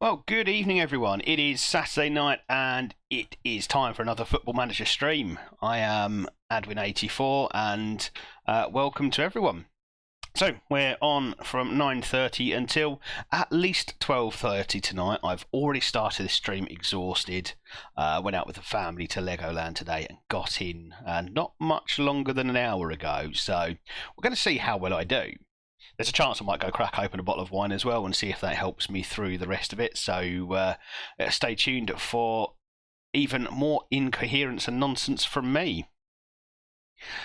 Well, good evening, everyone. It is Saturday night and it is time for another Football Manager stream. I am Adwin84 and welcome to everyone. So, we're on from 9:30 until at least 12:30 tonight. I've already started this stream exhausted. Went out with the family to Legoland today and got in not much longer than an hour ago. So, we're going to see how well I do. There's a chance I might go crack open a bottle of wine as well and see if that helps me through the rest of it. So stay tuned for even more incoherence and nonsense from me.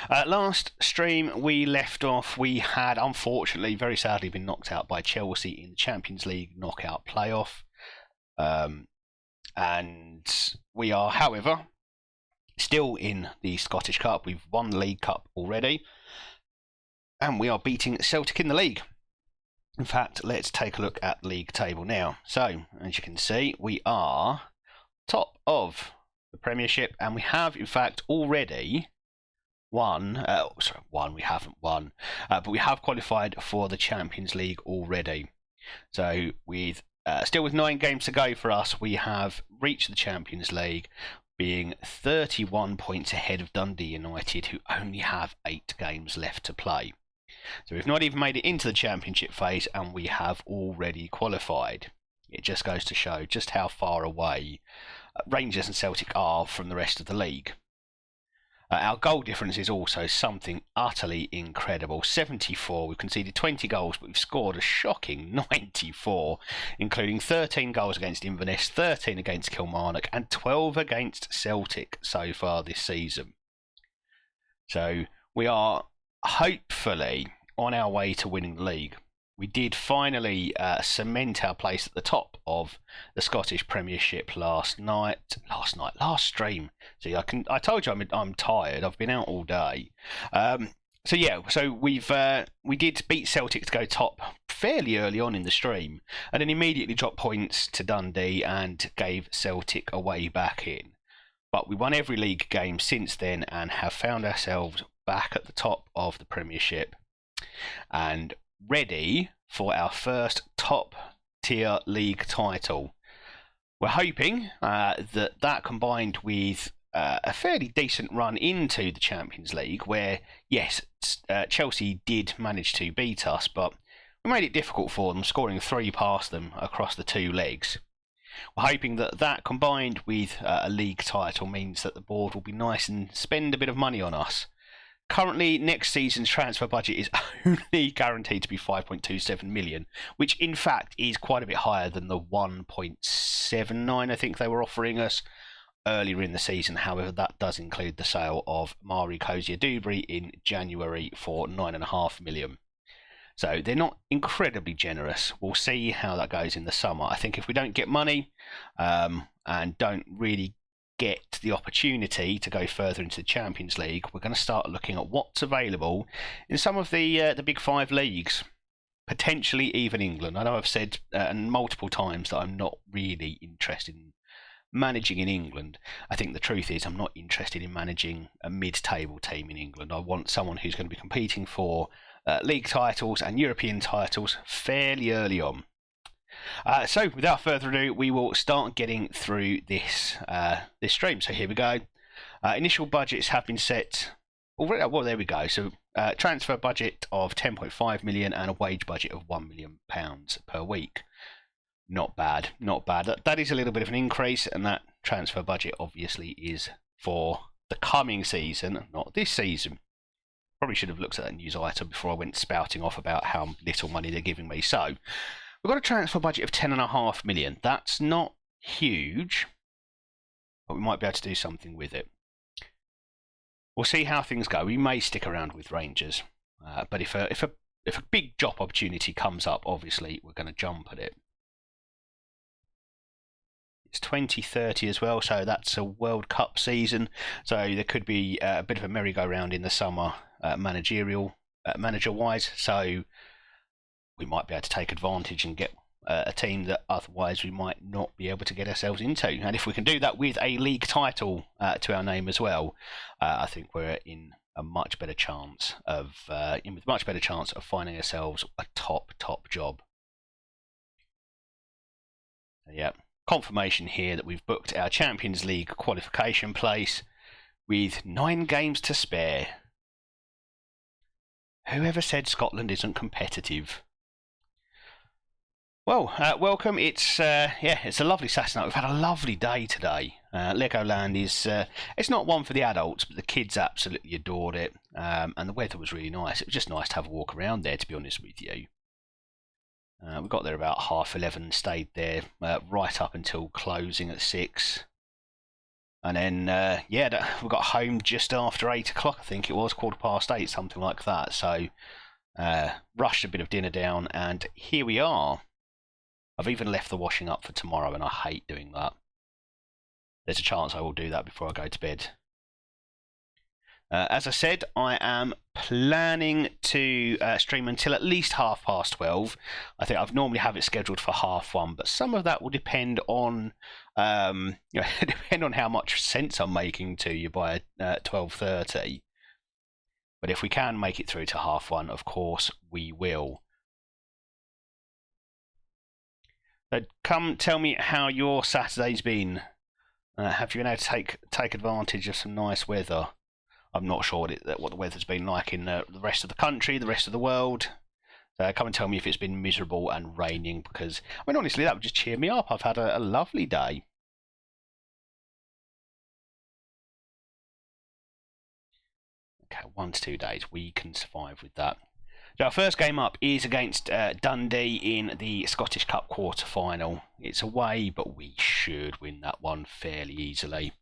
Last stream we left off, we had unfortunately, very sadly, been knocked out by Chelsea in the Champions League knockout playoff. And we are, however, still in the Scottish Cup. We've won the League Cup already. And we are beating Celtic in the league. In fact, let's take a look at the league table now. So, as you can see, we are top of the Premiership, and we have, in fact, already won. We haven't won, but we have qualified for the Champions League already. So, with still with 9 games to go for us, we have reached the Champions League, being 31 points ahead of Dundee United, who only have 8 games left to play. So we've not even made it into the championship phase and we have already qualified. It just goes to show just how far away Rangers and Celtic are from the rest of the league. Our goal difference is also something utterly incredible. 74, we've conceded 20 goals, but we've scored a shocking 94, including 13 goals against Inverness, 13 against Kilmarnock, and 12 against Celtic so far this season. So we are hopefully on our way to winning the league. We did finally cement our place at the top of the Scottish Premiership last stream. See, I told you I'm tired. I've been out all day. So we did beat Celtic to go top fairly early on in the stream, and then immediately dropped points to Dundee and gave Celtic away back in. But we won every league game since then and have found ourselves back at the top of the Premiership and ready for our first top tier league title. We're hoping that combined with a fairly decent run into the Champions League, where yes, Chelsea did manage to beat us, but we made it difficult for them, scoring 3 past them across the 2 legs. We're hoping that combined with a league title means that the board will be nice and spend a bit of money on us. Currently, next season's transfer budget is only guaranteed to be 5.27 million, which in fact is quite a bit higher than the 1.79 I think they were offering us earlier in the season. However, that does include the sale of Mari Cozier-Dubry in January for 9.5 million. So they're not incredibly generous. We'll see how that goes in the summer. I think if we don't get money and don't really get the opportunity to go further into the Champions League, we're going to start looking at what's available in some of the Big 5 leagues, potentially even England. I know I've said multiple times that I'm not really interested in managing in England. I think the truth is I'm not interested in managing a mid-table team in England. I want someone who's going to be competing for league titles and European titles fairly early on. So without further ado, we will start getting through this stream. So here we go. Initial budgets have been set already. Well, there we go. So transfer budget of 10.5 million and a wage budget of £1 million per week. Not bad, not bad. That is a little bit of an increase, and that transfer budget obviously is for the coming season, not this season. Probably should have looked at that news item before I went spouting off about how little money they're giving me. So we've got a transfer budget of 10.5 million. That's not huge, but we might be able to do something with it. We'll see how things go. We may stick around with Rangers, but if a big job opportunity comes up, obviously we're going to jump at it. It's 2030 as well, so that's a World Cup season. So there could be a bit of a merry-go-round in the summer, manager-wise. So we might be able to take advantage and get a team that otherwise we might not be able to get ourselves into. And if we can do that with a league title to our name as well, I think we're in a much better chance of finding ourselves a top job. Yeah, confirmation here that we've booked our Champions League qualification place with 9 games to spare. Whoever said Scotland isn't competitive? Well, welcome. It's it's a lovely Saturday night. We've had a lovely day today. Legoland is it's not one for the adults, but the kids absolutely adored it, and the weather was really nice. It was just nice to have a walk around there, to be honest with you. We got there about 11:30, stayed there right up until closing at 6. And then, we got home just after 8 o'clock, I think it was, 8:15, something like that. So, rushed a bit of dinner down, and here we are. I've even left the washing up for tomorrow, and I hate doing that. There's a chance I will do that before I go to bed. As I said, I am planning to stream until at least 12:30. I think I've normally have it scheduled for 1:30, but some of that will depend on depend on how much sense I'm making to you by 12:30. But if we can make it through to 1:30, of course we will. But come tell me how your Saturday's been. Have you been able to take advantage of some nice weather? I'm not sure what the weather's been like in the rest of the country, the rest of the world. Come and tell me if it's been miserable and raining, because, I mean, honestly, that would just cheer me up. I've had a lovely day. Okay, 1 to 2 days. We can survive with that. So our first game up is against Dundee in the Scottish Cup quarter-final. It's away, but we should win that one fairly easily.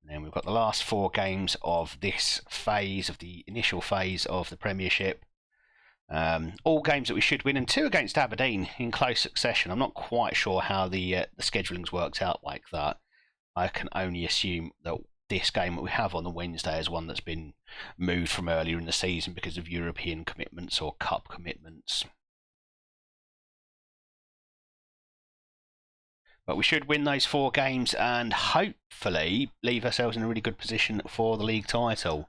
And then we've got the last 4 games of this phase, of the initial phase of the Premiership. All games that we should win, and 2 against Aberdeen in close succession. I'm not quite sure how the scheduling's worked out like that. I can only assume that this game that we have on the Wednesday is one that's been moved from earlier in the season because of European commitments or Cup commitments. But we should win those 4 games and hopefully leave ourselves in a really good position for the league title.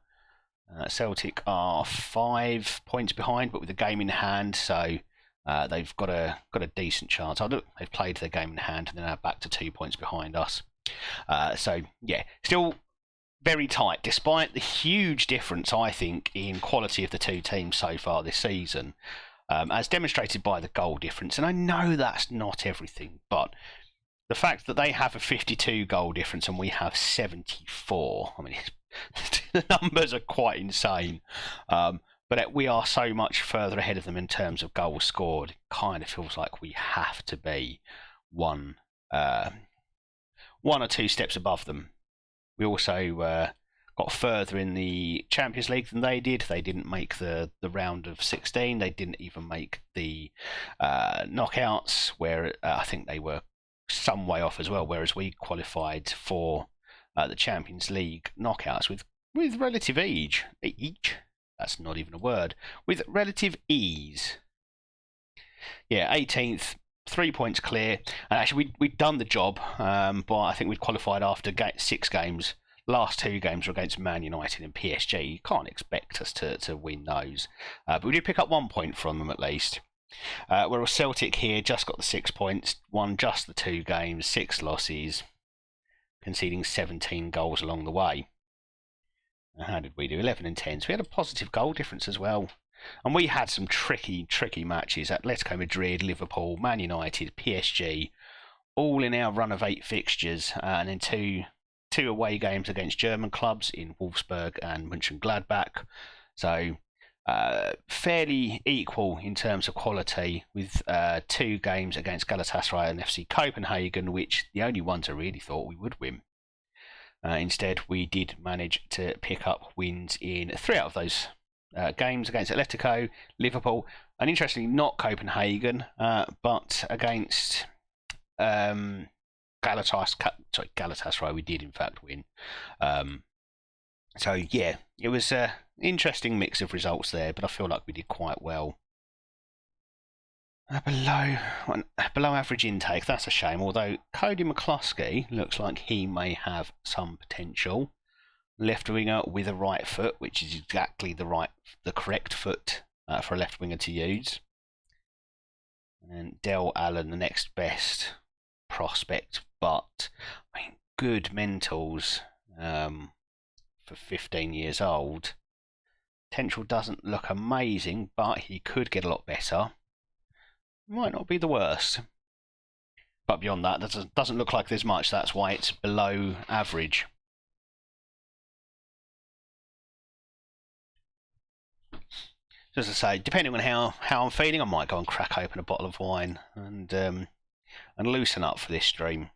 Celtic are 5 points behind, but with a game in hand, so they've got a decent chance. They've played their game in hand and then are back to 2 points behind us. So yeah, still very tight, despite the huge difference, I think, in quality of the 2 teams so far this season, as demonstrated by the goal difference. And I know that's not everything, but the fact that they have a 52 goal difference and we have 74, I mean, the numbers are quite insane. But we are so much further ahead of them in terms of goals scored. It kind of feels like we have to be one or 2 steps above them. We also got further in the Champions League than they did. They didn't make the round of 16. They didn't even make the knockouts, where I think they were some way off as well, whereas we qualified for the Champions League knockouts with relative ease. That's not even a word. With relative ease. Yeah, 18th, 3 points clear. And actually, we'd done the job, but I think we'd qualified after 6 games. Last 2 games were against Man United and PSG. You can't expect us to win those. But we did pick up 1 point from them at least. Whereas Celtic here just got the 6 points, won just the 2 games, 6 losses, conceding 17 goals along the way. How did we do? 11 and 10. So we had a positive goal difference as well. And we had some tricky matches. Atletico Madrid, Liverpool, Man United, PSG, all in our run of 8 fixtures. And then two away games against German clubs in Wolfsburg and Mönchengladbach. So fairly equal in terms of quality, with 2 games against Galatasaray and FC Copenhagen, which the only ones I really thought we would win. Instead, we did manage to pick up wins in 3 out of those games against Atletico, Liverpool, and interestingly not Copenhagen, but against Galatasaray we did in fact win. So yeah, it was an interesting mix of results there, but I feel like we did quite well. Below average intake, that's a shame, although Cody McCluskey looks like he may have some potential. Left winger with a right foot, which is exactly the correct foot for a left winger to use. And Del Allen, the next best prospect, but I mean, good mentals for 15 years old. Potential doesn't look amazing, but he could get a lot better. Might not be the worst. But beyond that, doesn't look like there's much. That's why it's below average. As I say, depending on how I'm feeling, I might go and crack open a bottle of wine and loosen up for this stream.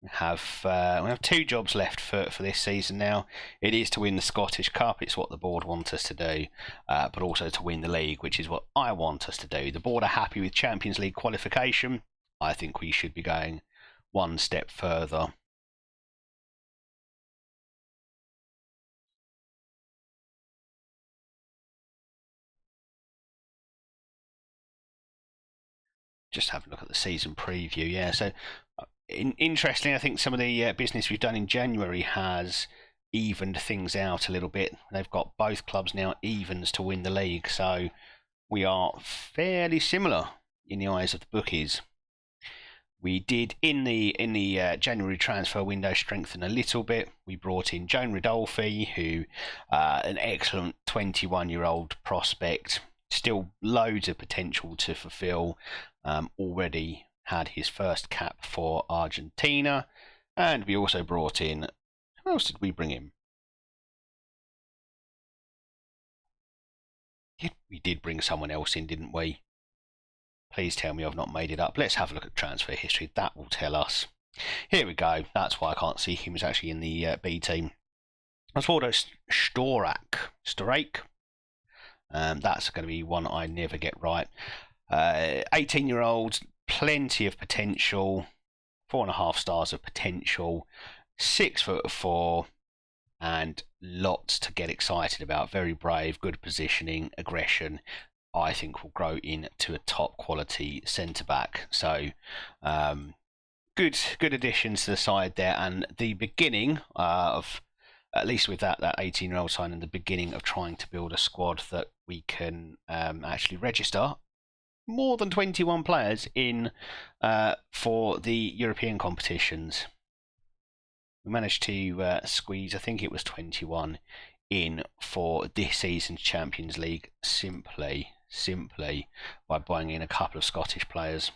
We have 2 jobs left for this season now. It is to win the Scottish Cup. It's what the board want us to do, but also to win the league, which is what I want us to do. The board are happy with Champions League qualification. I think we should be going one step further. Just have a look at the season preview. Yeah, so interestingly, I think some of the business we've done in January has evened things out a little bit. They've got both clubs now evens to win the league, so we are fairly similar in the eyes of the bookies. We did in the January transfer window strengthen a little bit. We brought in Joan Ridolfi, who an excellent 21-year-old prospect, still loads of potential to fulfil. Already had his first cap for Argentina, and we also brought in, who else did we bring in? We did bring someone else in, didn't we? Please tell me I've not made it up. Let's have a look at transfer history. That will tell us. Here we go. That's why I can't see him. He's actually in the B team. Osvaldo Storake. That's going to be one I never get right. 18-year-old, plenty of potential, 4.5 stars of potential, 6'4", and lots to get excited about. Very brave, good positioning, aggression. I think will grow into a top quality centre back. So good additions to the side there, and the beginning of, at least with that 18-year-old signing, the beginning of trying to build a squad that we can actually register more than 21 players in for the European competitions. We managed to squeeze, I think it was 21 in for this season's Champions League simply by buying in a couple of Scottish players.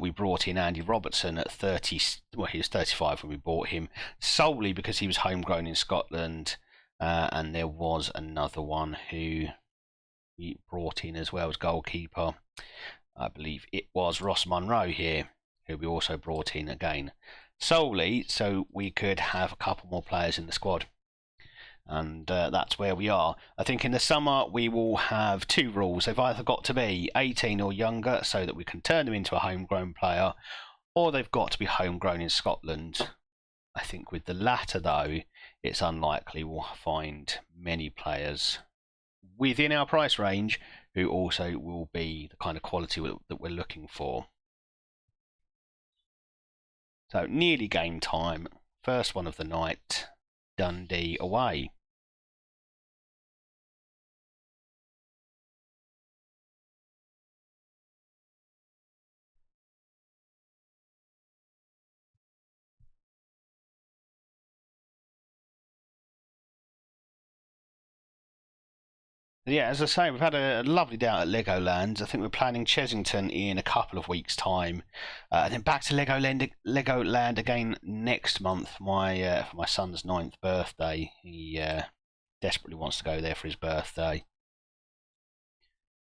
We brought in Andy Robertson at 30. Well, he was 35 when we bought him, solely because he was homegrown in Scotland, and there was another one who we brought in as well as goalkeeper. I believe it was Ross Munro here, who we also brought in again, solely so we could have a couple more players in the squad. And that's where we are. I think in the summer we will have 2 rules. They've either got to be 18 or younger so that we can turn them into a homegrown player, or they've got to be homegrown in Scotland. I think with the latter, though, it's unlikely we'll find many players within our price range who also will be the kind of quality that we're looking for. So nearly game time. First one of the night, Dundee away. Yeah, as I say, we've had a lovely day out at Legoland. I think we're planning Chesington in a couple of weeks' time, and then back to Legoland again next month. For my son's 9th birthday, he desperately wants to go there for his birthday.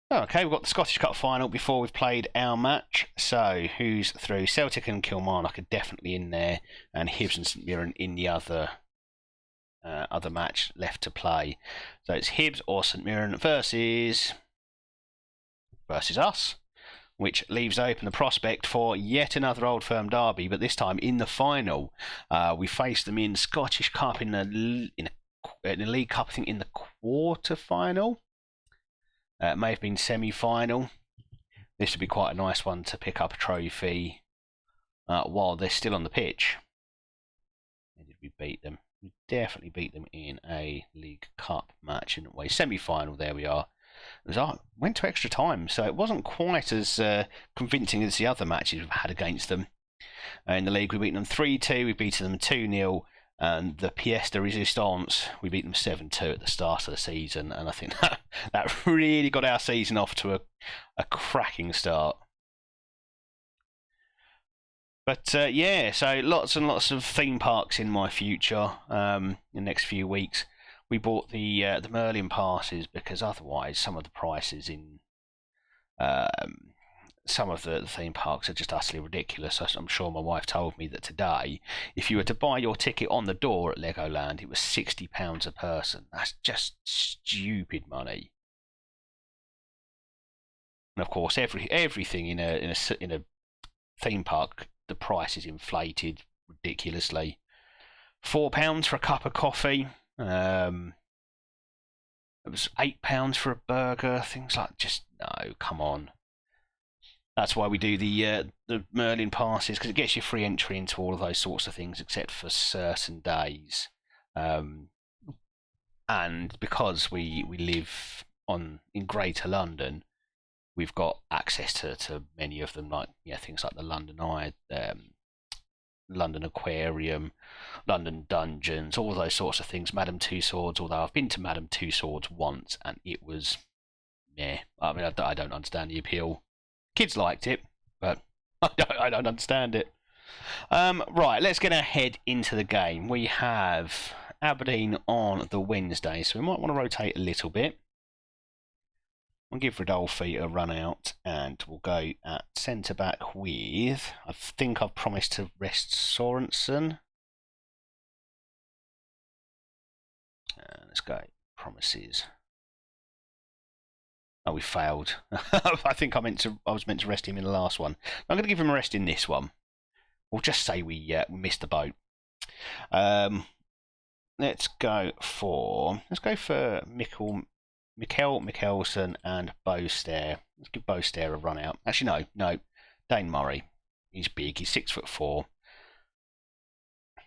Okay, we've got the Scottish Cup final before we've played our match. So who's through? Celtic and Kilmarnock are definitely in there, and Hibs and St Mirren in the other match left to play. So it's Hibs or St Mirren versus us, which leaves open the prospect for yet another Old Firm derby, but this time in the final. We faced them in Scottish Cup in the League Cup, I think in the quarter final. It may have been semi-final. This would be quite a nice one to pick up a trophy while they're still on the pitch. we beat them. We definitely beat them in a League Cup match, didn't we? Semi-final, there we are. Went to extra time, so it wasn't quite as convincing as the other matches we've had against them. In the league, we beat them 3-2, we beat them 2-0, and the pièce de résistance, we beat them 7-2 at the start of the season, and I think that really got our season off to a cracking start. But yeah, so lots and lots of theme parks in my future in the next few weeks. We bought the Merlin passes because otherwise some of the prices in some of the theme parks are just utterly ridiculous. I'm sure my wife told me that today, if you were to buy your ticket on the door at Legoland, it was £60 a person. That's just stupid money. And of course, everything in a theme park, the price is inflated ridiculously. £4 for a cup of coffee. It was £8 for a burger. Things like, just no, come on. That's why we do the Merlin passes, because it gets you free entry into all of those sorts of things, except for certain days. And because we live in Greater London, we've got access to many of them, like things like the London Eye, London Aquarium, London Dungeons, all those sorts of things. Madame Tussauds, although I've been to Madame Tussauds once and it was meh. I mean, I don't understand the appeal. Kids liked it, but I don't understand it. Right, let's get our head into the game. We have Aberdeen on the Wednesday, so we might want to rotate a little bit. We'll give Rodolphe a run out, and we'll go at centre-back with... I think I've promised to rest Sorensen. Let's go. Promises. Oh, we failed. I think I was meant to rest him in the last one. I'm going to give him a rest in this one. We'll just say we missed the boat. Let's go for Mikkelsen and Bostair. Let's give Bostair a run out. Actually, no. Dane Murray. He's big. He's 6'4".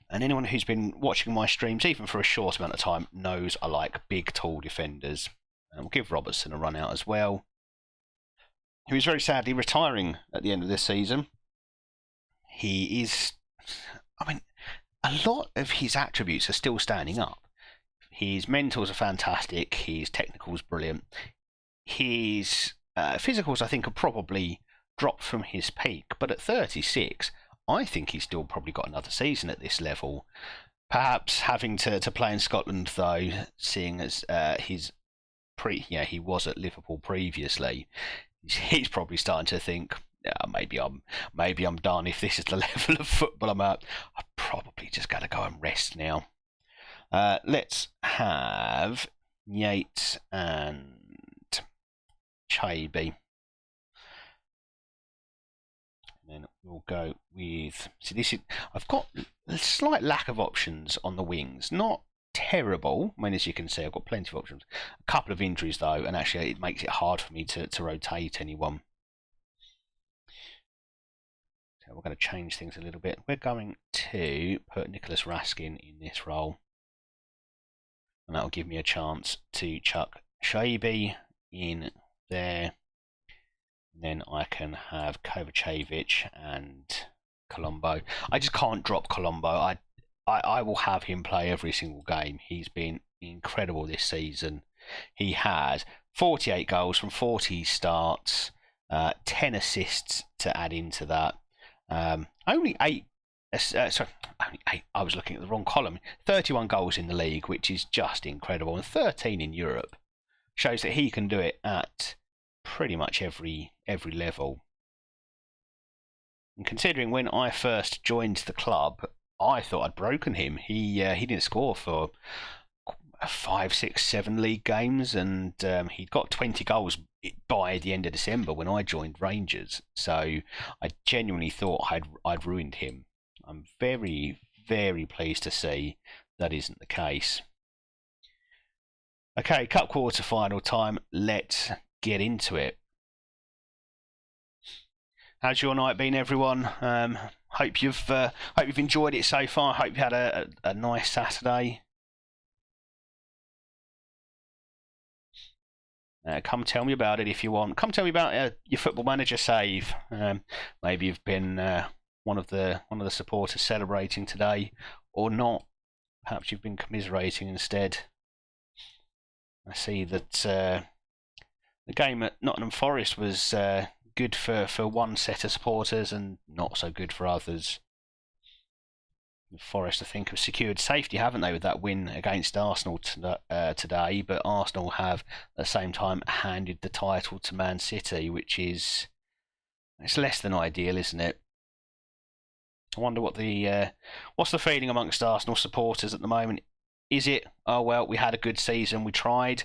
And anyone who's been watching my streams, even for a short amount of time, knows I like big, tall defenders. And we'll give Robertson a run out as well, who is very sadly retiring at the end of this season. He is, I mean, a lot of his attributes are still standing up. His mentals are fantastic. His technicals brilliant. His physicals, I think, have probably dropped from his peak. But at 36, I think he's still probably got another season at this level. Perhaps having to play in Scotland, though, seeing as he was at Liverpool previously, he's probably starting to think, maybe I'm done. If this is the level of football I'm at, I probably just got to go and rest now. Let's have Yates and Chaby. And then we'll go with... I've got a slight lack of options on the wings. Not terrible. I mean, as you can see, I've got plenty of options. A couple of injuries, though, and actually it makes it hard for me to rotate anyone. So we're going to change things a little bit. We're going to put Nicholas Raskin in this role. And that will give me a chance to chuck Chaby in there. And then I can have Kovacevic and Colombo. I just can't drop Colombo. I will have him play every single game. He's been incredible this season. He has 48 goals from 40 starts, 10 assists to add into that. Only 8. Only 8. I was looking at the wrong column. 31 goals in the league, which is just incredible, and 13 in Europe. Shows that he can do it at pretty much every level. And considering when I first joined the club, I thought I'd broken him. He didn't score for 5, 6, 7 league games, and he'd got 20 goals by the end of December when I joined Rangers. So I genuinely thought I'd ruined him. I'm very, very pleased to see that isn't the case. Okay, Cup quarter final time. Let's get into it. How's your night been, everyone? hope you've enjoyed it so far. Hope you had a nice Saturday. Come tell me about it if you want. Come tell me about your Football Manager save. Maybe you've been one of the supporters celebrating today, or not. Perhaps you've been commiserating instead. I see that the game at Nottingham Forest was good for one set of supporters and not so good for others. Forest, I think, have secured safety, haven't they, with that win against Arsenal today? But Arsenal have, at the same time, handed the title to Man City, which is it's less than ideal, isn't it? I wonder what's the feeling amongst Arsenal supporters at the moment? Is it, oh well, we had a good season, we tried,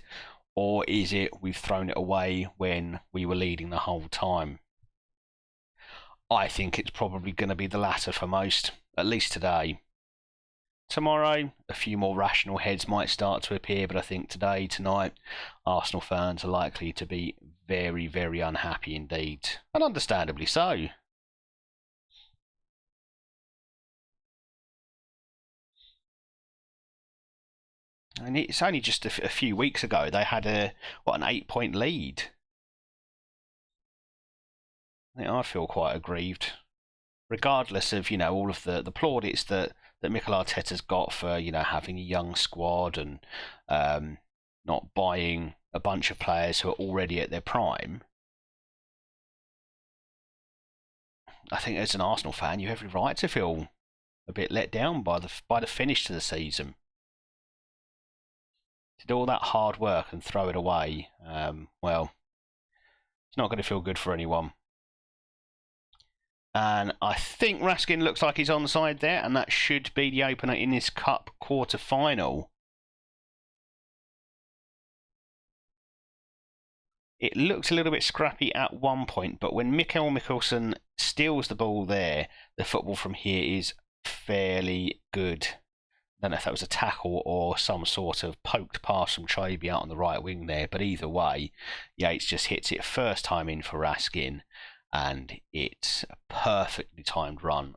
or is it we've thrown it away when we were leading the whole time? I think it's probably going to be the latter for most, at least today. Tomorrow, a few more rational heads might start to appear, but I think tonight, Arsenal fans are likely to be very, very unhappy indeed, and understandably so. And it's only just a few weeks ago they had an 8-point lead. I feel quite aggrieved, regardless of all of the plaudits that Mikel Arteta's got for having a young squad and not buying a bunch of players who are already at their prime. I think as an Arsenal fan, you have every right to feel a bit let down by the finish to the season. To do all that hard work and throw it away, well, it's not going to feel good for anyone. And I think Raskin looks like he's onside there, and that should be the opener in this Cup quarter-final. It looked a little bit scrappy at one point, but when Mikkel Mikkelsen steals the ball there, the football from here is fairly good. I don't know if that was a tackle or some sort of poked pass from Traby out on the right wing there, but either way, Yates just hits it first time in for Raskin, and it's a perfectly timed run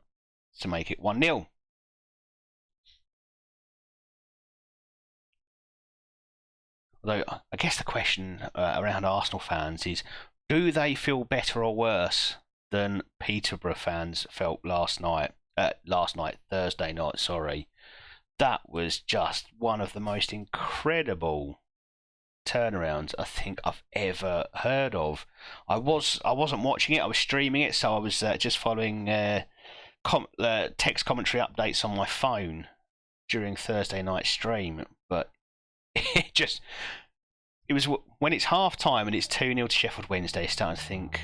to make it 1-0. Although, I guess the question around Arsenal fans is, do they feel better or worse than Peterborough fans felt Thursday night, sorry. That was just one of the most incredible turnarounds I think I've ever heard of. I wasn't watching it, I was streaming it, so I was just following text commentary updates on my phone during Thursday night stream, but it was when it's half time and it's 2-0 to Sheffield Wednesday, starting to think,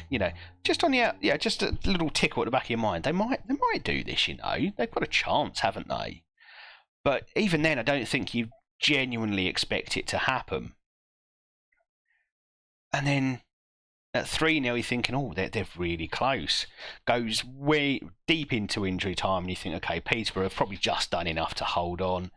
just on the just a little tickle at the back of your mind, they might do this, they've got a chance, haven't they? But even then, I don't think you genuinely expect it to happen. And then at 3-0, you're thinking, oh, they're really close. Goes way deep into injury time, and you think, okay, Peterborough have probably just done enough to hold on.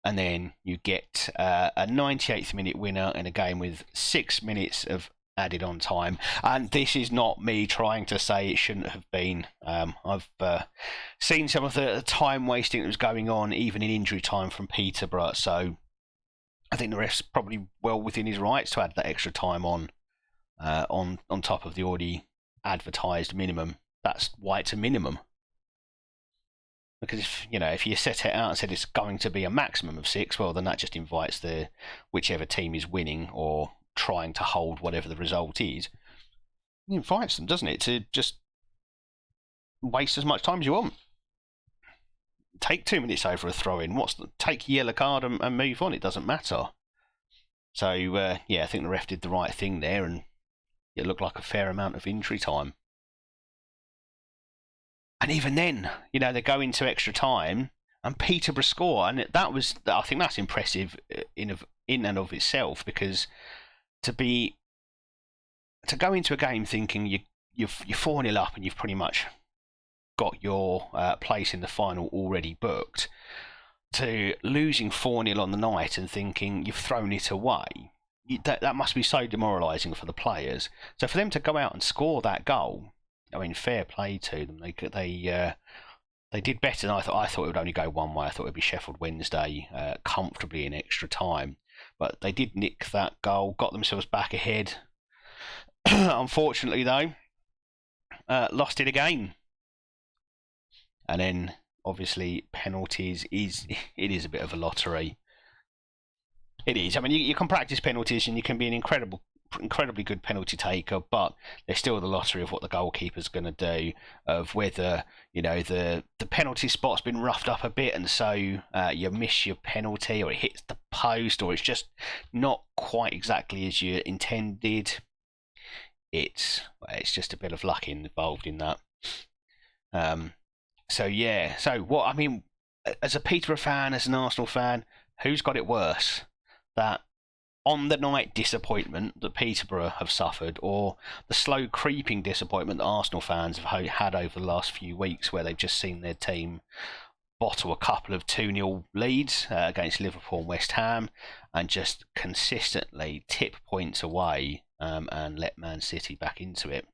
And then you get a 98th minute winner in a game with 6 minutes of added on time. And this is not me trying to say it shouldn't have been. I've seen some of the time wasting that was going on, even in injury time, from Peterborough. So I think the ref's probably well within his rights to add that extra time on top of the already advertised minimum. That's why it's a minimum. Because if you set it out and said it's going to be a maximum of 6, well, then that just invites whichever team is winning or trying to hold whatever the result is. It invites them, doesn't it, to just waste as much time as you want. Take 2 minutes over a throw-in. Take a yellow card and move on. It doesn't matter. So I think the ref did the right thing there, and it looked like a fair amount of injury time. And even then, they go into extra time and Peterborough score, and I think that's impressive in and of itself, because to go into a game thinking you're 4-0 up and you've pretty much got your place in the final already booked, to losing 4-0 on the night and thinking you've thrown it away, that must be so demoralising for the players. So for them to go out and score that goal, I mean, fair play to them. they did better than I thought. I thought it would only go one way. I thought it would be Sheffield Wednesday comfortably in extra time. But they did nick that goal, got themselves back ahead. Unfortunately, though, lost it again. And then, obviously, penalties it is a bit of a lottery. It is. I mean, you can practice penalties and you can be an incredibly good penalty taker, but there's still the lottery of what the goalkeeper's going to do, of whether the penalty spot's been roughed up a bit, and so you miss your penalty, or it hits the post, or it's just not quite exactly as you intended. It's just a bit of luck involved in that. So yeah. So what I mean, as a Peterborough fan, as an Arsenal fan, who's got it worse? That on the night disappointment that Peterborough have suffered, or the slow creeping disappointment that Arsenal fans have had over the last few weeks, where they've just seen their team bottle a couple of 2-0 leads against Liverpool and West Ham, and just consistently tip points away and let Man City back into it.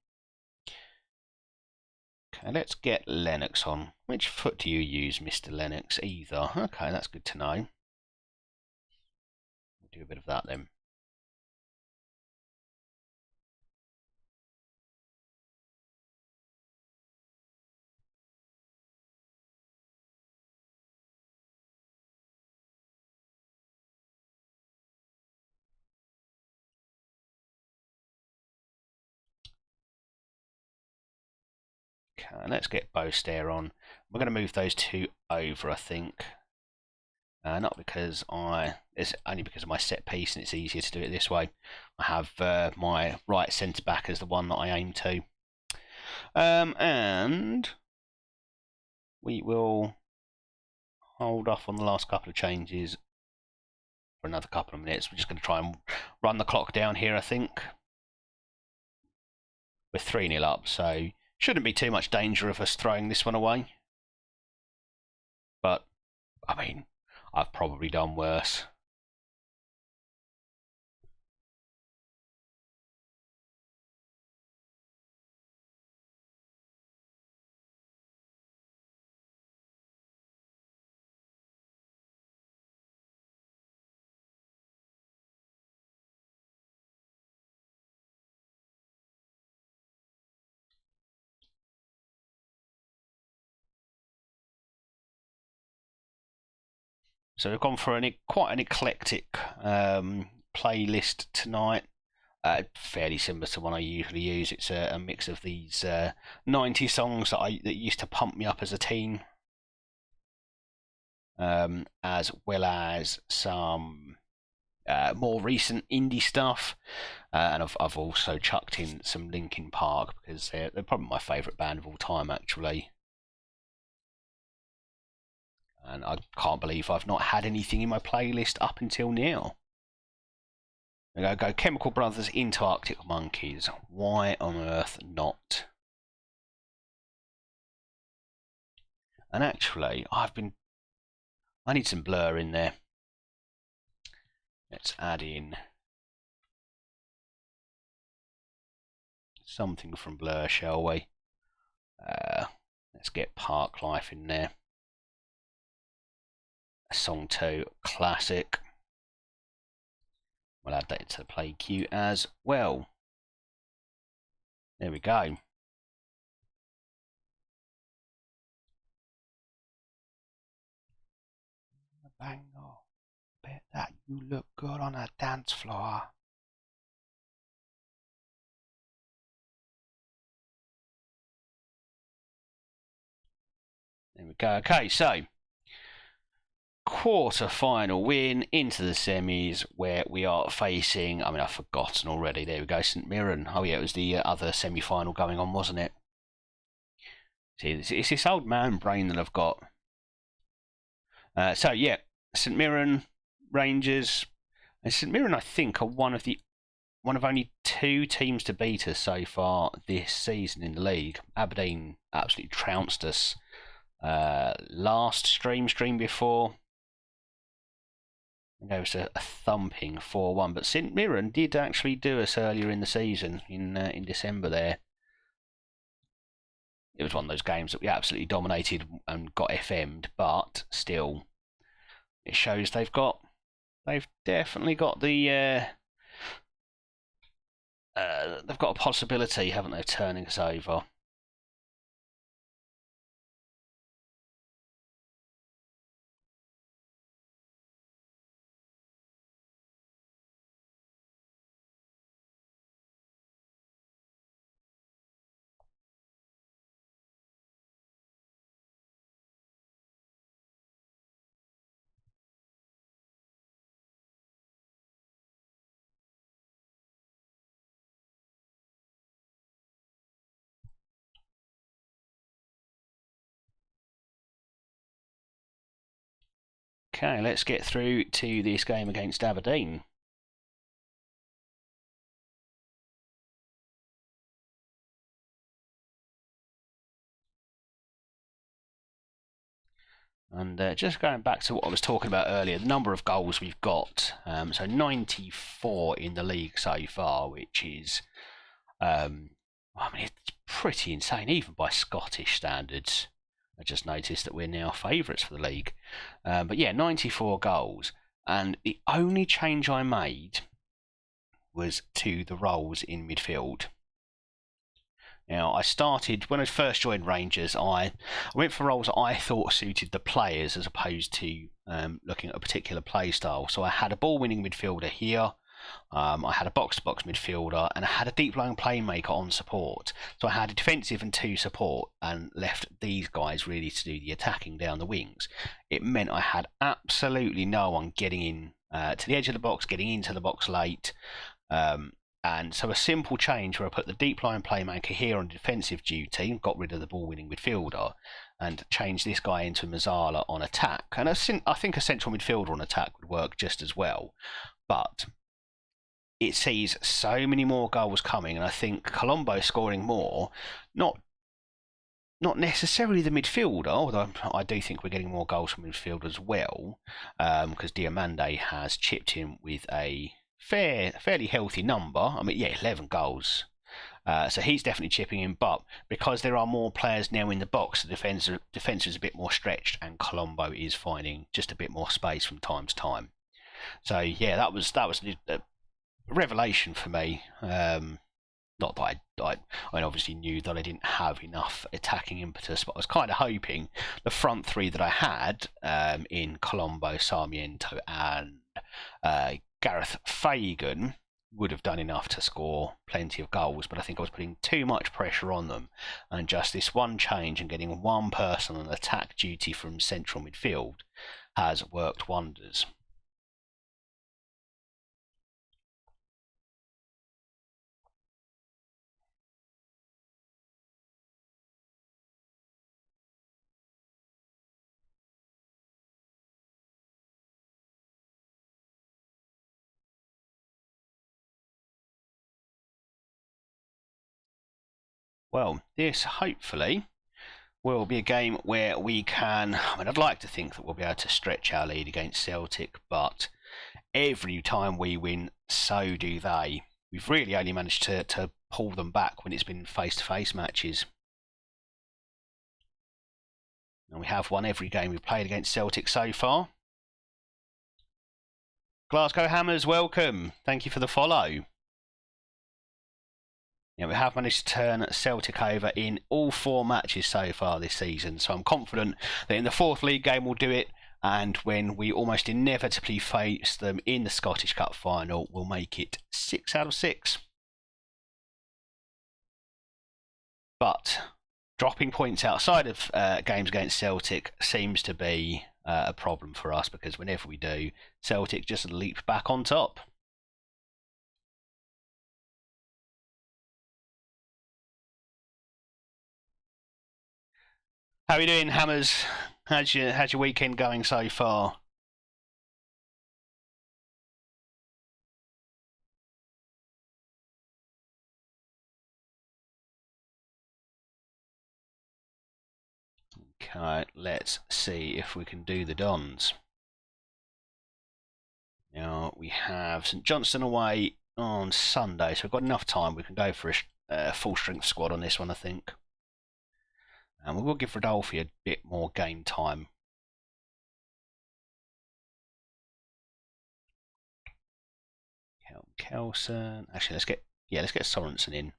Okay, let's get Lennox on. Which foot do you use, Mr. Lennox? Either. Okay, that's good to know. Do a bit of that then. Okay, let's get Bostair on. We're going to move those two over, I think. Not because it's only because of my set piece and it's easier to do it this way. I have my right centre back as the one that I aim to. And we will hold off on the last couple of changes for another couple of minutes. We're just going to try and run the clock down here, I think. We're 3-0 up, so shouldn't be too much danger of us throwing this one away. But, I mean, I've probably done worse. So we've gone for quite an eclectic playlist tonight. Fairly similar to one I usually use. It's a mix of these 90 songs that used to pump me up as a teen, as well as some more recent indie stuff, and I've also chucked in some Linkin Park because they're probably my favourite band of all time, actually. And I can't believe I've not had anything in my playlist up until now. I go Chemical Brothers into Arctic Monkeys. Why on earth not? And actually, I need some Blur in there. Let's add in something from Blur, shall we? Let's get Park Life in there. Song 2, classic. We'll add that to the play queue as well. There we go. Bango, bet that you look good on a dance floor. There we go. Okay, so quarter-final win into the semis, where we are facing, I mean, I've forgotten already. There we go, St Mirren. Oh yeah, it was the other semi-final going on, wasn't it? See, it's this old man brain that I've got. So yeah, St Mirren, Rangers, and St Mirren, I think, are one of only 2 teams to beat us so far this season in the league. Aberdeen absolutely trounced us last stream before. There was a thumping 4-1, but St Mirren did actually do us earlier in the season, in December there. it was one of those games that we absolutely dominated and got FM'd, but still, it shows they've definitely got the they've got a possibility, haven't they, of turning us over. Okay, let's get through to this game against Aberdeen. And just going back to what I was talking about earlier, the number of goals we've got. So 94 in the league so far, which is, I mean, it's pretty insane, even by Scottish standards. I just noticed that we're now favourites for the league. But yeah, 94 goals. And the only change I made was to the roles in midfield. Now, I started, when I first joined Rangers, I went for roles that I thought suited the players as opposed to looking at a particular play style. So I had a ball-winning midfielder here, I had a box-to-box midfielder, and I had a deep-lying playmaker on support. So I had a defensive and 2 support, and left these guys really to do the attacking down the wings. It meant I had absolutely no one getting in to the edge of the box, getting into the box late. And so a simple change where I put the deep line playmaker here on defensive duty, got rid of the ball-winning midfielder, and changed this guy into Mazzala on attack. And I think a central midfielder on attack would work just as well. But it sees so many more goals coming, and I think Colombo scoring more, not necessarily the midfielder, although I do think we're getting more goals from midfield as well, because Diamande has chipped in with a fairly healthy number. I mean, yeah, 11 goals. So he's definitely chipping in, but because there are more players now in the box, the defence is a bit more stretched, and Colombo is finding just a bit more space from time to time. So yeah, that was a revelation for me. Not that I obviously knew that I didn't have enough attacking impetus, but I was kind of hoping the front 3 that I had in Colombo, Sarmiento, and Gareth Fagan would have done enough to score plenty of goals, but I think I was putting too much pressure on them, and just this one change and getting one person on attack duty from central midfield has worked wonders. Well, this hopefully will be a game where we can, I mean, I'd like to think that we'll be able to stretch our lead against Celtic, but every time we win, so do they. We've really only managed to pull them back when it's been face-to-face matches. And we have won every game we've played against Celtic so far. Glasgow Hammers, welcome. Thank you for the follow. Yeah, we have managed to turn Celtic over in all 4 matches so far this season, so I'm confident that in the 4th league game we'll do it, and when we almost inevitably face them in the Scottish Cup final, we'll make it 6 out of 6. But dropping points outside of games against Celtic seems to be a problem for us, because whenever we do, Celtic just leap back on top. How are you doing, Hammers? How's your weekend going so far? Okay, let's see if we can do the Dons. Now, we have St Johnstone away on Sunday, so we've got enough time. We can go for a full strength squad on this one, I think. And we will give Rodolphe a bit more game time. Kelson. Actually, let's get Sorensen in.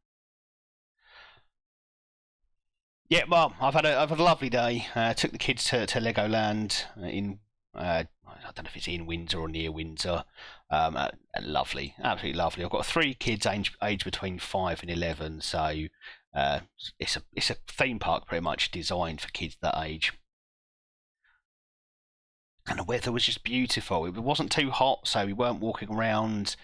Yeah, well, I've had a lovely day. Took the kids to Legoland in I don't know if it's in Windsor or near Windsor. Lovely, absolutely lovely. I've got 3 kids aged between 5 and 11, so it's a theme park pretty much designed for kids that age. And the weather was just beautiful. It wasn't too hot, so we weren't walking around,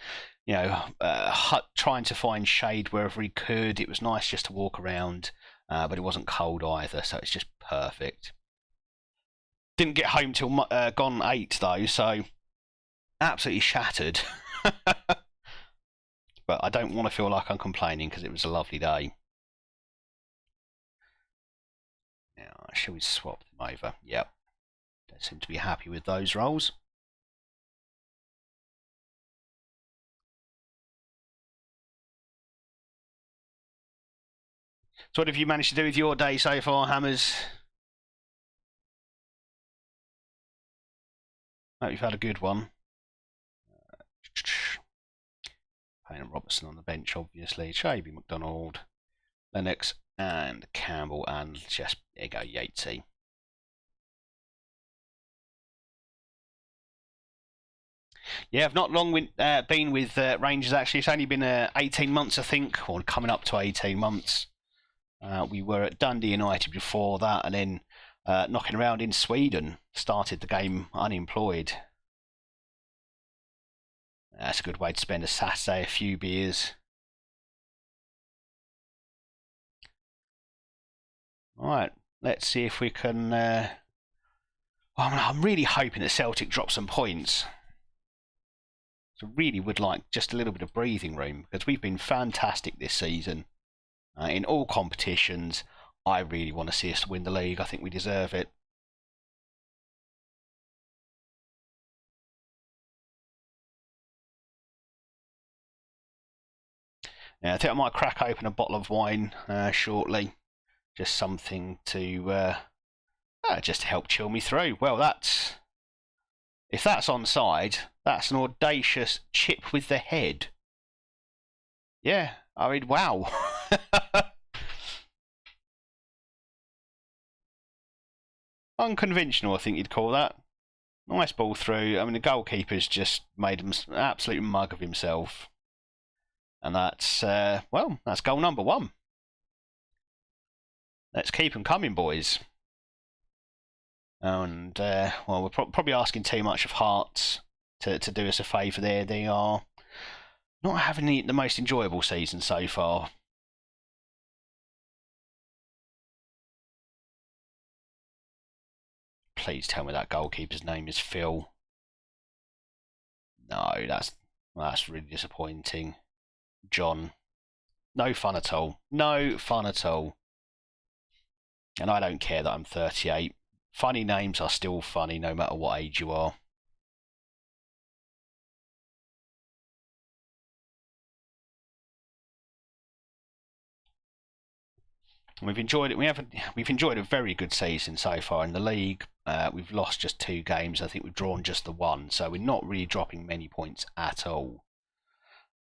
trying to find shade wherever we could. It was nice just to walk around. But it wasn't cold either, so it's just perfect. Didn't get home till gone 8 though, so absolutely shattered. But I don't want to feel like I'm complaining because it was a lovely day. Now, shall we swap them over? Yep. Don't seem to be happy with those rolls. So what have you managed to do with your day so far, Hammers? Hope you've had a good one. Payne and Robertson on the bench, obviously. Shaby, McDonald, Lennox, and Campbell, and just, there you go, Yatesy. Yeah, I've not long been with Rangers, actually. It's only been 18 months, I think, or coming up to 18 months. We were at Dundee United before that, and then knocking around in Sweden. Started the game unemployed. That's a good way to spend a Saturday, a few beers. Alright, let's see if we can... I'm really hoping that Celtic drop some points. So really would like just a little bit of breathing room, because we've been fantastic this season. In all competitions, I really want to see us win the league. I think we deserve it. Yeah, I think I might crack open a bottle of wine shortly. Just something to just to help chill me through. Well, if that's onside, that's an audacious chip with the head. Yeah, I mean, wow. Unconventional, I think you'd call that. Nice ball through. I mean, the goalkeeper's just made an absolute mug of himself. And that's, that's goal number 1. Let's keep them coming, boys. And, we're probably asking too much of Hearts to do us a favour there. They are not having the most enjoyable season so far. Please tell me that goalkeeper's name is Phil. No, that's really disappointing. John. No fun at all. No fun at all. And I don't care that I'm 38. Funny names are still funny no matter what age you are. We've enjoyed it. We've enjoyed a very good season so far in the league. We've lost just 2 games. I think we've drawn just the 1, so we're not really dropping many points at all.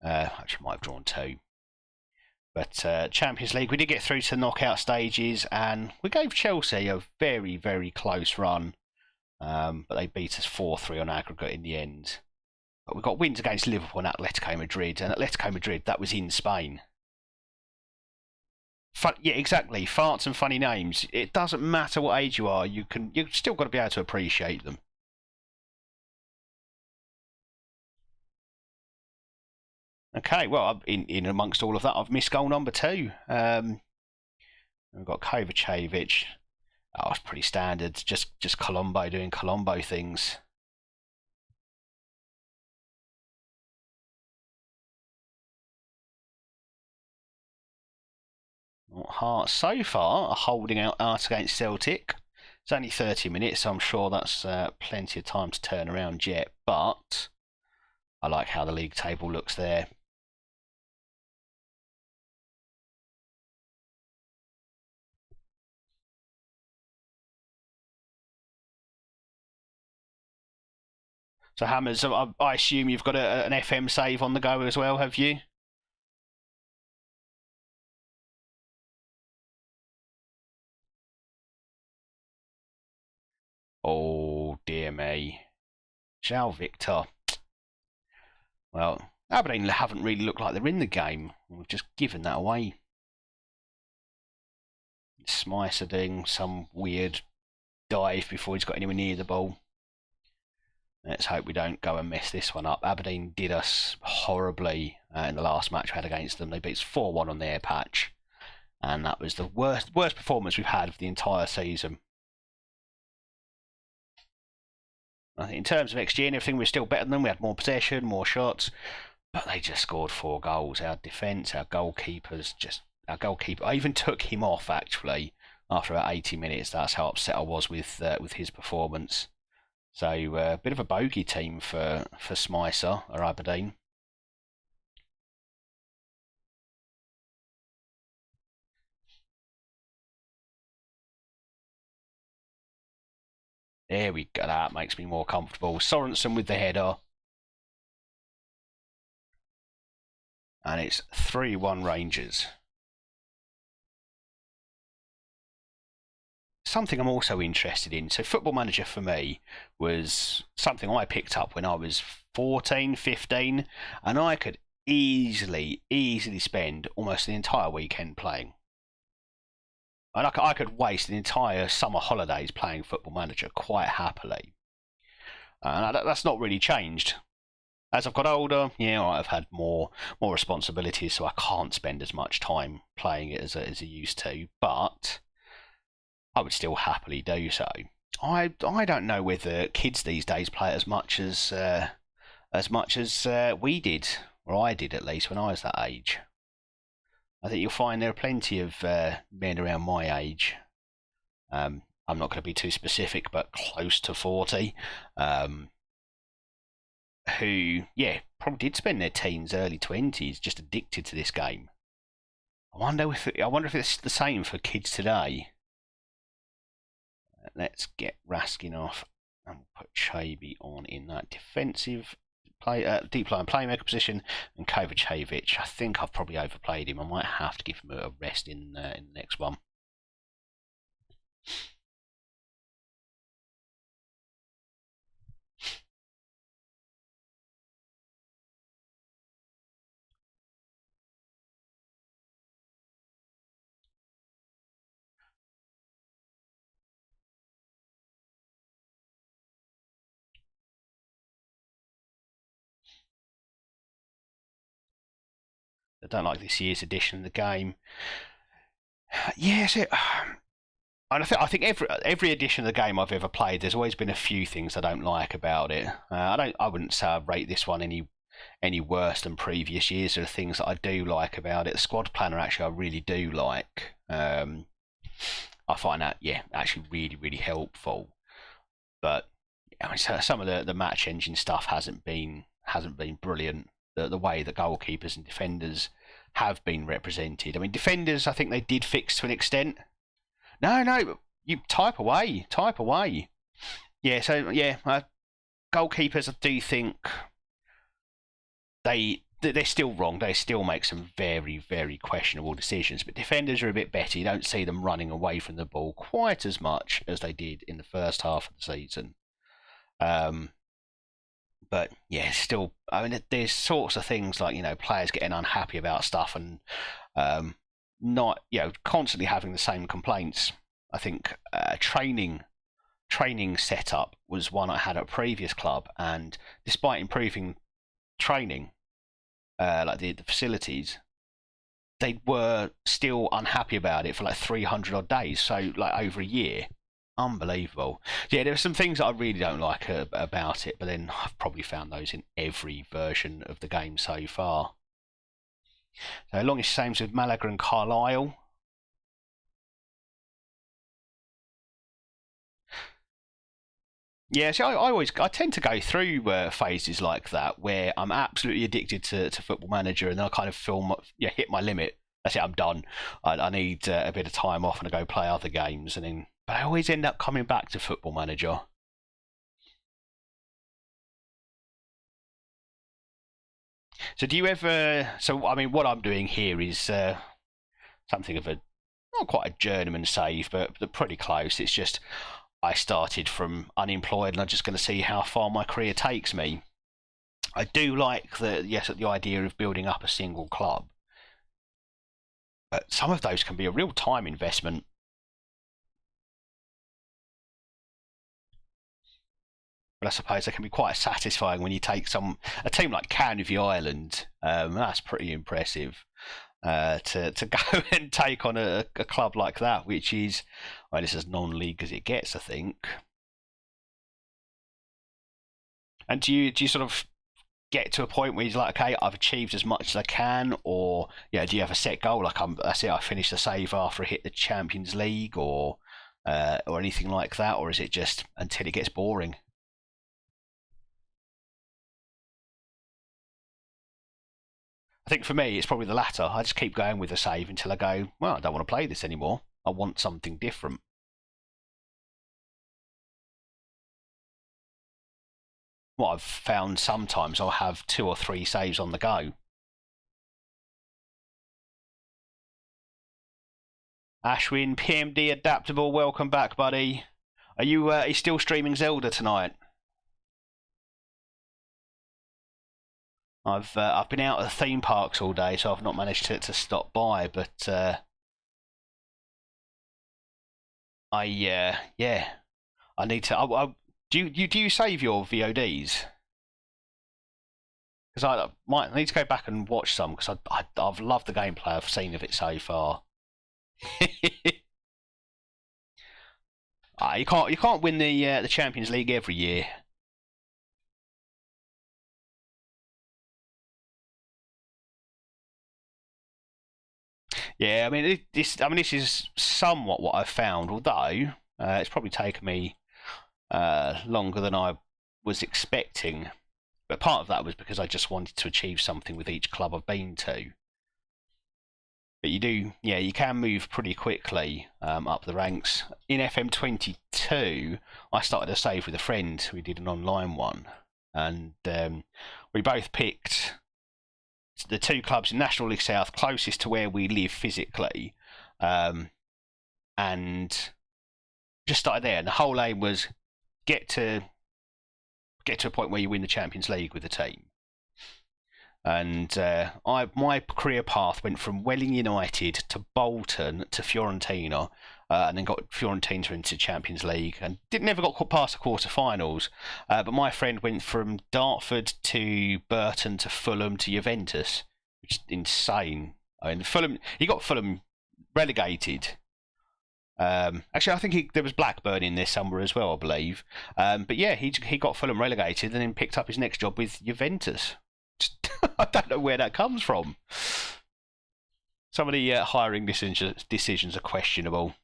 Actually, might have drawn 2. But Champions League, we did get through to the knockout stages, and we gave Chelsea a very, very close run. But they beat us 4-3 on aggregate in the end. But we got wins against Liverpool and Atletico Madrid, and Atletico Madrid, that was in Spain. Yeah, exactly. Farts and funny names. It doesn't matter what age you are. You've still got to be able to appreciate them. Okay, well, in amongst all of that, I've missed goal number 2. We've got Kovacevic. Oh, it's pretty standard. Just Colombo doing Colombo things. Hearts so far are holding out against Celtic. It's only 30 minutes, so I'm sure that's plenty of time to turn around yet. But I like how the league table looks there. So Hammers, I assume you've got an FM save on the go as well, have you? Oh dear me. João Victor. Well, Aberdeen haven't really looked like they're in the game. We've just given that away. Smicer doing some weird dive before he's got anywhere near the ball. Let's hope we don't go and mess this one up. Aberdeen did us horribly in the last match we had against them. They beat us 4-1 on their patch. And that was the worst performance we've had for the entire season. I think in terms of XG and everything, we're still better than them. We had more possession, more shots, but they just scored 4 goals. Our defence, our goalkeepers, our goalkeeper. I even took him off actually after about 80 minutes. That's how upset I was with his performance. So a bit of a bogey team for Smicer or Aberdeen. There we go. That makes me more comfortable. Sorensen with the header. And it's 3-1 Rangers. Something I'm also interested in. So Football Manager for me was something I picked up when I was 14, 15. And I could easily spend almost the entire weekend playing. And I could waste an entire summer holidays playing Football Manager quite happily. And that's not really changed. As I've got older, yeah, I've had more responsibilities, so I can't spend as much time playing it as I used to. But I would still happily do so. I don't know whether kids these days play it as much as we did, or I did at least when I was that age. I think you'll find there are plenty of men around my age. I'm not going to be too specific, but close to 40, who, yeah, probably did spend their teens, early 20s just addicted to this game. I wonder if it's the same for kids today. Let's get Raskin off and put Chaby on in that defensive deep line playmaker position, and Kovacevic. I think I've probably overplayed him. I might have to give him a rest in the next one. I don't like this year's edition of the game. Yes, and I think every edition of the game I've ever played, there's always been a few things I don't like about it. I wouldn't say I rate this one any worse than previous years. There are things that I do like about it. The squad planner actually I really do like. I find that actually really helpful. But I mean, some of the match engine stuff hasn't been brilliant. The way that goalkeepers and defenders have been represented. I mean, defenders, I think they did fix to an extent. No, you type away. Yeah, so yeah, goalkeepers, I do think they're still wrong. They still make some very questionable decisions. But defenders are a bit better. You don't see them running away from the ball quite as much as they did in the first half of the season. But yeah, still, I mean, there's sorts of things like, players getting unhappy about stuff and not, constantly having the same complaints. I think training setup was one I had at a previous club, and despite improving training, like the facilities, they were still unhappy about it for like 300 odd days, so like over a year. Unbelievable. Yeah, there are some things that I really don't like about it, but then I've probably found those in every version of the game so far. So longish sames with Malaga and Carlisle. Yeah, so I tend to go through phases like that where I'm absolutely addicted to Football Manager, and then I kind of hit my limit. That's it, I'm done. I need a bit of time off and I go play other games, and then but I always end up coming back to Football Manager. So do you ever? So I mean, what I'm doing here is something of a not quite a journeyman save, but pretty close. It's just I started from unemployed, and I'm just going to see how far my career takes me. I do like the idea of building up a single club, but some of those can be a real time investment. But I suppose they can be quite satisfying when you take a team like Canvey Island. That's pretty impressive. To go and take on a club like that, which is, well, it's as non-league as it gets, I think. And do you sort of get to a point where you're like, okay, I've achieved as much as I can, or yeah, do you have a set goal? Like that's it, I finished the save after I hit the Champions League, or anything like that, or is it just until it gets boring? I think for me, it's probably the latter. I just keep going with the save until I go, well, I don't want to play this anymore. I want something different. What I've found sometimes, I'll have 2 or 3 saves on the go. Ashwin, PMD Adaptable, welcome back, buddy. Are you still streaming Zelda tonight? I've been out at the theme parks all day, so I've not managed to stop by. But yeah, I need to. Do you save your VODs? Because I might need to go back and watch some because I've loved the gameplay I've seen of it so far. You can't win the Champions League every year. Yeah, I mean this is somewhat what I've found, although it's probably taken me longer than I was expecting. But part of that was because I just wanted to achieve something with each club I've been to. But you can move pretty quickly up the ranks. In FM22, I started a save with a friend. We did an online one, and we both picked the 2 clubs in National League South closest to where we live physically, and just started there. And the whole aim was get to a point where you win the Champions League with the team. And my career path went from Welling United to Bolton to Fiorentina, and then got Fiorentina into Champions League, and never got past the quarter-finals. But my friend went from Dartford to Burton to Fulham to Juventus, which is insane. I mean, he got Fulham relegated. Actually, I think there was Blackburn in there somewhere as well, I believe. But yeah, he got Fulham relegated and then picked up his next job with Juventus. I don't know where that comes from. Some of the hiring decisions are questionable.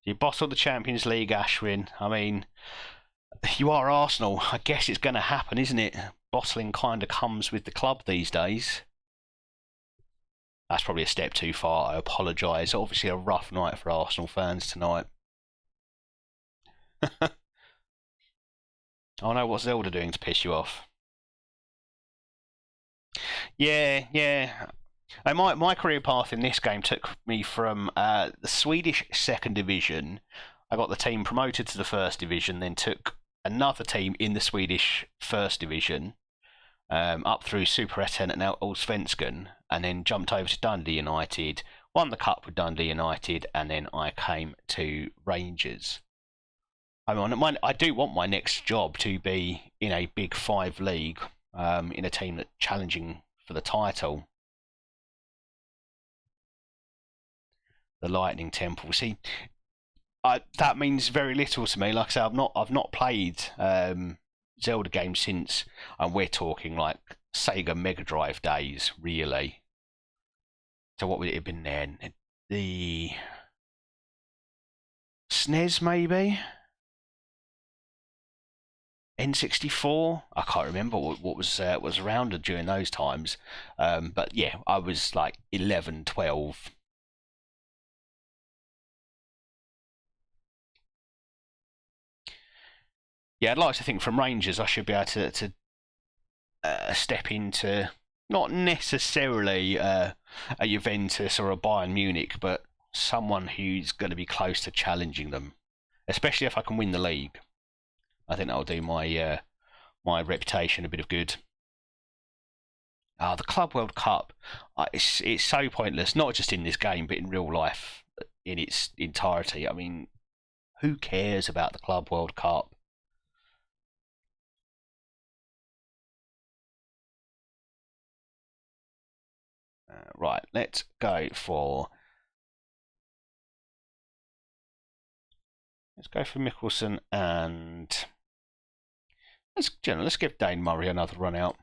You bottle the Champions League, Ashwin. I mean, you are Arsenal. I guess it's going to happen, isn't it? Bottling kind of comes with the club these days. That's probably a step too far. I apologise. Obviously, a rough night for Arsenal fans tonight. Oh no, what's Zelda doing to piss you off? Yeah. And my career path in this game took me from the Swedish second division. I got the team promoted to the first division, then took another team in the Swedish first division, up through Superettan and Allsvenskan, and then jumped over to Dundee United, won the cup with Dundee United, and then I came to Rangers. I do want my next job to be in a Big 5 league, in a team that's challenging for the title. The Lightning Temple. See, that means very little to me. Like I say, I've not played Zelda games since, and we're talking like Sega Mega Drive days, really. So what would it have been then? The SNES maybe? N64? I can't remember what was around during those times. But yeah, I was like 11, 12. Yeah, I'd like to think from Rangers I should be able to step into not necessarily a Juventus or a Bayern Munich, but someone who's going to be close to challenging them, especially if I can win the league. I think that'll do my reputation a bit of good. The Club World Cup, it's so pointless, not just in this game, but in real life in its entirety. I mean, who cares about the Club World Cup? Right, let's go for Mikkelsen, and let's give Dane Murray another run out.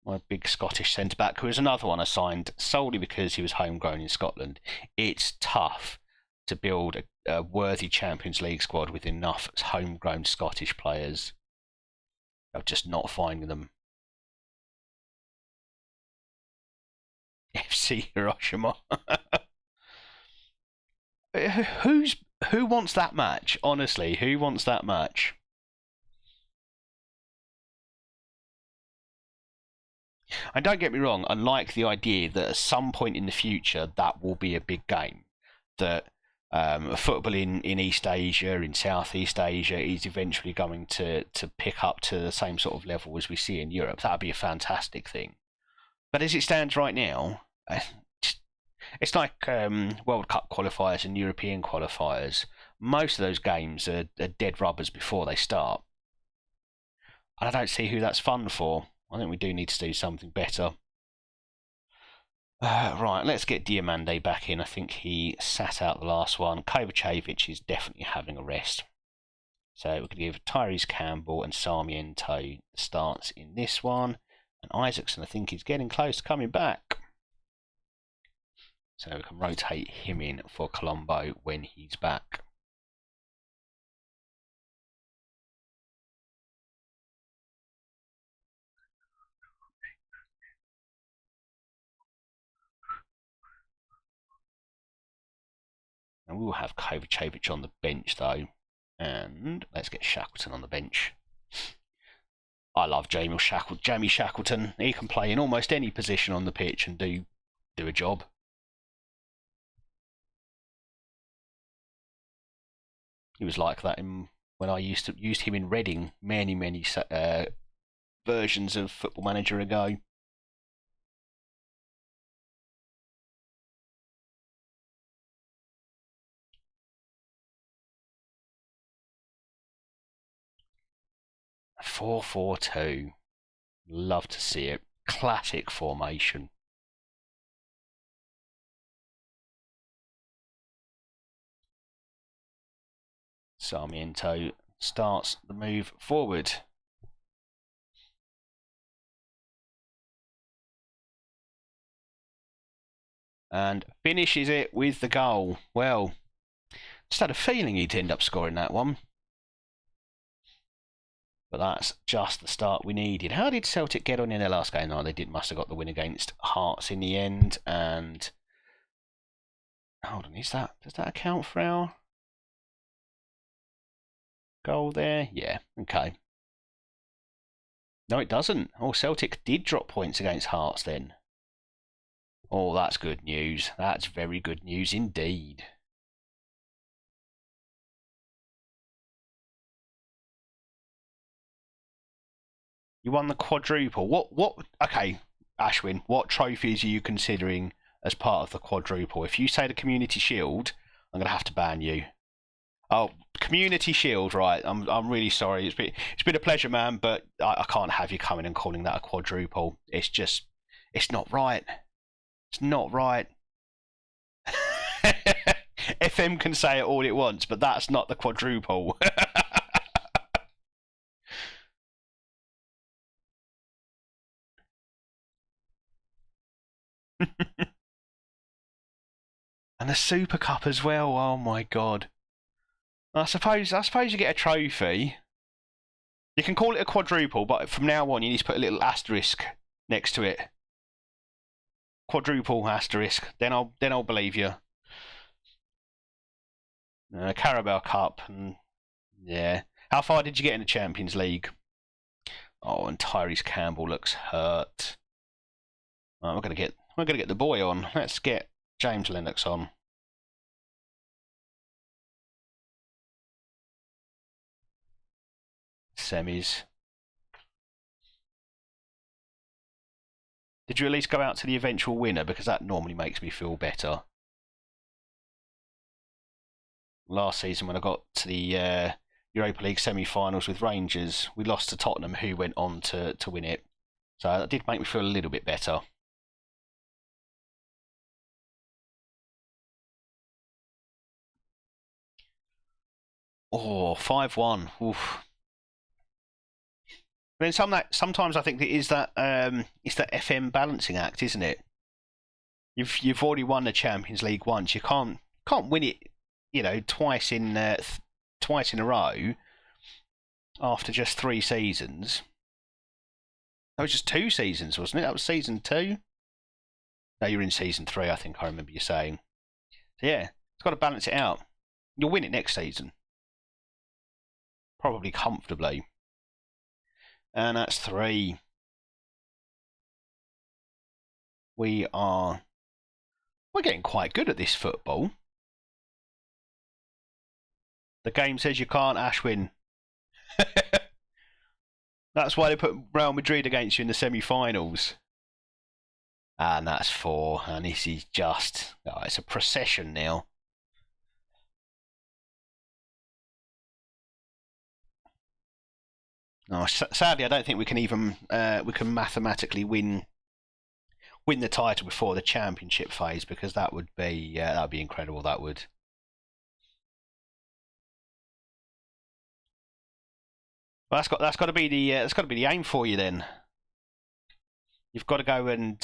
My big Scottish centre back, who is another one I signed solely because he was homegrown in Scotland. It's tough to build a worthy Champions League squad with enough homegrown Scottish players. I'm just not finding them. FC Hiroshima. Who wants that match? Honestly, who wants that match? And don't get me wrong, I like the idea that at some point in the future that will be a big game. That football in East Asia, in Southeast Asia, is eventually going to pick up to the same sort of level as we see in Europe. That would be a fantastic thing. But as it stands right now, it's like World Cup qualifiers and European qualifiers. Most of those games are dead rubbers before they start. And I don't see who that's fun for. I think we do need to do something better. Right, let's get Diamande back in. I think he sat out the last one. Kovacevic is definitely having a rest. So we're going to give Tyrese Campbell and Sarmiento the starts in this one. And Isaacson, I think, is getting close to coming back. So we can rotate him in for Colombo when he's back. And we will have Kovacevic on the bench, though. And let's get Shackleton on the bench. I love Jamie Shackleton. He can play in almost any position on the pitch and do a job. He was like that when I used him in Reading many versions of Football Manager ago. A 4-4-2. Love to see it. Classic formation. Sarmiento starts the move forward. And finishes it with the goal. Well, just had a feeling he'd end up scoring that one. But that's just the start we needed. How did Celtic get on in their last game? No, they must have got the win against Hearts in the end. And hold on, does that account for our goal there? Yeah, okay. No, it doesn't. Oh, Celtic did drop points against Hearts then. Oh, that's good news. That's very good news indeed. You won the quadruple. What? Okay, Ashwin, what trophies are you considering as part of the quadruple? If you say the Community Shield, I'm going to have to ban you. Oh, Community Shield, right. I'm really sorry. It's been a pleasure, man, but I can't have you coming and calling that a quadruple. It's not right. It's not right. FM can say it all it wants, but that's not the quadruple. And the Super Cup as well. Oh my god. I suppose you get a trophy. You can call it a quadruple, but from now on you need to put a little asterisk next to it. Quadruple asterisk. Then I'll believe you. Carabao Cup, and yeah. How far did you get in the Champions League? Oh, and Tyrese Campbell looks hurt. Oh, we're gonna get the boy on. Let's get James Lennox on. Semis. Did you at least go out to the eventual winner? Because that normally makes me feel better. Last season, when I got to the Europa League semi-finals with Rangers, we lost to Tottenham, who went on to win it. So that did make me feel a little bit better. Oh, 5-1. Oof. But then sometimes I think it is that it's that FM balancing act, isn't it? You've already won the Champions League once. You can't win it, twice in a row after just 3 seasons. That was just 2 seasons, wasn't it? That was season 2. No, you're in season 3. I think I remember you saying. So yeah, it's got to balance it out. You'll win it next season, probably comfortably. And that's 3. We're getting quite good at this football. The game says you can't, Ashwin. That's why they put Real Madrid against you in the semi-finals. And that's 4. And this is just... Oh, it's a procession now. No, sadly, I don't think we can even... we can mathematically win the title before the championship phase, because that would be incredible. That would. But that's got to be the aim for you then. You've got to go and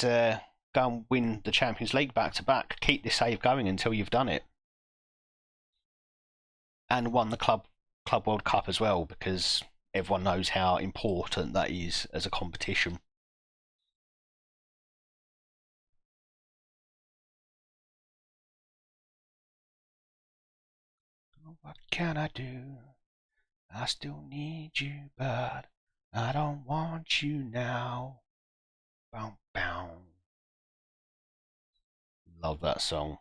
win the Champions League back to back. Keep this save going until you've done it, and won the Club World Cup as well, because everyone knows how important that is as a competition. What can I do? I still need you, but I don't want you now. Bow, bow. Love that song.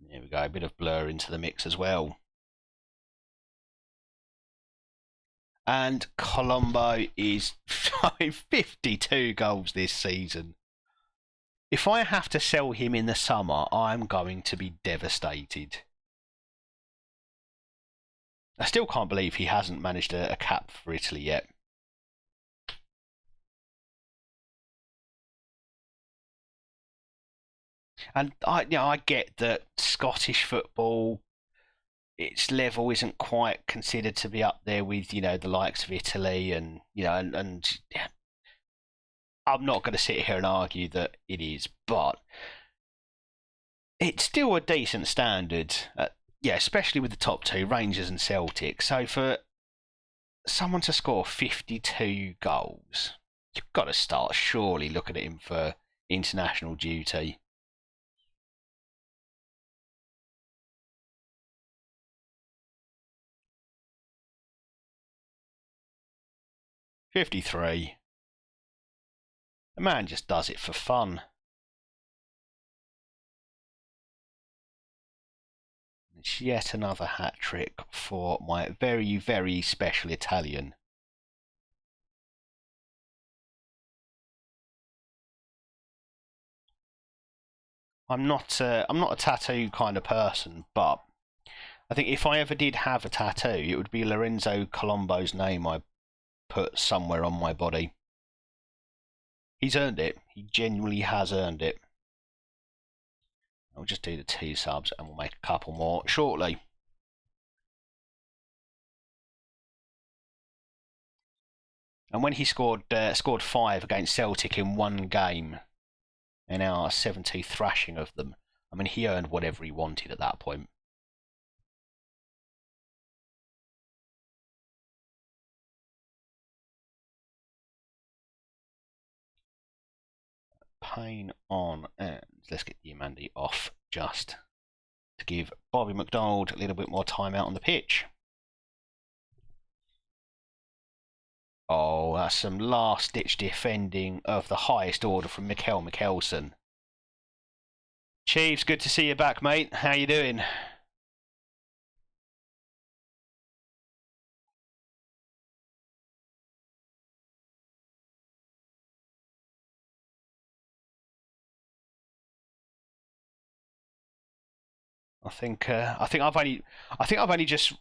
There we go, a bit of Blur into the mix as well. And Colombo is 52 goals this season. If I have to sell him in the summer, I'm going to be devastated. I still can't believe he hasn't managed a cap for Italy yet. And I get that Scottish football, its level isn't quite considered to be up there with the likes of Italy, and and I'm not going to sit here and argue that it is, but it's still a decent standard. Especially with the top 2, Rangers and Celtic. So for someone to score 52 goals, you've got to start surely looking at him for international duty. "53. The man just does it for fun. It's yet another hat trick for my very, very special Italian. I'm not a tattoo kind of person, but I think if I ever did have a tattoo, it would be Lorenzo Colombo's name I put somewhere on my body. He's earned it. He genuinely has earned it. I'll just do the 2 subs and we'll make a couple more shortly. And when he scored 5 against Celtic in 1 game, in our 7-2 thrashing of them, I mean, he earned whatever he wanted at that point. campaign on, and let's get the Mandy off just to give Bobby McDonald a little bit more time out on the pitch. Oh, that's some last-ditch defending of the highest order from Mikkel Mikkelsen. Chiefs, good to see you back, mate. How you doing? I think I've only just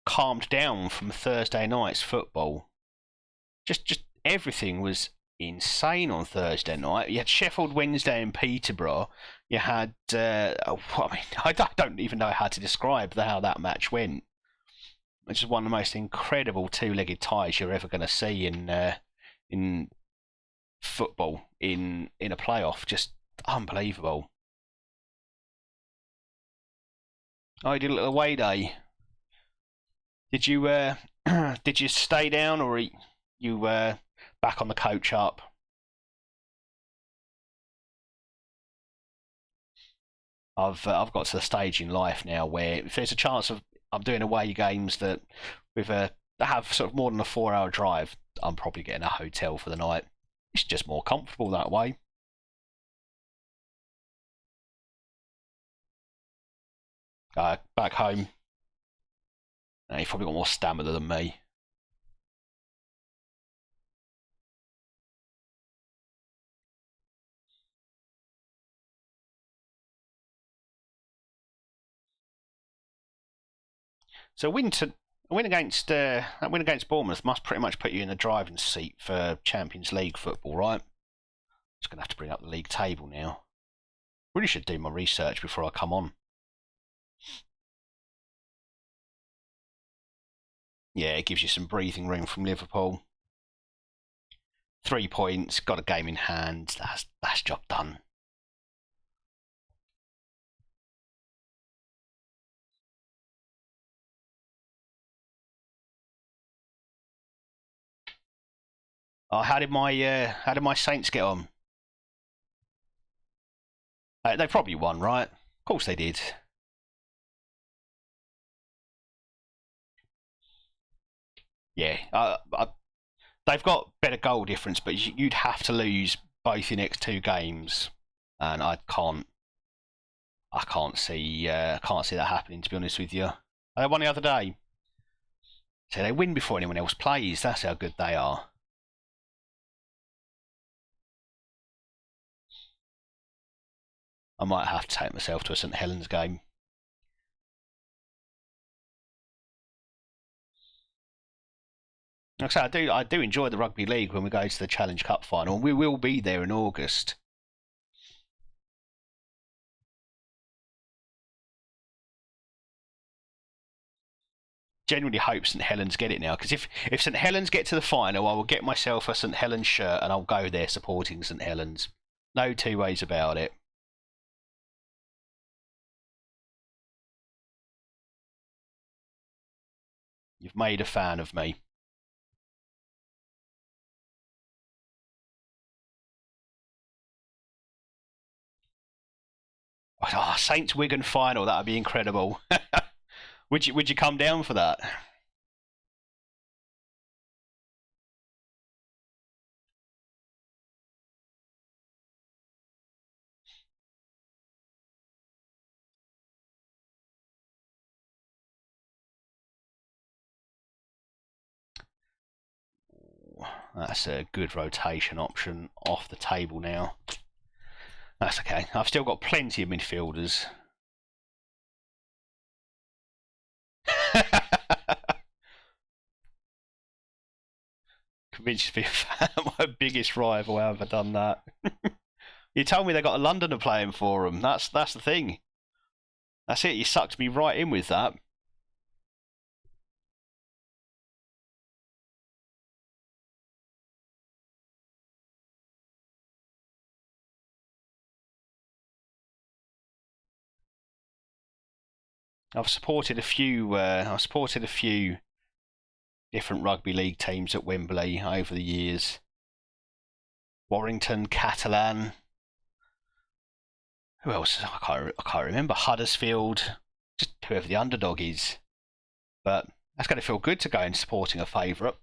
calmed down from Thursday night's football. Just everything was insane on Thursday night. You had Sheffield Wednesday and Peterborough. You had I don't even know how to describe how that match went. It's just one of the most incredible two-legged ties you're ever going to see in football in a playoff. Just unbelievable. Oh, you did a little away day. Did you did you stay down, or you back on the coach up? I've got to the stage in life now where if there's a chance of I'm doing away games that with have sort of more than a 4-hour drive, I'm probably getting a hotel for the night. It's just more comfortable that way. Back home, you've probably got more stamina than me. So a win against Bournemouth must pretty much put you in the driving seat for Champions League football, right? Just gonna have to bring up the league table now. Really should do my research before I come on. Yeah, it gives you some breathing room from Liverpool. 3 points, got a game in hand. That's job done. Oh, how did my Saints get on? They probably won, right? Of course they did. Yeah, they've got better goal difference, but you'd have to lose both your next 2 games, and I can't see that happening. To be honest with you, they won the other day, so they win before anyone else plays. That's how good they are. I might have to take myself to a St Helens game. Like I say, I do enjoy the rugby league when we go to the Challenge Cup final. We will be there in August. Genuinely hope St Helens get it now, because if St Helens get to the final, I will get myself a St Helens shirt and I'll go there supporting St Helens. No 2 ways about it. You've made a fan of me. Oh, Saints Wigan final, that would be incredible. Would you come down for that? That's a good rotation option off the table now. That's okay. I've still got plenty of midfielders. Convinced to be a fan of my biggest rival. How have I done that? You told me they got a Londoner playing for them. That's the thing. That's it. You sucked me right in with that. I've supported a few. I've supported a few different rugby league teams at Wembley over the years. Warrington, Catalan. Who else? I can't remember. Huddersfield, just whoever the underdog is. But that's going to feel good to go in supporting a favourite.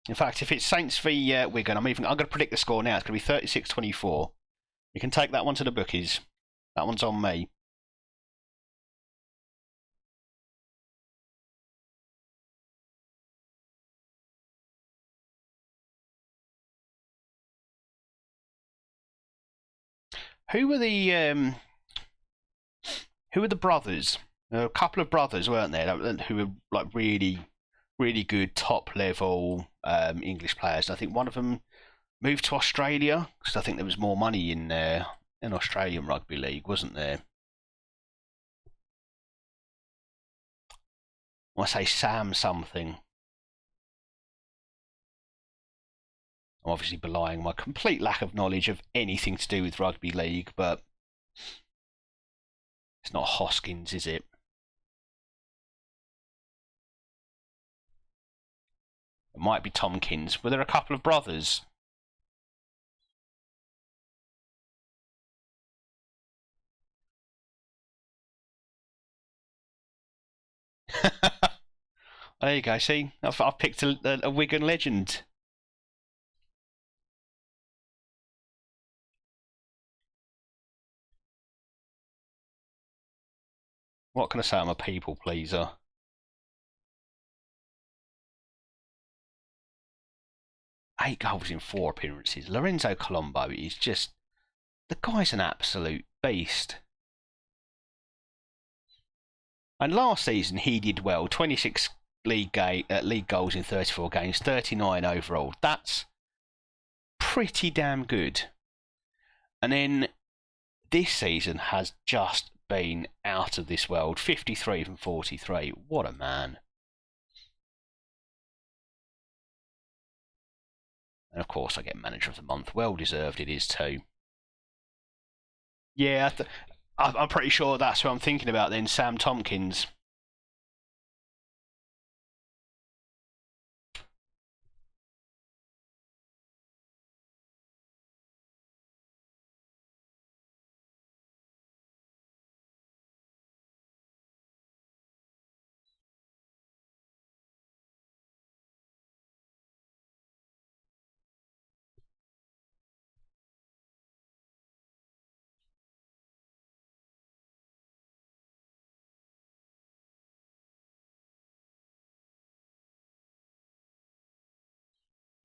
In fact, if it's Saints v Wigan, I'm going to predict the score now. It's going to be 36-24. You can take that one to the bookies. That one's on me. Who were the brothers? There were a couple of brothers, weren't there, who were like really, really good top level English players. And I think one of them moved to Australia because I think there was more money in Australian rugby league, wasn't there? I say Sam something. I'm obviously belying my complete lack of knowledge of anything to do with rugby league, but it's not Hoskins, is it? It might be Tompkins. Were there a couple of brothers? There you go. See, I've picked a Wigan legend. What can I say? I'm a people pleaser. 8 goals in 4 appearances. Lorenzo Colombo is just... The guy's an absolute beast. And last season he did well. 26 league goals in 34 games, 39 overall. That's pretty damn good. And then this season has just been out of this world. 53 from 43. What a man. And of course I get Manager of the Month. Well deserved it is too. Yeah, I'm pretty sure that's who I'm thinking about then, Sam Tompkins.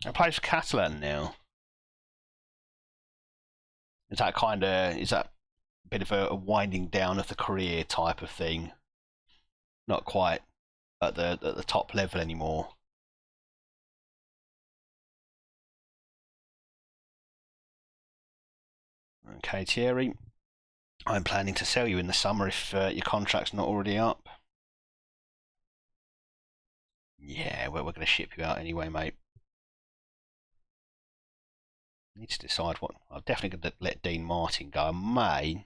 I plays for Catalan now. Is that a bit of a winding down of the career type of thing? Not quite at the top level anymore. Okay, Thierry. I'm planning to sell you in the summer if your contract's not already up. Yeah, we're going to ship you out anyway, mate. I need to decide what... I'm definitely going to let Dean Martin go. I may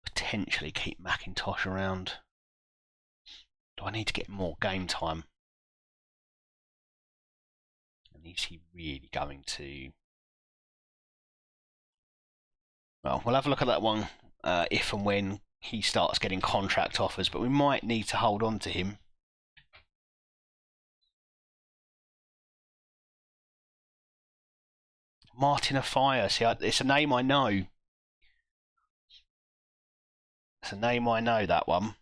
potentially keep McIntosh around. Do I need to get more game time? And is he really going to... Well, we'll have a look at that one if and when he starts getting contract offers, but we might need to hold on to him. Martin Afire. See, it's a name I know. It's a name I know, that one.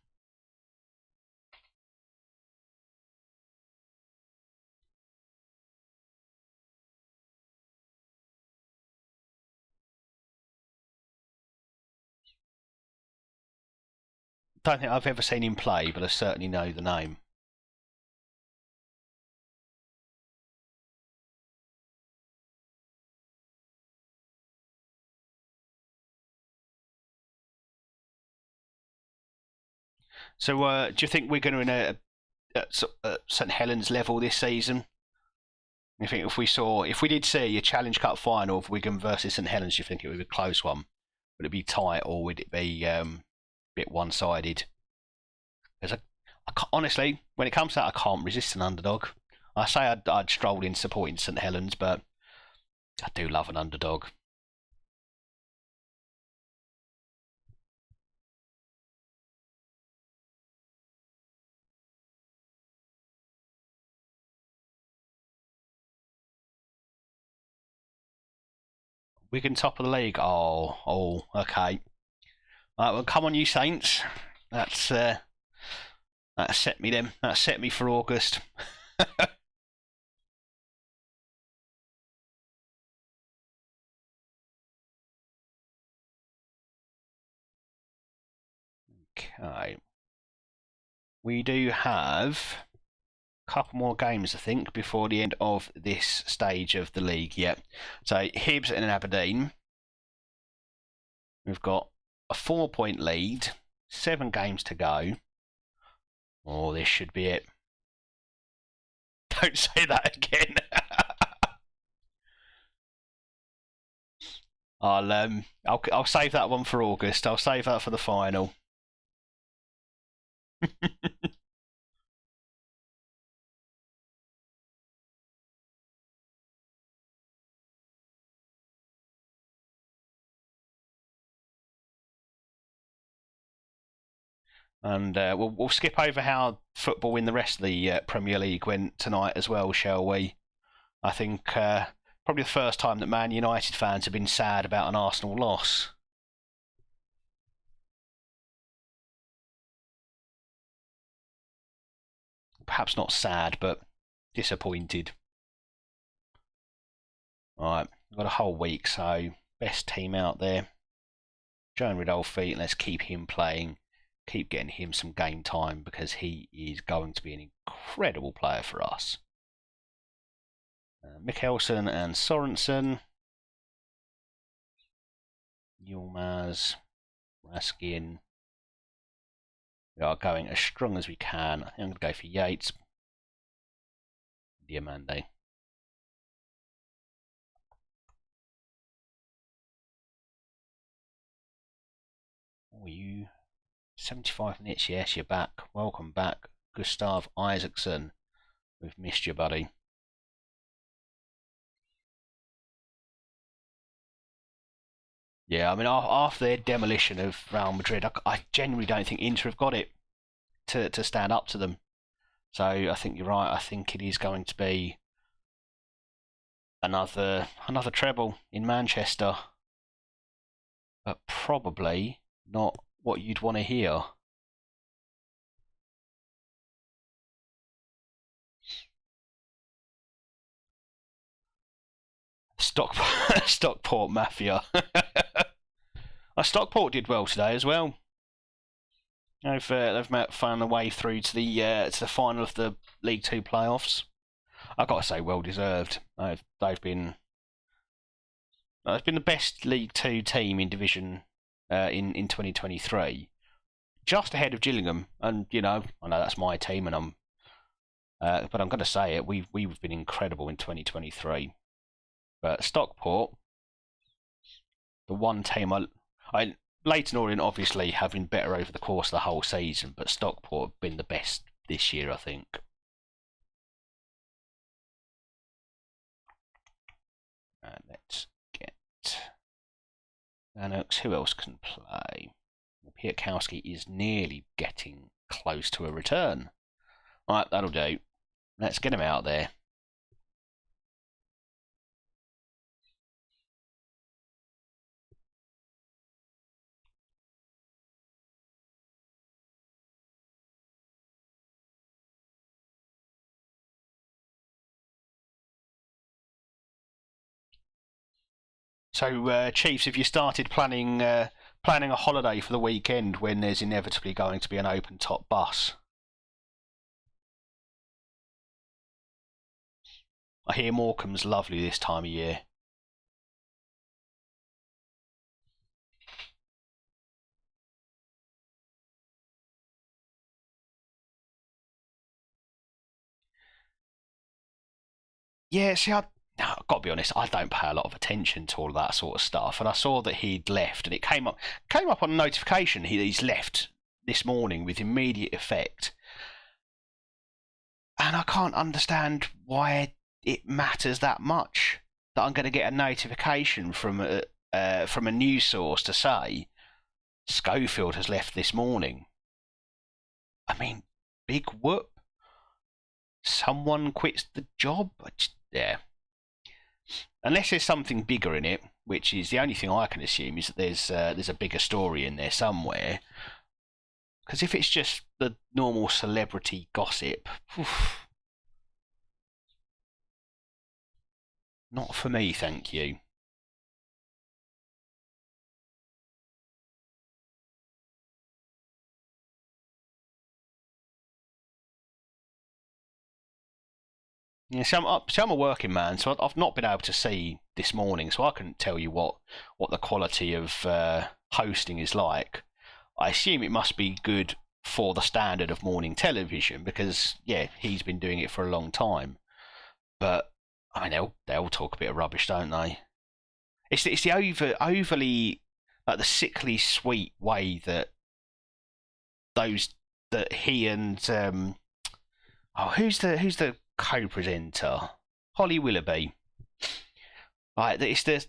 Don't think I've ever seen him play, but I certainly know the name. So, do you think we're going to at St Helens level this season? I think if we did see a Challenge Cup final of Wigan versus St Helens, do you think it would be a close one? Would it be tight or would it be a bit one-sided? Because honestly, when it comes to that, I can't resist an underdog. I say I'd stroll in supporting St Helens, but I do love an underdog. Wigan top of the league. Oh, okay. Right, well, come on, you Saints. That's that set me then. That set me for August. Okay. We do have a couple more games, I think, before the end of this stage of the league. Yeah. So Hibs and Aberdeen. We've got a 4-point lead, 7 games to go. Oh, this should be it. Don't say that again. I'll save that one for August. I'll save that for the final. And we'll skip over how football in the rest of the Premier League went tonight as well, shall we? I think probably the first time that Man United fans have been sad about an Arsenal loss. Perhaps not sad, but disappointed. Alright, we've got a whole week, so best team out there. Joan Ridolfi, let's keep him playing. Keep getting him some game time because he is going to be an incredible player for us. Mikkelsen and Sorensen. Yilmaz, Raskin. We are going as strong as we can. I think I'm going to go for Yates. Diamande. Oh, you 75 minutes, yes, you're back. Welcome back, Gustav Isaacson. We've missed you, buddy. Yeah, I mean, after their demolition of Real Madrid, I genuinely don't think Inter have got it to stand up to them. So I think you're right. I think it is going to be another treble in Manchester, but probably not what you'd want to hear. Stockport Mafia. Stockport did well today as well. They've found a way through to the final of the League Two playoffs. I've got to say, well deserved. They've been the best League Two team in Division in 2023, just ahead of Gillingham. And I know that's my team, and but I'm going to say it. We've been incredible in 2023. But Stockport, the one team Leyton Orient obviously have been better over the course of the whole season, but Stockport have been the best this year, I think. Let's get Lennox. Who else can play? Piatkowski is nearly getting close to a return. Right, that'll do. Let's get him out there. So, Chiefs, have you started planning a holiday for the weekend when there's inevitably going to be an open top bus? I hear Morecambe's lovely this time of year. Yeah, see, I've got to be honest, I don't pay a lot of attention to all that sort of stuff. And I saw that he'd left, and it came up on a notification. He's left this morning with immediate effect. And I can't understand why it matters that much that I'm going to get a notification from a news source to say Schofield has left this morning. I mean, big whoop. Someone quits the job. Yeah. Unless there's something bigger in it, which is the only thing I can assume is that there's a bigger story in there somewhere. Because if it's just the normal celebrity gossip, oof, not for me, thank you. Yeah, so I'm a working man, so I've not been able to see this morning, so I couldn't tell you what the quality of hosting is like. I assume it must be good for the standard of morning television because, yeah, he's been doing it for a long time. But I mean, they'll talk a bit of rubbish, don't they? It's the overly like the sickly sweet way that those that he and who's the co-presenter, Holly Willoughby. Like it's the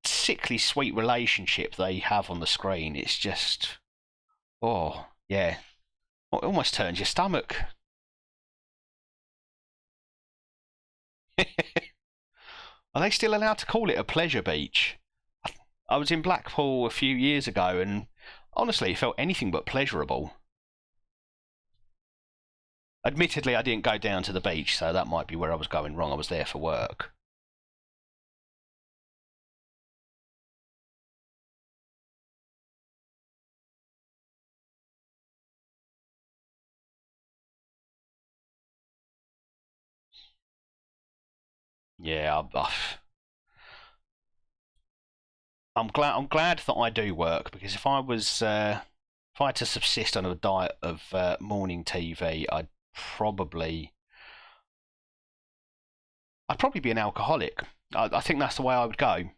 sickly sweet relationship they have on the screen. It's just oh yeah, it almost turns your stomach. Are they still allowed to call it a pleasure beach? I was in Blackpool a few years ago, and honestly, it felt anything but pleasurable. Admittedly, I didn't go down to the beach, so that might be where I was going wrong. I was there for work. Yeah, I'm glad that I do work because if I had to subsist on a diet of morning TV, I'd probably be an alcoholic. I think that's the way I would go.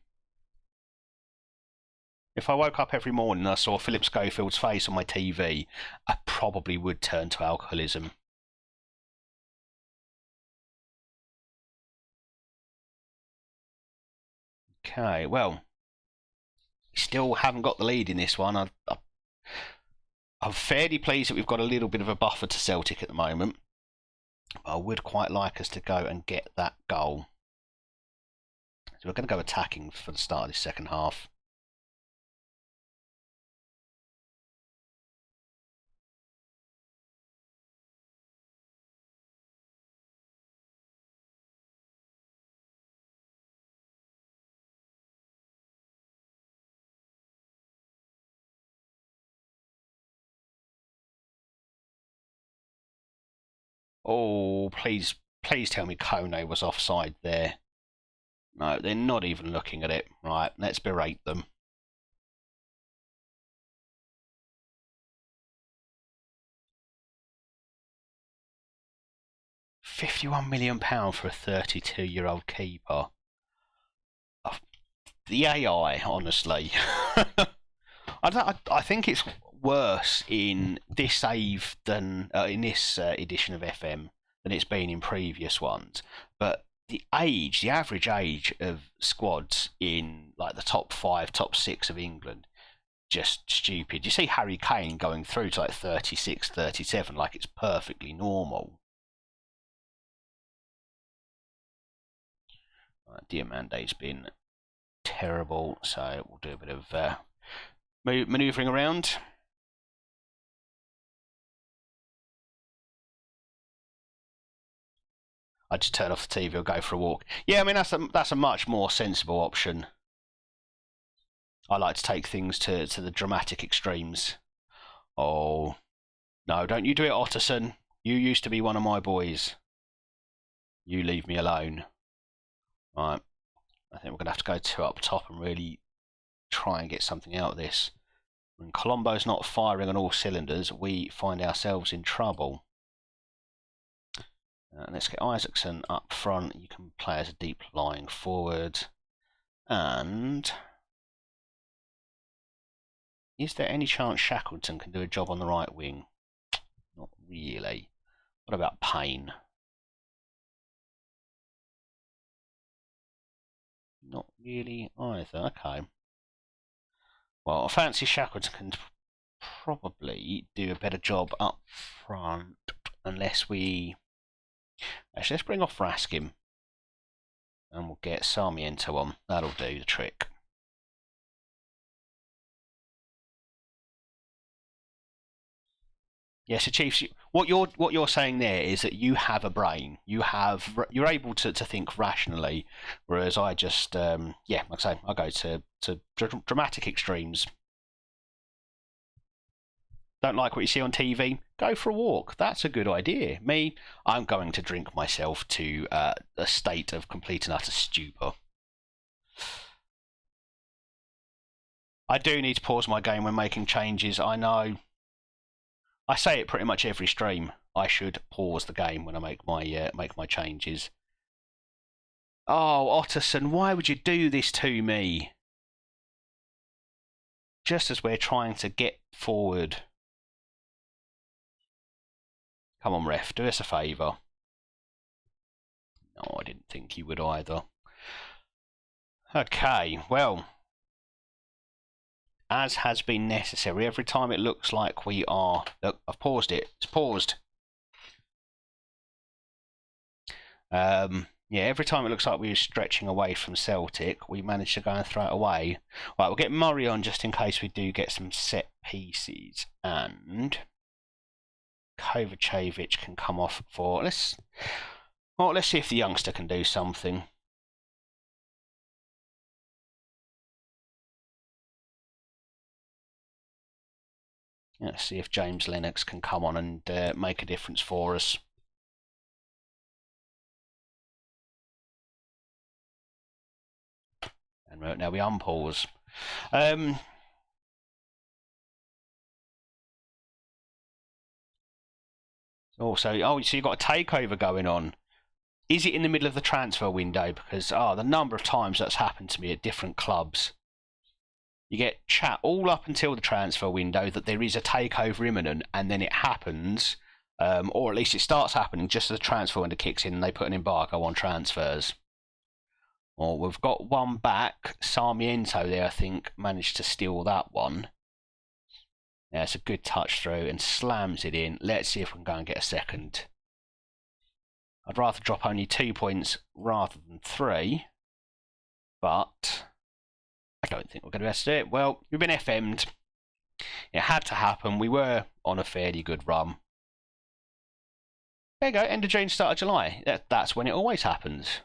If I woke up every morning and I saw Philip Schofield's face on my TV, I probably would turn to alcoholism. Okay, well, still haven't got the lead in this one. I'm fairly pleased that we've got a little bit of a buffer to Celtic at the moment. I would quite like us to go and get that goal. So we're going to go attacking for the start of this second half. Oh, please tell me Kone was offside there. No, they're not even looking at it. Right, let's berate them. £51 million for a 32-year-old keeper. Oh, the AI, honestly. I think it's worse in this save than in this edition of FM than it's been in previous ones. But the average age of squads in like the top five, top six of England, just stupid. You see Harry Kane going through to like 36, 37, like it's perfectly normal. Diamante's been terrible, so we'll do a bit of manoeuvring around. I just turn off the TV or go for a walk. Yeah, I mean that's a much more sensible option. I like to take things to the dramatic extremes. Oh no, don't you do it, Otterson. You used to be one of my boys. You leave me alone. Right, I think we're gonna have to go two up top and really try and get something out of this. When Colombo's not firing on all cylinders, we find ourselves in trouble. Let's get Isaacson up front. You can play as a deep lying forward. And is there any chance Shackleton can do a job on the right wing? Not really. What about Payne? really either. Okay. Well, I fancy Shackleton can probably do a better job up front, unless we... Actually, let's bring off Raskin. And we'll get Sarmiento on. That'll do the trick. Yes, so Chiefs, what you're saying there is that you have a brain. You're able to think rationally, whereas I just yeah, like I say, I go to dramatic extremes. Don't like what you see on TV? Go for a walk. That's a good idea. Me, I'm going to drink myself to a state of complete and utter stupor. I do need to pause my game when making changes. I know. I say it pretty much every stream. I should pause the game when I make my changes. Oh, Otterson, why would you do this to me? Just as we're trying to get forward. Come on, ref, do us a favour. No, I didn't think you would either. Okay, well, as has been necessary, every time it looks like we are... Look, I've paused it. It's paused. Yeah, every time it looks like we're stretching away from Celtic, we manage to go and throw it away. Right, we'll get Murray on just in case we do get some set pieces. And Kovacevic can come off for... Let's see if the youngster can do something. Let's see if James Lennox can come on and make a difference for us. And now we unpause. Also, so you've got a takeover going on. Is it in the middle of the transfer window? Because the number of times that's happened to me at different clubs. You get chat all up until the transfer window that there is a takeover imminent, and then it happens, or at least it starts happening just as the transfer window kicks in and they put an embargo on transfers. Well, we've got one back. Sarmiento there, I think, managed to steal that one. Yeah, it's a good touch through and slams it in. Let's see if we can go and get a second. I'd rather drop only 2 points rather than 3, but I don't think we're going to be able to do it. Well, we've been FM'd. It had to happen. We were on a fairly good run. There you go, end of June, start of July. That's when it always happens.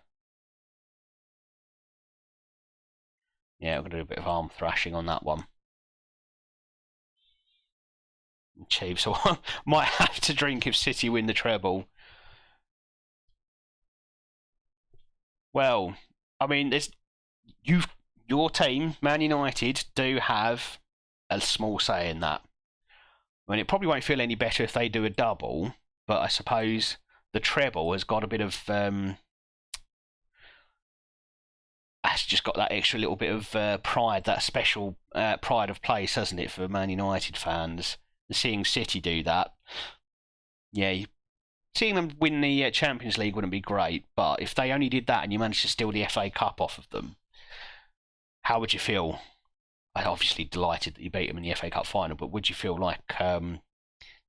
Yeah, we're going to do a bit of arm thrashing on that one. Cheap, so I might have to drink if City win the treble. Well, I mean, your team, Man United, do have a small say in that. I mean, it probably won't feel any better if they do a double, but I suppose the treble has got a bit of has just got that extra little bit of pride, that special pride of place, hasn't it, for Man United fans? And seeing City do that, yeah, seeing them win the Champions League wouldn't be great, but if they only did that and you managed to steal the FA Cup off of them, how would you feel? I'm obviously delighted that you beat them in the FA Cup final, but would you feel like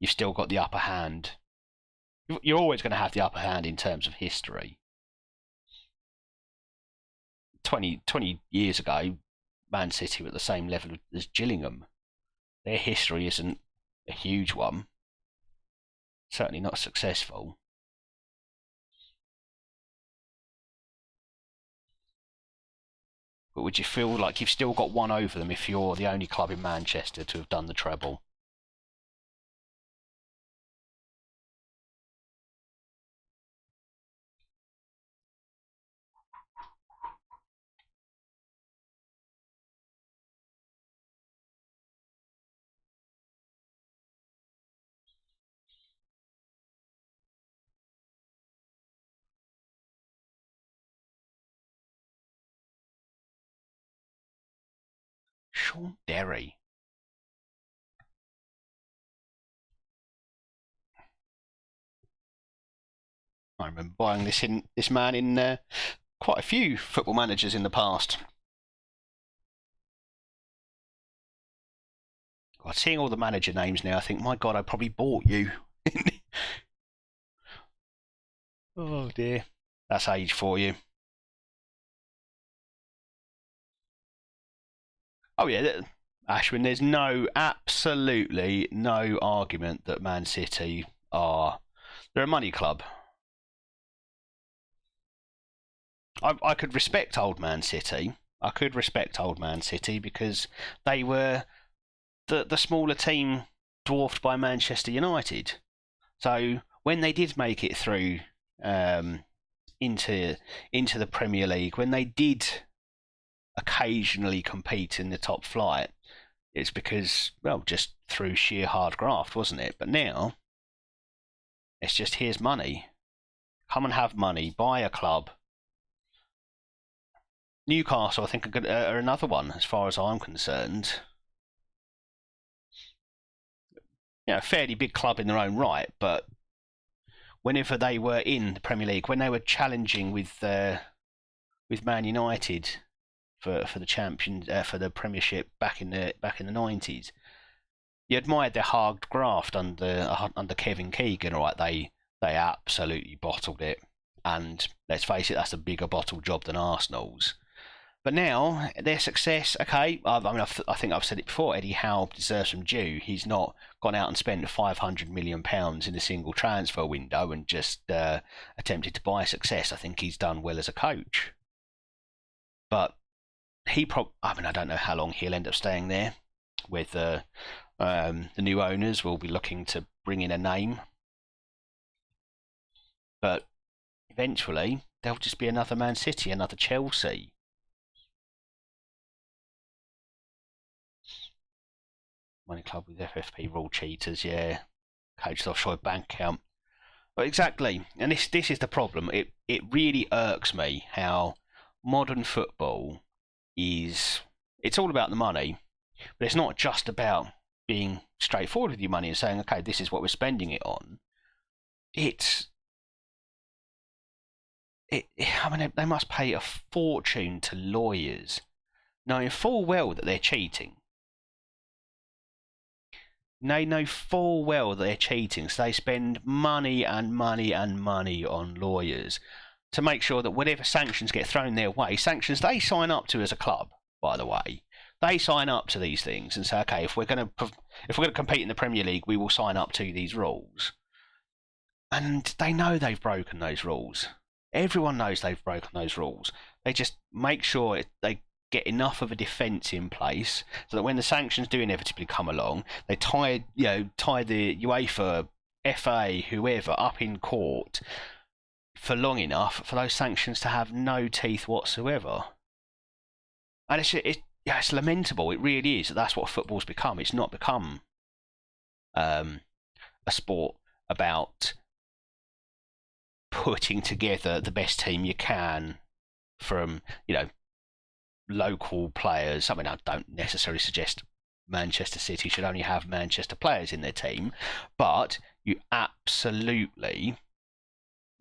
you've still got the upper hand? You're always going to have the upper hand in terms of history. 20 years ago, Man City were at the same level as Gillingham. Their history isn't a huge one. Certainly not successful. But would you feel like you've still got one over them if you're the only club in Manchester to have done the treble? Sean Derry. I remember buying this man in quite a few football managers in the past. God, seeing all the manager names now, I think, my God, I probably bought you. Oh dear. That's age for you. Oh yeah, Ashwin, there's absolutely no argument that Man City they're a money club. I could respect old Man City. I could respect old Man City because they were the smaller team dwarfed by Manchester United. So when they did make it through into the Premier League, when they did occasionally compete in the top flight, it's because, well, just through sheer hard graft, wasn't it? But now it's just, here's money. Come and have money, buy a club. Newcastle, I think, are another one, as far as I'm concerned. You know, fairly big club in their own right, but whenever they were in the Premier League, when they were challenging with Man United for the for the Premiership back in the 90s, you admired their hard graft under Kevin Keegan. Right, they absolutely bottled it, and let's face it, that's a bigger bottle job than Arsenal's. But now their success, okay, I think I've said it before, Eddie Howe deserves some due. He's not gone out and spent £500 million in a single transfer window and just attempted to buy success. I think he's done well as a coach. But I don't know how long he'll end up staying there. With the new owners will be looking to bring in a name. But eventually, there'll just be another Man City, another Chelsea. Money club with FFP rule cheaters, yeah. Coached offshore bank account. But exactly, and this is the problem. It really irks me how modern football it's all about the money, but it's not just about being straightforward with your money and saying, okay, this is what we're spending it on. They must pay a fortune to lawyers, knowing full well that they're cheating. They know full well that they're cheating, so they spend money and money and money on lawyers to make sure that whatever sanctions get thrown their way, sanctions they sign up to as a club, by the way, they sign up to these things and say, okay, if we're going to compete in the Premier League, we will sign up to these rules. And they know they've broken those rules. Everyone knows they've broken those rules. They just make sure they get enough of a defence in place so that when the sanctions do inevitably come along, they tie the UEFA, FA, whoever up in court for long enough for those sanctions to have no teeth whatsoever. And it's lamentable. It really is. That's what football's become. It's not become a sport about putting together the best team you can from, local players. I mean, I don't necessarily suggest Manchester City should only have Manchester players in their team, but you absolutely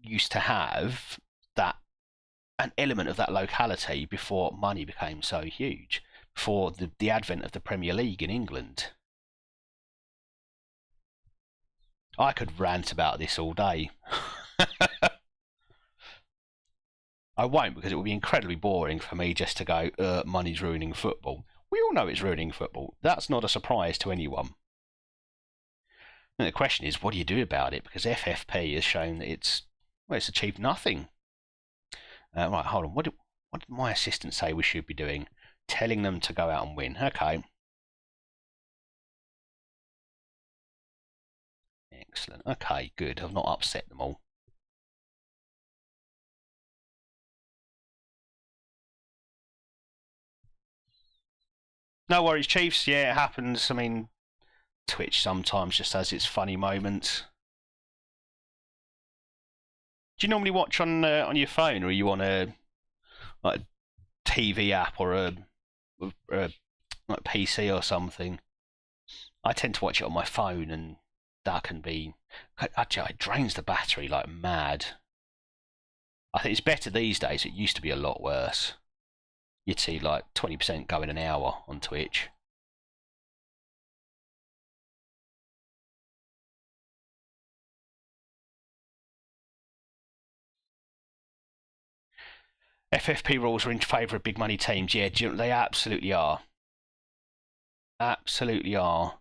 used to have an element of that locality before money became so huge, before the advent of the Premier League in England. I could rant about this all day. I won't, because it would be incredibly boring for me just to go, money's ruining football. We all know it's ruining football. That's not a surprise to anyone. And the question is, what do you do about it? Because FFP has shown that it's achieved nothing. Right, hold on. What did my assistant say we should be doing? Telling them to go out and win. Okay. Excellent. Okay, good. I've not upset them all. No worries, Chiefs. Yeah, it happens. I mean, Twitch sometimes just has its funny moments. Do you normally watch on your phone, or are you on a TV app or a PC or something? I tend to watch it on my phone, and that can be actually, it drains the battery like mad. I think it's better these days. It used to be a lot worse. You'd see like 20% go in an hour on Twitch. FFP rules are in favour of big money teams. Yeah, they absolutely are. Absolutely are.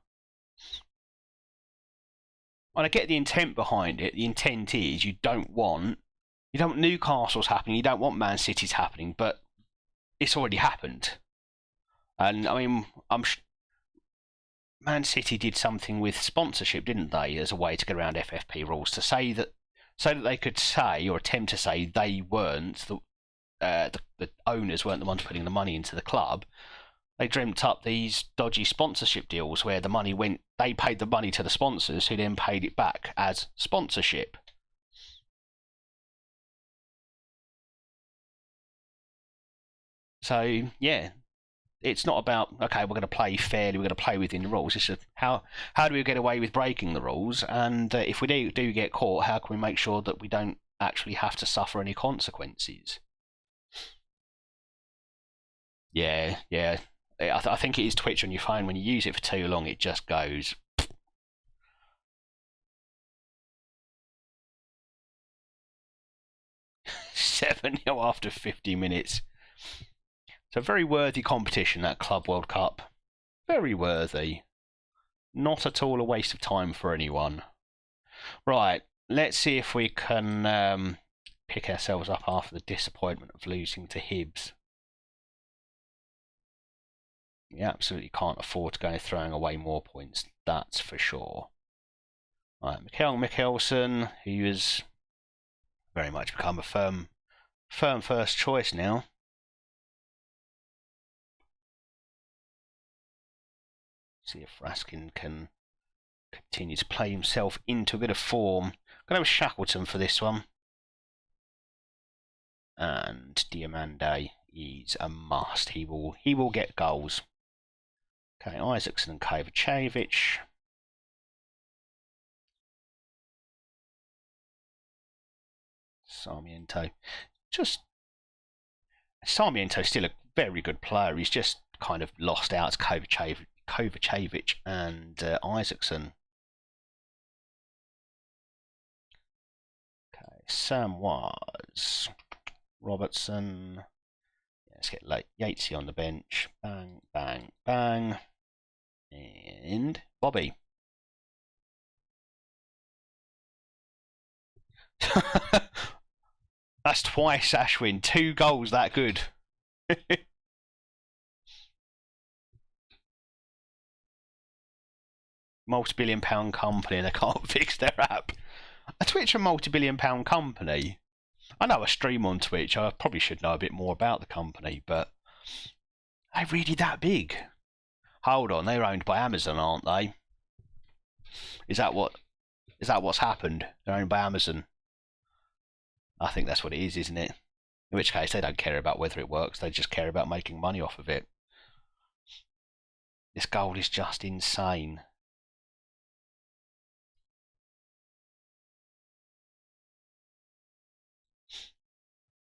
And I get the intent behind it. The intent is you don't want Newcastle's happening, you don't want Man City's happening, but it's already happened. And I mean, Man City did something with sponsorship, didn't they, as a way to get around FFP rules, to say that so that they could say or attempt to say they weren't the owners weren't the ones putting the money into the club. They dreamt up these dodgy sponsorship deals where the money went, they paid the money to the sponsors who then paid it back as sponsorship. So yeah, it's not about, okay, we're going to play fairly, we're going to play within the rules. It's just how do we get away with breaking the rules, and if we do get caught, how can we make sure that we don't actually have to suffer any consequences? Yeah, yeah. I think it is Twitch on your phone. When you use it for too long, it just goes. 7-0 after 50 minutes. It's a very worthy competition, that Club World Cup. Very worthy. Not at all a waste of time for anyone. Right, let's see if we can pick ourselves up after the disappointment of losing to Hibs. We absolutely can't afford to go throwing away more points, that's for sure. Right, Mikkel Mikkelsen, who has very much become a firm first choice now. See if Raskin can continue to play himself into a bit of form. I'm going to have Shackleton for this one. And Diamande is a must. He will get goals. Okay, Isaacson and Kovacevic. Sarmiento. Sarmiento's still a very good player. He's just kind of lost out to Kovacevic and Isaacson. Okay, Samwise, Robertson. Let's get Yatesy on the bench. Bang, bang, bang. And Bobby. That's twice, Ashwin. 2 goals that good. Multi-billion-pound company and they can't fix their app. A Twitch a multi-billion-pound company? I know a stream on Twitch. I probably should know a bit more about the company, but are they really that big? Hold on, they're owned by Amazon, aren't they? Is that what's happened? They're owned by Amazon. I think that's what it is, isn't it? In which case, they don't care about whether it works. They just care about making money off of it. This goal is just insane.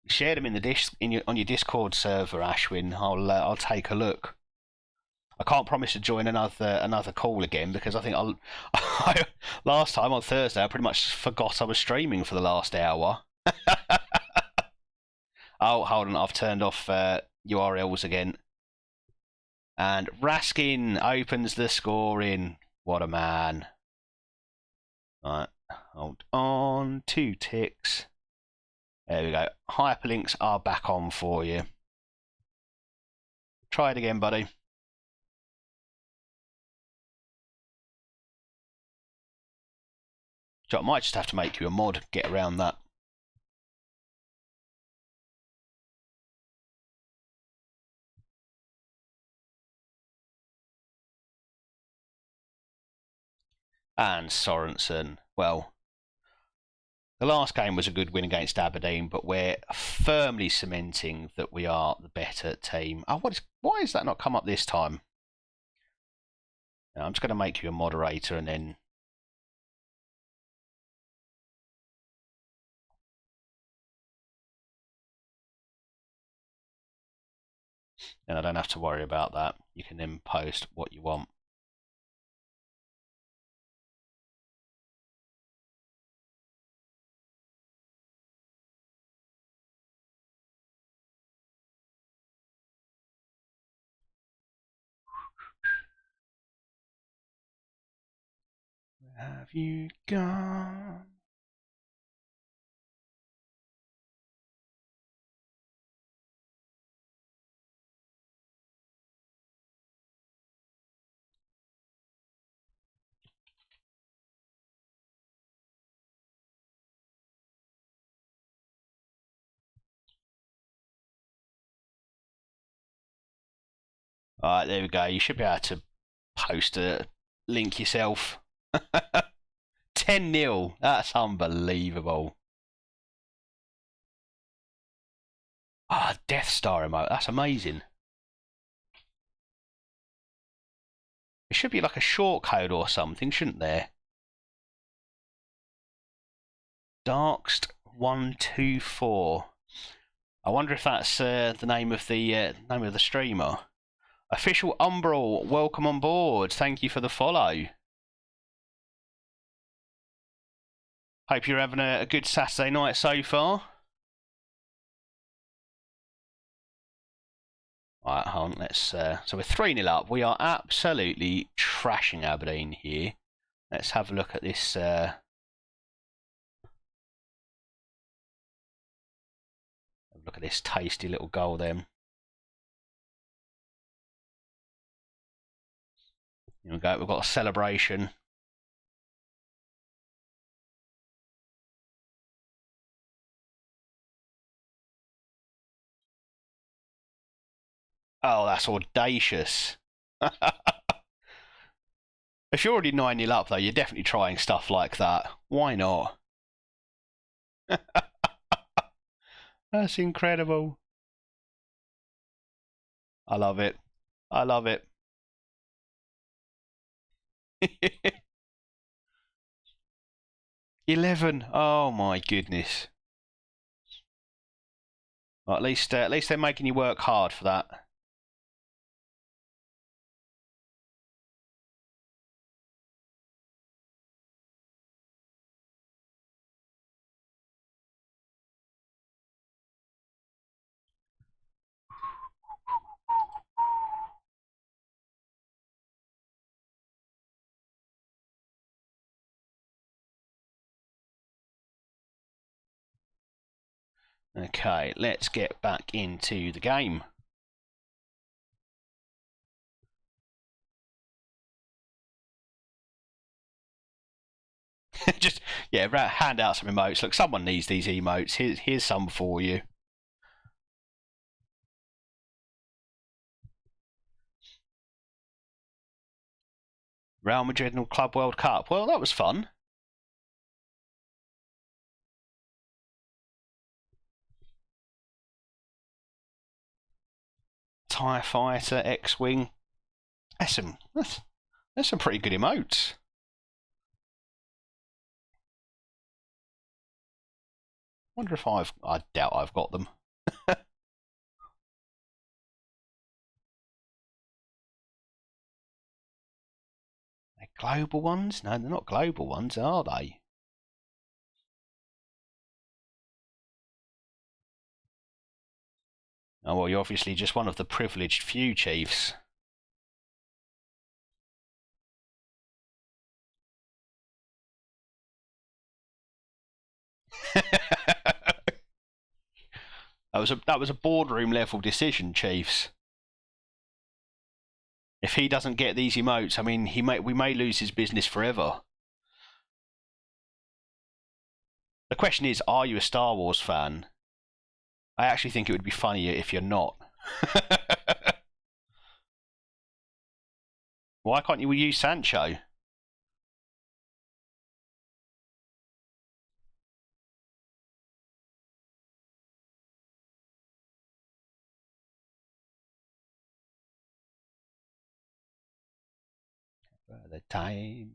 Share them in the on your Discord server, Ashwin. I'll take a look. I can't promise to join another call again because I think last time on Thursday I pretty much forgot I was streaming for the last hour. Oh, hold on, I've turned off URLs again. And Raskin opens the scoring. What a man. Right, hold on. 2 ticks. There we go. Hyperlinks are back on for you. Try it again, buddy. So I might just have to make you a mod, get around that. And Sorensen, well, the last game was a good win against Aberdeen, but we're firmly cementing that we are the better team. Oh, why has that not come up this time? Now, I'm just going to make you a moderator and then... And I don't have to worry about that. You can then post what you want. have you gone? Alright, there we go. You should be able to post a link yourself. 10-0. That's unbelievable. Ah, Death Star emote. That's amazing. It should be like a short code or something, shouldn't there? Darkst124. I wonder if that's the name of the streamer. Official Umbral, welcome on board. Thank you for the follow. Hope you're having a good Saturday night so far. Right, hold on, let's so we're 3-0 up. We are absolutely trashing Aberdeen here. Let's have a look at this look at this tasty little goal then. Here we go, we've got a celebration. Oh, that's audacious. If you're already 9-0 up though, you're definitely trying stuff like that. Why not? That's incredible. I love it. I love it. 11. Oh my goodness. Well, at least they're making you work hard for that. Okay, let's get back into the game. Just, yeah, hand out some emotes. Look, someone needs these emotes. Here's some for you. Real Madrid and Club World Cup. Well, that was fun. TIE Fighter, X-Wing. That's some pretty good emotes. Wonder if I doubt I've got them. They're global ones? No, they're not global ones, are they? Oh, well, you're obviously just one of the privileged few, Chiefs. That was a boardroom level decision, Chiefs. If he doesn't get these emotes, I mean, we may lose his business forever. The question is, are you a Star Wars fan? I actually think it would be funnier if you're not. Why can't you use Sancho? For the time.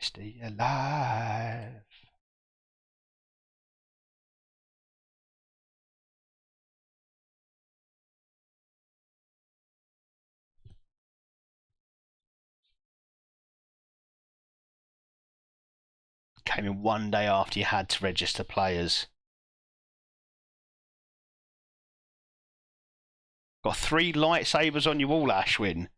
Stay alive. Came in one day after you had to register players. Got 3 lightsabers on your wall, Ashwin.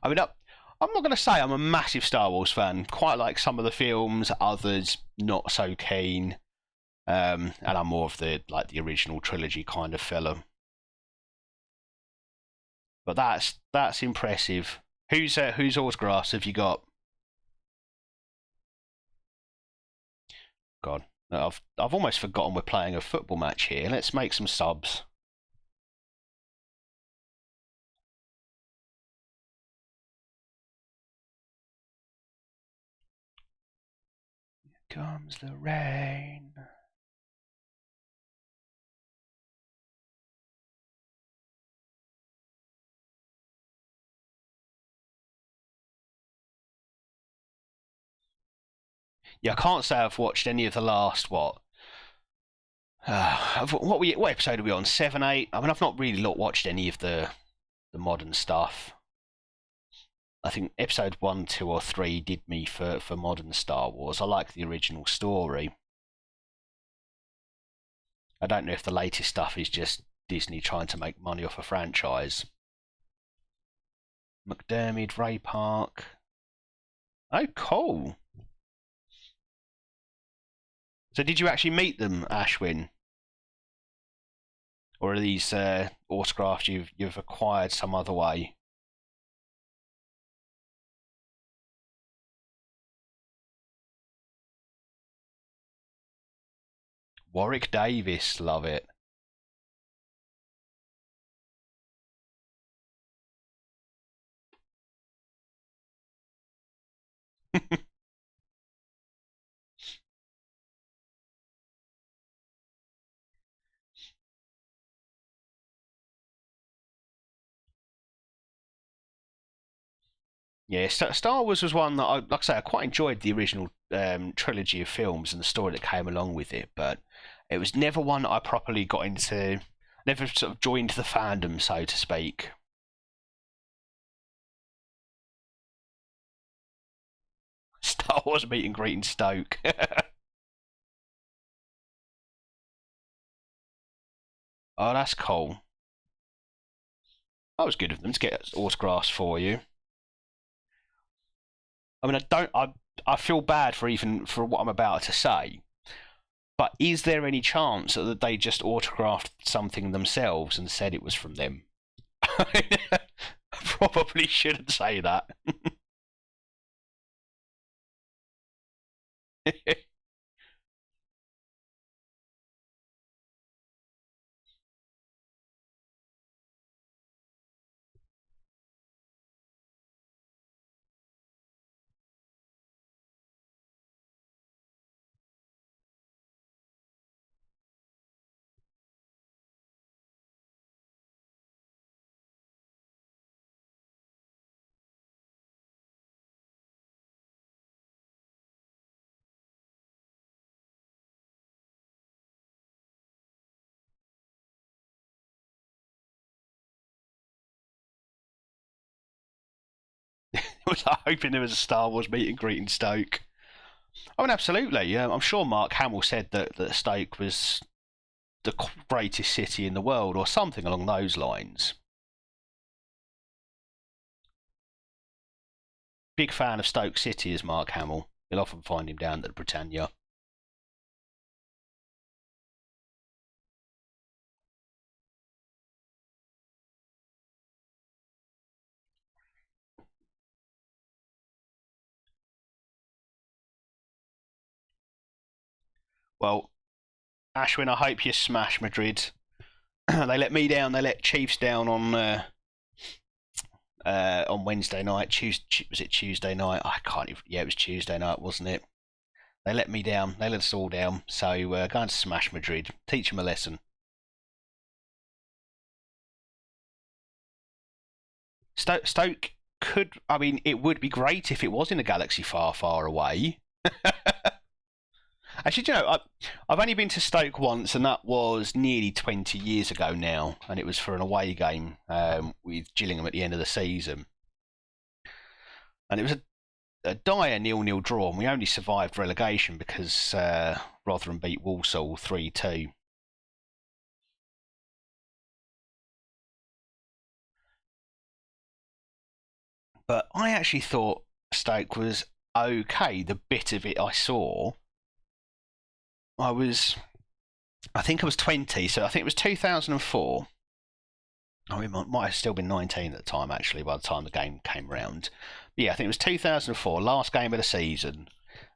I mean, I'm not going to say I'm a massive Star Wars fan. Quite like some of the films, others not so keen. And I'm more of the original trilogy kind of fella. But that's impressive. Whose autographs have you got? God, I've almost forgotten we're playing a football match here. Let's make some subs. Here comes the rain. Yeah, I can't say I've watched any of the last what episode are we on? 7, 8. I mean, I've not really watched any of the modern stuff. I think episode 1, 2, or 3 did me for modern Star Wars. I like the original story. I don't know if the latest stuff is just Disney trying to make money off a franchise. McDermott, Ray Park. Oh, cool. So did you actually meet them, Ashwin? Or are these autographs you've acquired some other way? Warwick Davis, love it. Yeah, Star Wars was one that like I say, I quite enjoyed the original trilogy of films and the story that came along with it, but it was never one that I properly got into. Never sort of joined the fandom, so to speak. Star Wars meet and greet in Stoke. Oh, that's cool. That was good of them to get autographs for you. I mean, I feel bad for what I'm about to say, but is there any chance that they just autographed something themselves and said it was from them? I probably shouldn't say that. Was I hoping there was a Star Wars meet and greet in Stoke? I mean, absolutely. Yeah, I'm sure Mark Hamill said that Stoke was the greatest city in the world, or something along those lines. Big fan of Stoke City is Mark Hamill. You'll often find him down at the Britannia. Well, Ashwin, I hope you smash Madrid. They let me down. They let Chiefs down on Wednesday night. Was it Tuesday night? I can't even. Yeah, it was Tuesday night, wasn't it? They let me down. They let us all down. So go and smash Madrid. Teach them a lesson. Stoke could. I mean, it would be great if it was in a galaxy far, far away. Actually, do you know, I've only been to Stoke once, and that was nearly 20 years ago now, and it was for an away game with Gillingham at the end of the season. And it was a dire 0-0 draw, and we only survived relegation because Rotherham beat Walsall 3-2. But I actually thought Stoke was okay. The bit of it I saw, I was, I think I was 20, so I think it was 2004. Oh, it might have still been 19 at the time, actually, by the time the game came round. But yeah, I think it was 2004, last game of the season.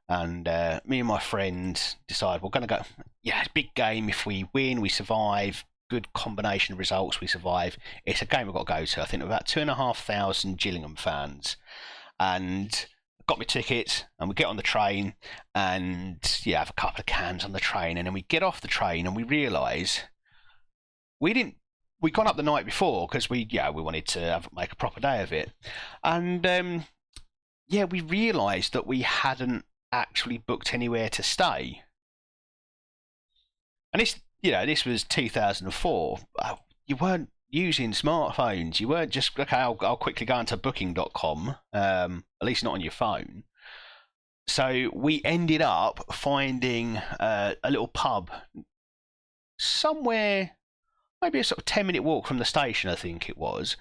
And me and my friend decided we're going to go, yeah, it's a big game. If we win, we survive. Good combination of results, we survive. It's a game we've got to go to. I think about 2,500 Gillingham fans. And got my tickets, and we get on the train, and yeah, have a couple of cans on the train. And then we get off the train, and we realise we didn't. We got up the night before because we wanted to make a proper day of it. And yeah, we realised that we hadn't actually booked anywhere to stay. And this was 2004. You weren't using smartphones. You weren't just, okay, I'll quickly go into booking.com, at least not on your phone. So we ended up finding a little pub somewhere, maybe a sort of 10-minute walk from the station, I think it was,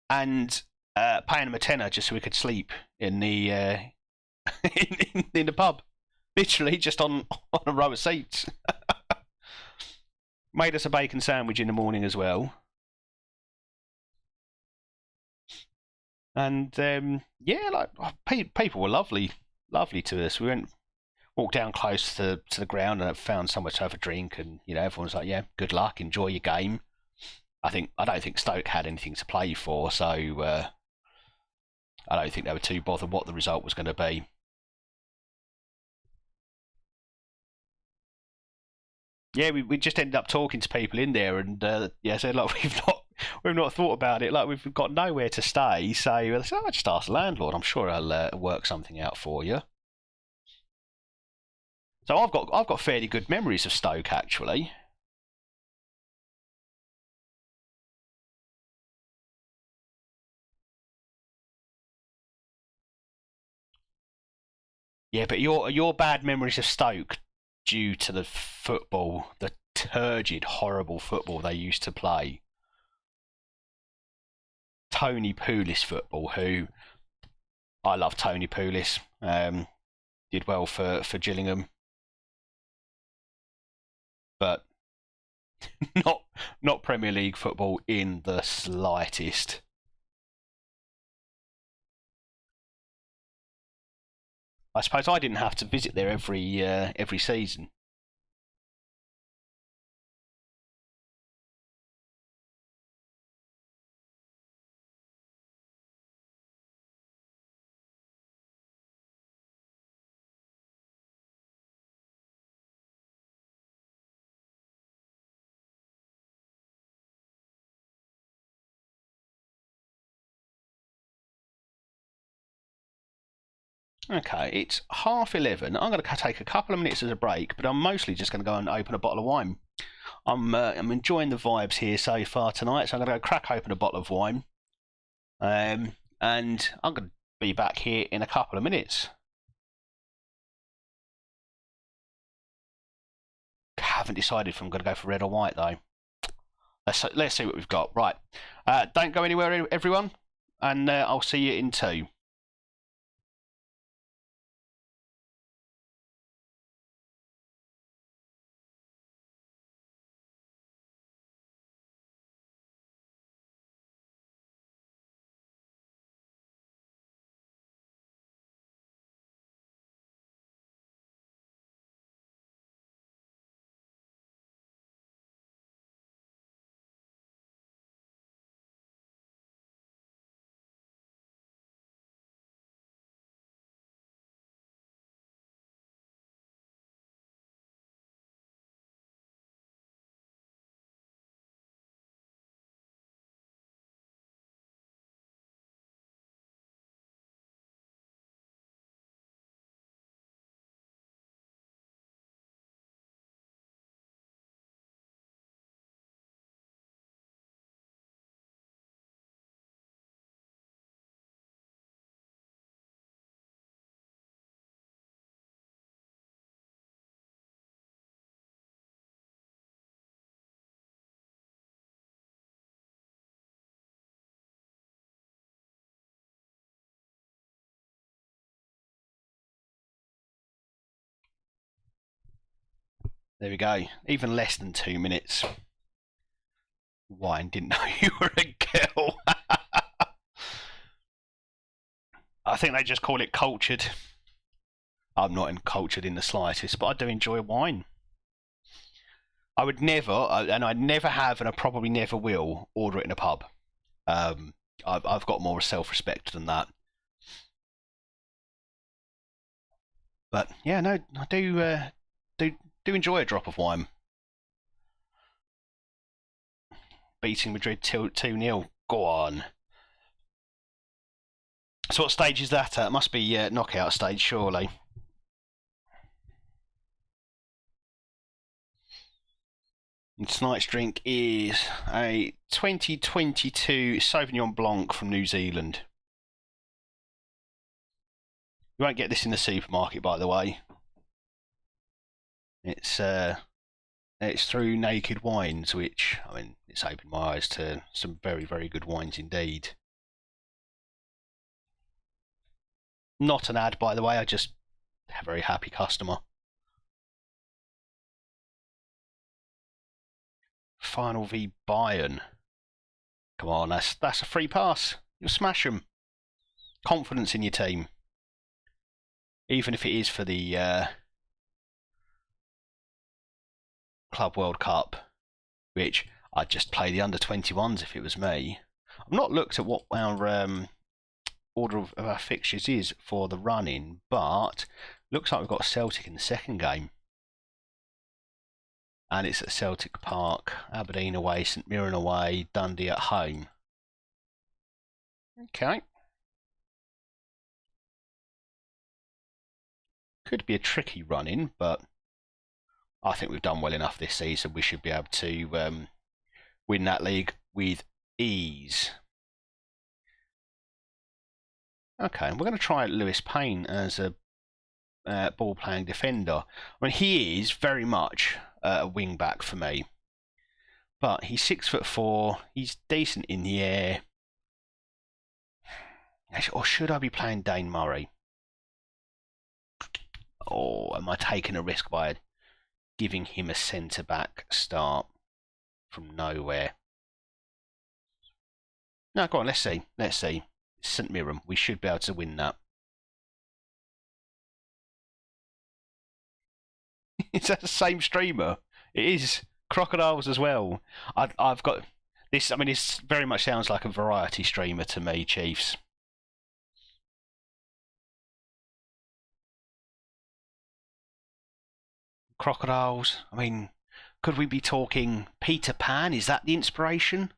and paying them a tenner just so we could sleep in the in the pub, literally just on a row of seats. Made us a bacon sandwich in the morning as well, and yeah, like people were lovely to us. We walked down close to the ground and found somewhere to have a drink, and everyone's like, yeah, good luck, enjoy your game. I don't think Stoke had anything to play for, so I don't think they were too bothered what the result was going to be. Yeah, we just ended up talking to people in there, and yeah, said like we've not thought about it. Like we've got nowhere to stay, so I said, I'll just ask the landlord. I'm sure I'll work something out for you. So I've got fairly good memories of Stoke, actually. Yeah, but your bad memories of Stoke due to the football, the turgid, horrible football they used to play. Tony Pulis football, who I love Tony Pulis. Did well for Gillingham, but not Premier League football in the slightest. I suppose I didn't have to visit there every season. Okay, it's 11:30. I'm going to take a couple of minutes as a break, but I'm mostly just going to go and open a bottle of wine. I'm enjoying the vibes here so far tonight, so I'm going to go crack open a bottle of wine, and I'm going to be back here in a couple of minutes. Haven't decided if I'm going to go for red or white though. Let's see what we've got. Right, don't go anywhere, everyone, and I'll see you in 2. There we go. Even less than 2 minutes. Wine, didn't know you were a girl. I think they just call it cultured. I'm not cultured in the slightest, but I do enjoy wine. I would never, and I never have, and I probably never will, order it in a pub. I've got more self-respect than that. But yeah, no, I do enjoy a drop of wine. Beating Madrid 2-0. Go on. So what stage is that at? It must be knockout stage, surely. And tonight's drink is a 2022 Sauvignon Blanc from New Zealand. You won't get this in the supermarket, by the way. It's through Naked Wines, which, I mean, it's opened my eyes to some very, very good wines indeed. Not an ad, by the way, I just a very happy customer. Final v Bayern. Come on, that's a free pass. You'll smash them. Confidence in your team. Even if it is for the Club World Cup, which I'd just play the under-21s if it was me. I've not looked at what our order of our fixtures is for the run-in, but looks like we've got Celtic in the second game. And it's at Celtic Park, Aberdeen away, St Mirren away, Dundee at home. Okay. Could be a tricky run-in, but I think we've done well enough this season. We should be able to win that league with ease. Okay, we're going to try Lewis Payne as a ball-playing defender. I mean, he is very much a wing-back for me. But he's 6'4", he's decent in the air. Or should I be playing Dane Murray? Or am I taking a risk by giving him a centre-back start from nowhere? No, go on, let's see. Let's see. St Mirren, we should be able to win that. Is that the same streamer? It is. Crocodiles as well. I've got this. I mean, this very much sounds like a variety streamer to me, Chiefs. Crocodiles. I mean, could we be talking Peter Pan? Is that the inspiration?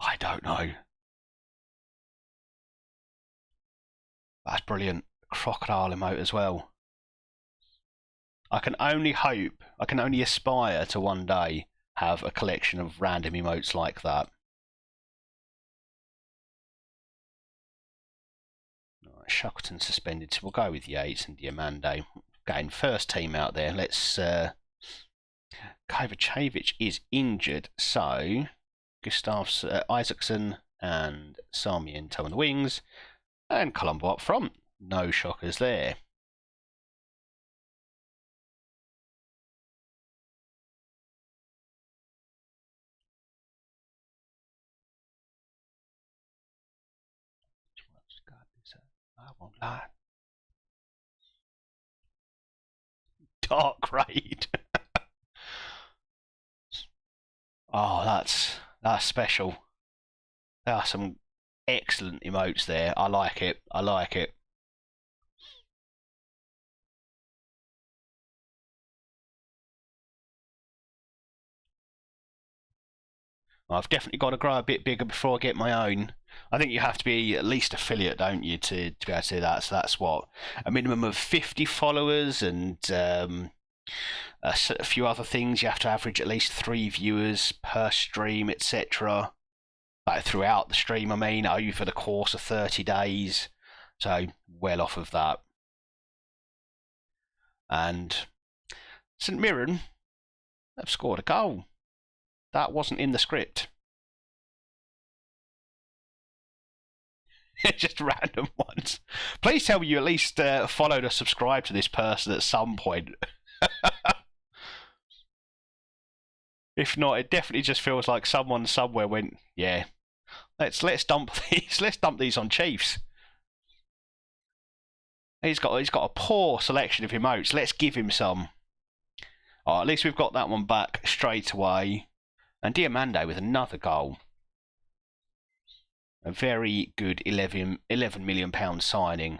I don't know. That's brilliant. Crocodile emote as well. I can only hope, I can only aspire to one day have a collection of random emotes like that. Right, Shackleton suspended, so we'll go with Yates and Diamande. Again, first team out there. Let's. Kovacevic is injured, so Gustav Isaacson and Sarmiento on the wings, and Colombo up front. No shockers there. I won't lie. Dark raid. Oh, that's special. There are some excellent emotes there. I like it. I like it. I've definitely got to grow a bit bigger before I get my own. I think you have to be at least affiliate, don't you, to be able to do that. So that's what, a minimum of 50 followers and a few other things. You have to average at least 3 viewers per stream, etc. Like throughout the stream, I mean, over the course of 30 days. So well off of that. And St Mirren have scored a goal. That wasn't in the script. Just random ones. Please tell me you at least followed or subscribed to this person at some point. If not, it definitely just feels like someone somewhere went, yeah, let's dump these. Let's dump these on Chiefs. He's got a poor selection of emotes. Let's give him some. Oh, at least we've got that one back straight away. And Diamande with another goal. A very good £11 million signing.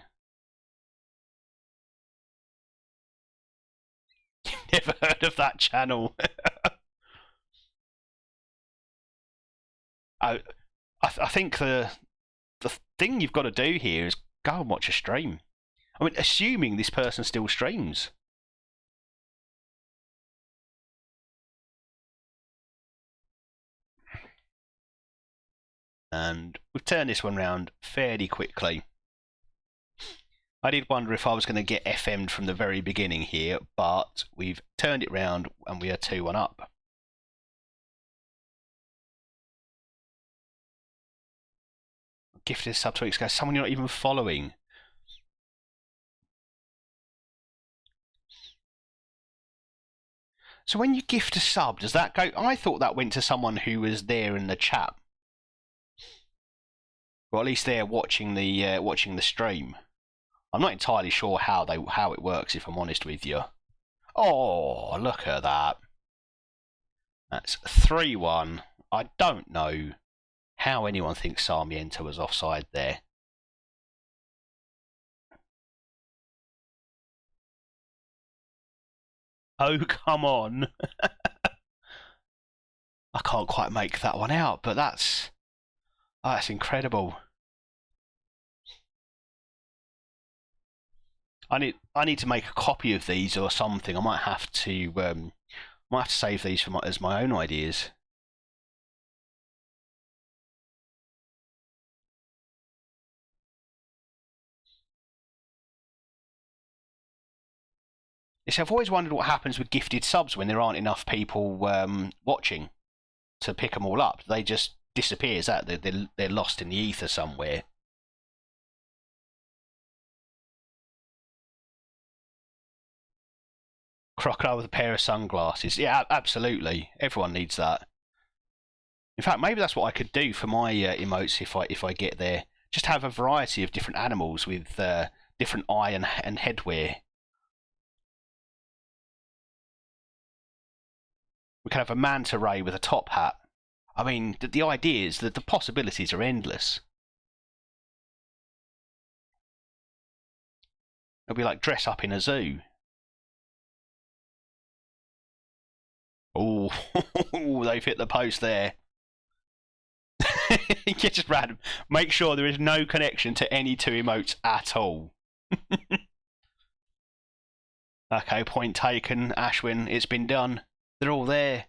Never heard of that channel. I think the thing you've got to do here is go and watch a stream. I mean, assuming this person still streams. And we've turned this one round fairly quickly. I did wonder if I was going to get FM'd from the very beginning here, but we've turned it round and we are 2-1 up. Gifted a sub 2 weeks ago, someone you're not even following. So when you gift a sub, does that go? I thought that went to someone who was there in the chat. Or at least they're watching the stream. I'm not entirely sure how it works, if I'm honest with you. Oh, look at that. That's 3-1. I don't know how anyone thinks Sarmiento was offside there. Oh, come on. I can't quite make that one out, but that's incredible. I need to make a copy of these or something. I might have to save these for as my own ideas. See, I've always wondered what happens with gifted subs when there aren't enough people watching to pick them all up. They just disappear. Is that they're lost in the ether somewhere? Crocodile with a pair of sunglasses. Yeah, absolutely. Everyone needs that. In fact, maybe that's what I could do for my emotes if I get there. Just have a variety of different animals with different eye and headwear. We can have a manta ray with a top hat. I mean, the idea is that the possibilities are endless. It'll be like dress up in a zoo. Oh, they've hit the post there. Just random. Make sure there is no connection to any two emotes at all. Okay, point taken, Ashwin. It's been done. They're all there.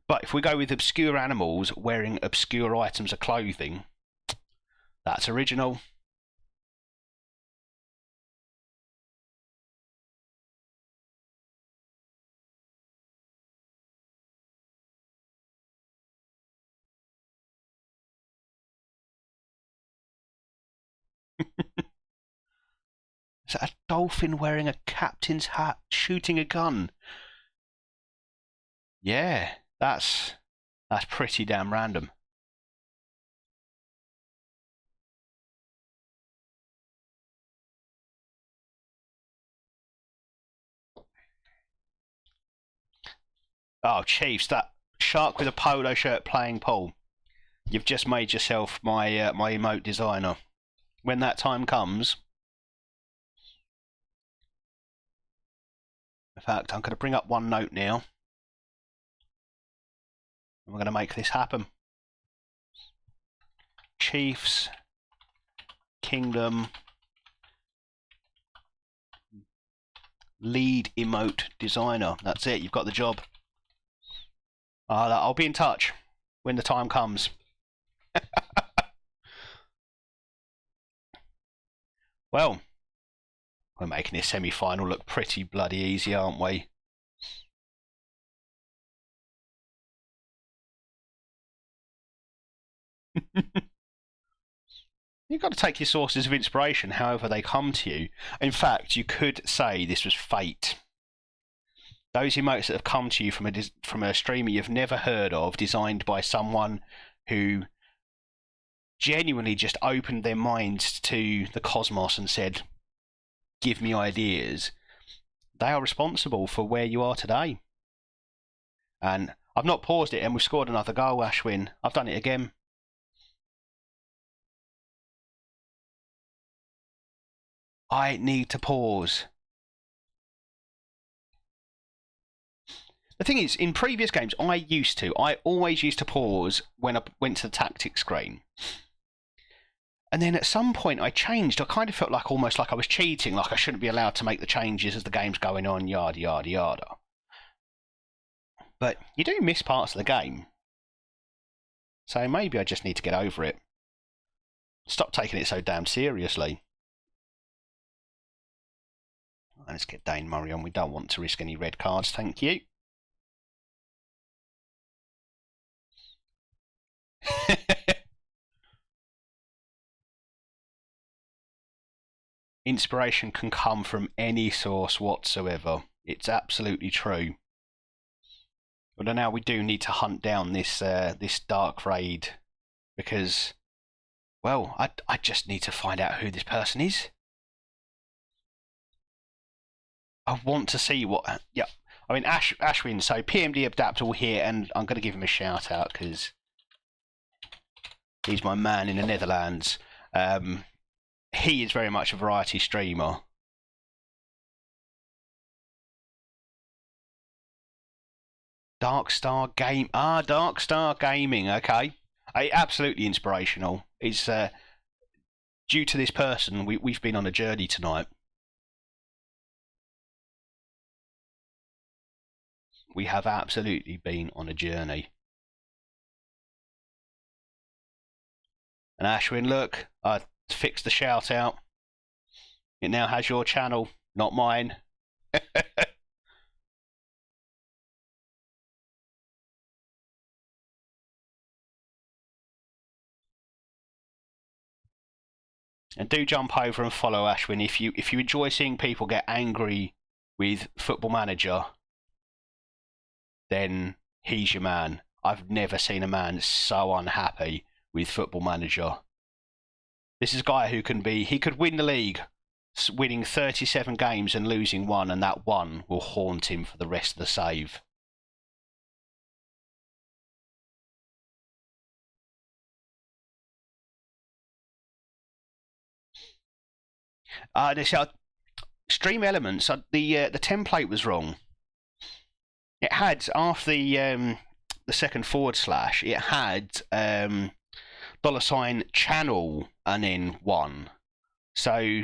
But if we go with obscure animals wearing obscure items of clothing, that's original. Is that a dolphin wearing a captain's hat shooting a gun? Yeah, that's pretty damn random. Oh, Chiefs, that shark with a polo shirt playing pool. You've just made yourself my my emote designer. When that time comes, in fact, I'm going to bring up OneNote now. And we're going to make this happen. Chiefs, Kingdom, lead emote designer. That's it. You've got the job. I'll be in touch when the time comes. Well, we're making this semi-final look pretty bloody easy, aren't we? You've got to take your sources of inspiration however they come to you. In fact, you could say this was fate. Those emotes that have come to you from a streamer you've never heard of, designed by someone who genuinely just opened their minds to the cosmos and said, give me ideas. They are responsible for where you are today. And I've not paused it, and we've scored another goal, Ashwin. I've done it again. I need to pause. The thing is, in previous games, I always used to pause when I went to the tactics screen. And then at some point I changed. I kind of felt like almost like I was cheating, like I shouldn't be allowed to make the changes as the game's going on, yada, yada, yada. But you do miss parts of the game. So maybe I just need to get over it. Stop taking it so damn seriously. Let's get Dane Murray on. We don't want to risk any red cards, thank you. Inspiration can come from any source whatsoever. It's absolutely true. But now we do need to hunt down this this dark raid, because, well, I just need to find out who this person is. I want to see what. Yeah, I mean Ashwin. So PMD Adaptable here, and I'm going to give him a shout out because he's my man in the Netherlands. He is very much a variety streamer. Darkstar Gaming. Okay, absolutely inspirational. It's due to this person we've been on a journey tonight. We have absolutely been on a journey. And Ashwin, look, I fixed the shout out. It now has your channel, not mine. And do jump over and follow Ashwin if you enjoy seeing people get angry with Football Manager. Then he's your man. I've never seen a man so unhappy with Football Manager. This is a guy who he could win the league, winning 37 games and losing one, and that one will haunt him for the rest of the save. Stream Elements, the template was wrong. It had, after the second // it had $channel and then 1. So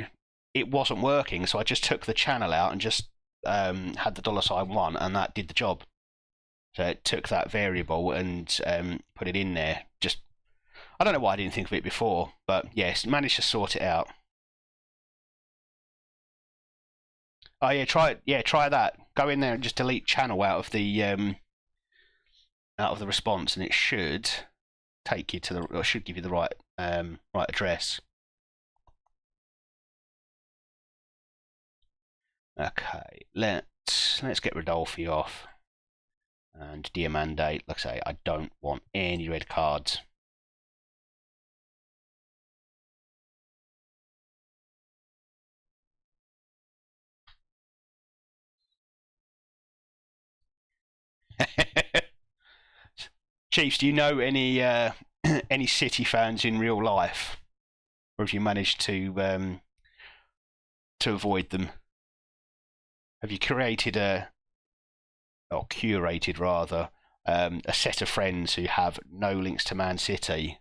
it wasn't working, so I just took the channel out and just had the $1, and that did the job. So it took that variable and put it in there. Just, I don't know why I didn't think of it before, but yes, managed to sort it out. Oh yeah, try that. Go in there and just delete channel out of the response, and it should take you to the, or should give you the right right address. Okay, let's get Rodolfi off, and Diamande. Like I say, I don't want any red cards. Chiefs, do you know any any City fans in real life, or have you managed to avoid them? Have you created or curated rather, a set of friends who have no links to Man City?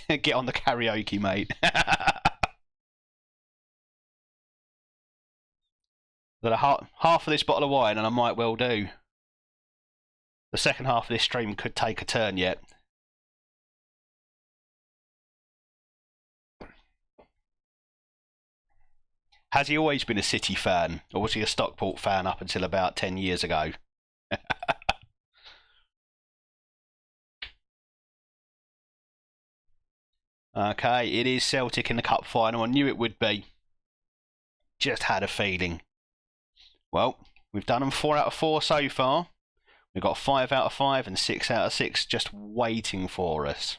Get on the karaoke, mate. That half of this bottle of wine, and I might well do. The second half of this stream could take a turn yet. Has he always been a City fan, or was he a Stockport fan up until about 10 years ago? Okay, it is Celtic in the cup final. I knew it would be. Just had a feeling. Well, we've done them 4 out of 4 so far. We've got 5 out of 5 and 6 out of 6 just waiting for us.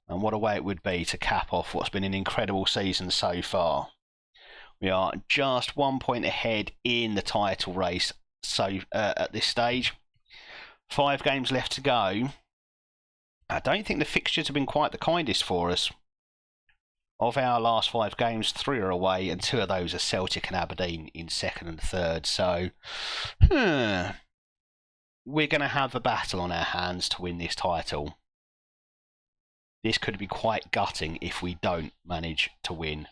And what a way it would be to cap off what's been an incredible season so far. We are just 1 point ahead in the title race at this stage. 5 games left to go. I don't think the fixtures have been quite the kindest for us. Of our last 5 games, 3 are away, and 2 of those are Celtic and Aberdeen in 2nd and 3rd. So, we're going to have a battle on our hands to win this title. This could be quite gutting if we don't manage to win.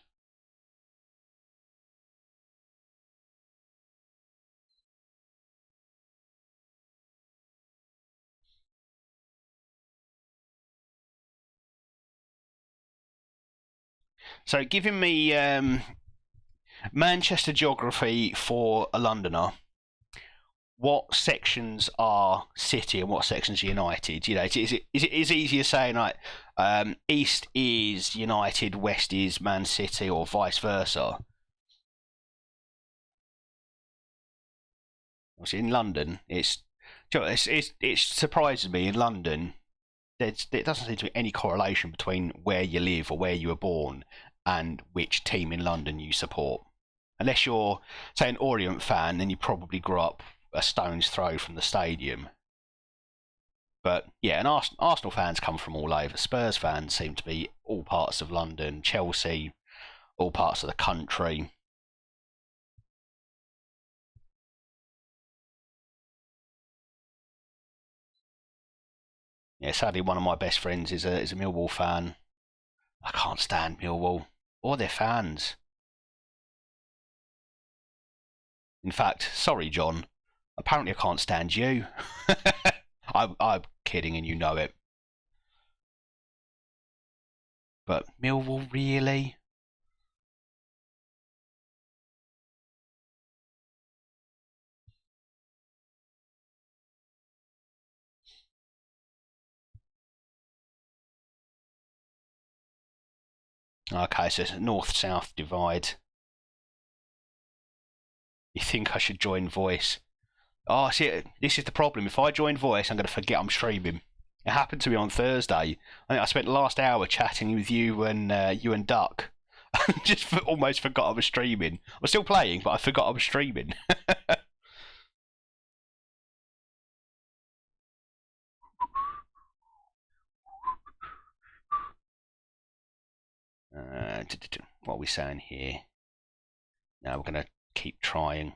So, giving me Manchester geography for a Londoner, what sections are City and what sections are United? You know, is it easy as saying like East is United, West is Man City, or vice versa? Obviously, in London, it surprises me. In London, there doesn't seem to be any correlation between where you live or where you were born and which team in London you support. Unless you're, say, an Orient fan, then you probably grew up a stone's throw from the stadium. But yeah, and Arsenal fans come from all over. Spurs fans seem to be all parts of London. Chelsea, all parts of the country. Yeah, sadly, one of my best friends is a Millwall fan. I can't stand Millwall or their fans. In fact, sorry, John. Apparently, I can't stand you. I'm kidding, and you know it. But Millwall, really? Okay, so it's a north-south divide. You think I should join voice? Oh, see, this is the problem. If I join voice, I'm going to forget I'm streaming. It happened to me on Thursday. I think I spent the last hour chatting with you and Duck. Just almost forgot I was streaming. I was still playing, but I forgot I was streaming. What are we saying here? Now we're going to keep trying.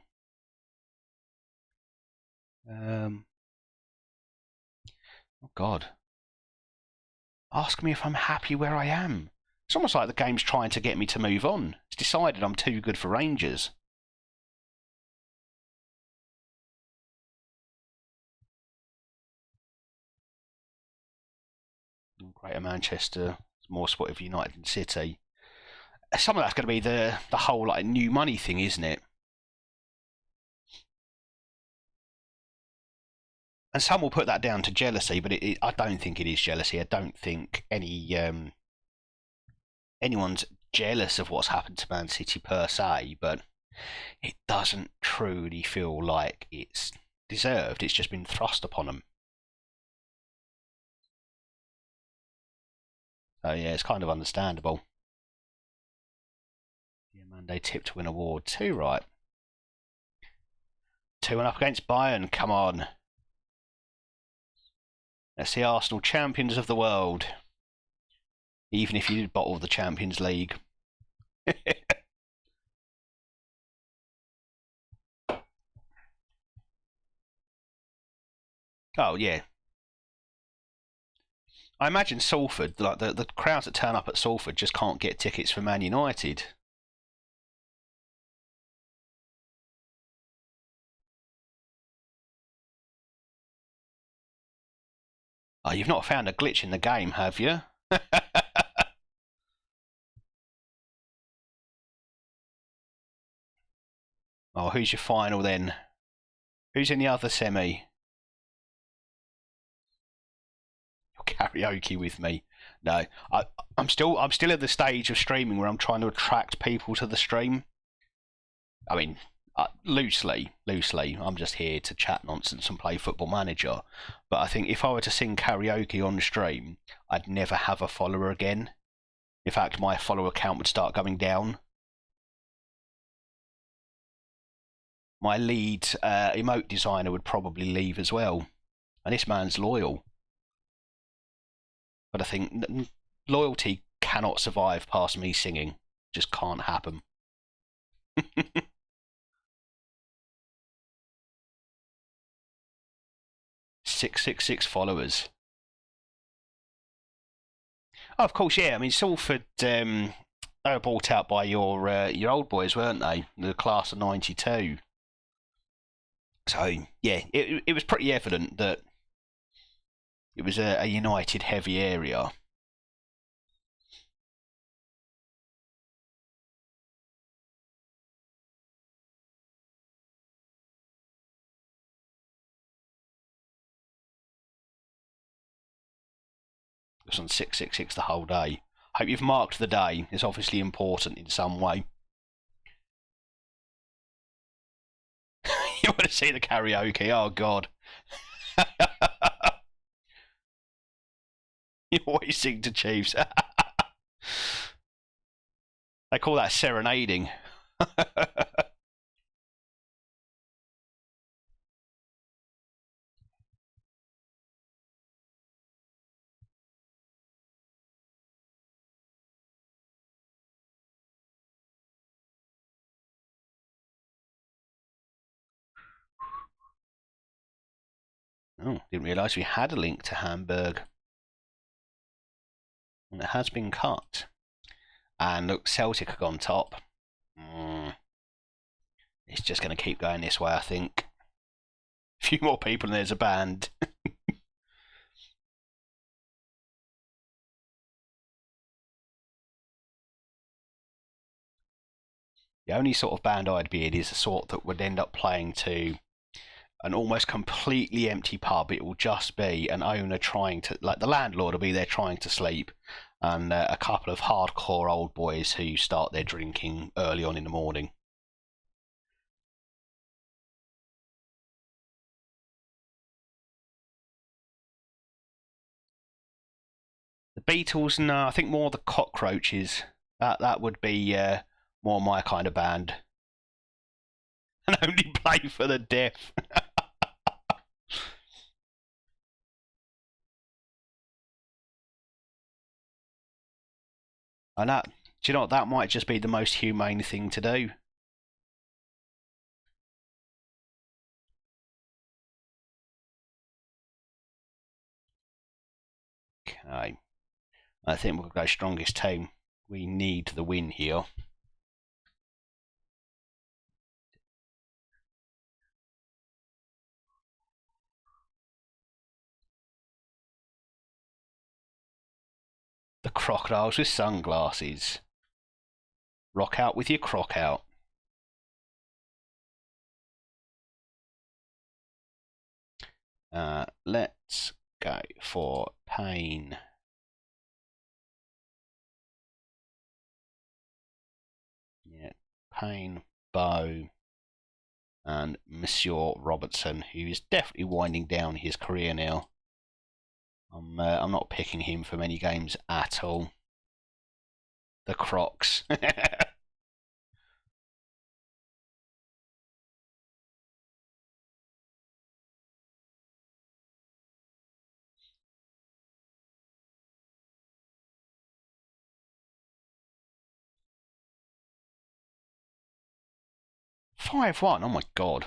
Oh God. Ask me if I'm happy where I am. It's almost like the game's trying to get me to move on. It's decided I'm too good for Rangers. Greater Manchester, more supportive of United than City. Some of that's going to be the whole like new money thing, isn't it? And some will put that down to jealousy, but I don't think it is jealousy. I don't think anyone's jealous of what's happened to Man City per se, but it doesn't truly feel like it's deserved. It's just been thrust upon them. So yeah, it's kind of understandable. Yeah, Monday tip to win award 2, right? 2-1 up against Bayern. Come on. That's the Arsenal champions of the world. Even if you did bottle the Champions League. Oh yeah. I imagine Salford, like the crowds that turn up at Salford, just can't get tickets for Man United. Oh, you've not found a glitch in the game, have you? Oh, who's your final then? Who's in the other semi? You'll karaoke with me. No, I'm still at the stage of streaming where I'm trying to attract people to the stream. I mean, loosely, I'm just here to chat nonsense and play Football Manager. But I think if I were to sing karaoke on stream, I'd never have a follower again. In fact, my follower count would start going down. My lead emote designer would probably leave as well. And this man's loyal. But I think loyalty cannot survive past me singing. Just can't happen. 666 followers. Oh, of course, yeah. I mean, Salford, they were bought out by your old boys, weren't they? The class of '92. So yeah, it was pretty evident that it was a United heavy area. It was on 666 the whole day. Hope you've marked the day. It's obviously important in some way. You want to see the karaoke? Oh God. You always sing to Chiefs. They call that serenading. Oh, didn't realise we had a link to Hamburg. And it has been cut. And look, Celtic are gone top. It's just going to keep going this way, I think. A few more people and there's a band. The only sort of band I'd be in is the sort that would end up playing to an almost completely empty pub. It will just be an owner trying to, like the landlord will be there trying to sleep, and a couple of hardcore old boys who start their drinking early on in the morning. The Beatles, no, I think more the Cockroaches. That would be more my kind of band. And only play for the deaf. And that, do you know what? That might just be the most humane thing to do. Okay. I think we'll go strongest team. We need the win here. The crocodiles with sunglasses. Rock out with your croc out. Let's go for Payne. Yeah, Payne, Bow, and Monsieur Robertson, who is definitely winding down his career now. I'm not picking him for many games at all. The Crocs. 5-1. Oh my God.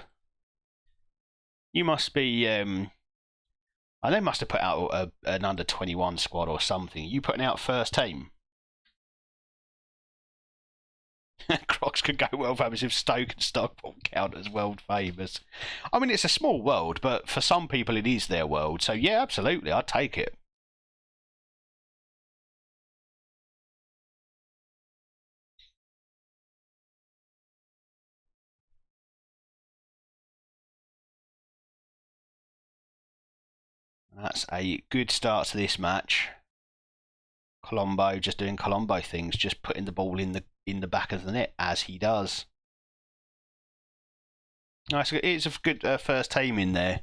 You must be. They must have put out an under 21 squad or something. You putting out first team? Crocs could go world famous if Stoke and Stockport count as world famous. I mean, it's a small world, but for some people it is their world. So yeah, absolutely, I'd take it. That's a good start to this match. Colombo just doing Colombo things, just putting the ball in the back of the net as he does. Nice, it's a good first team in there.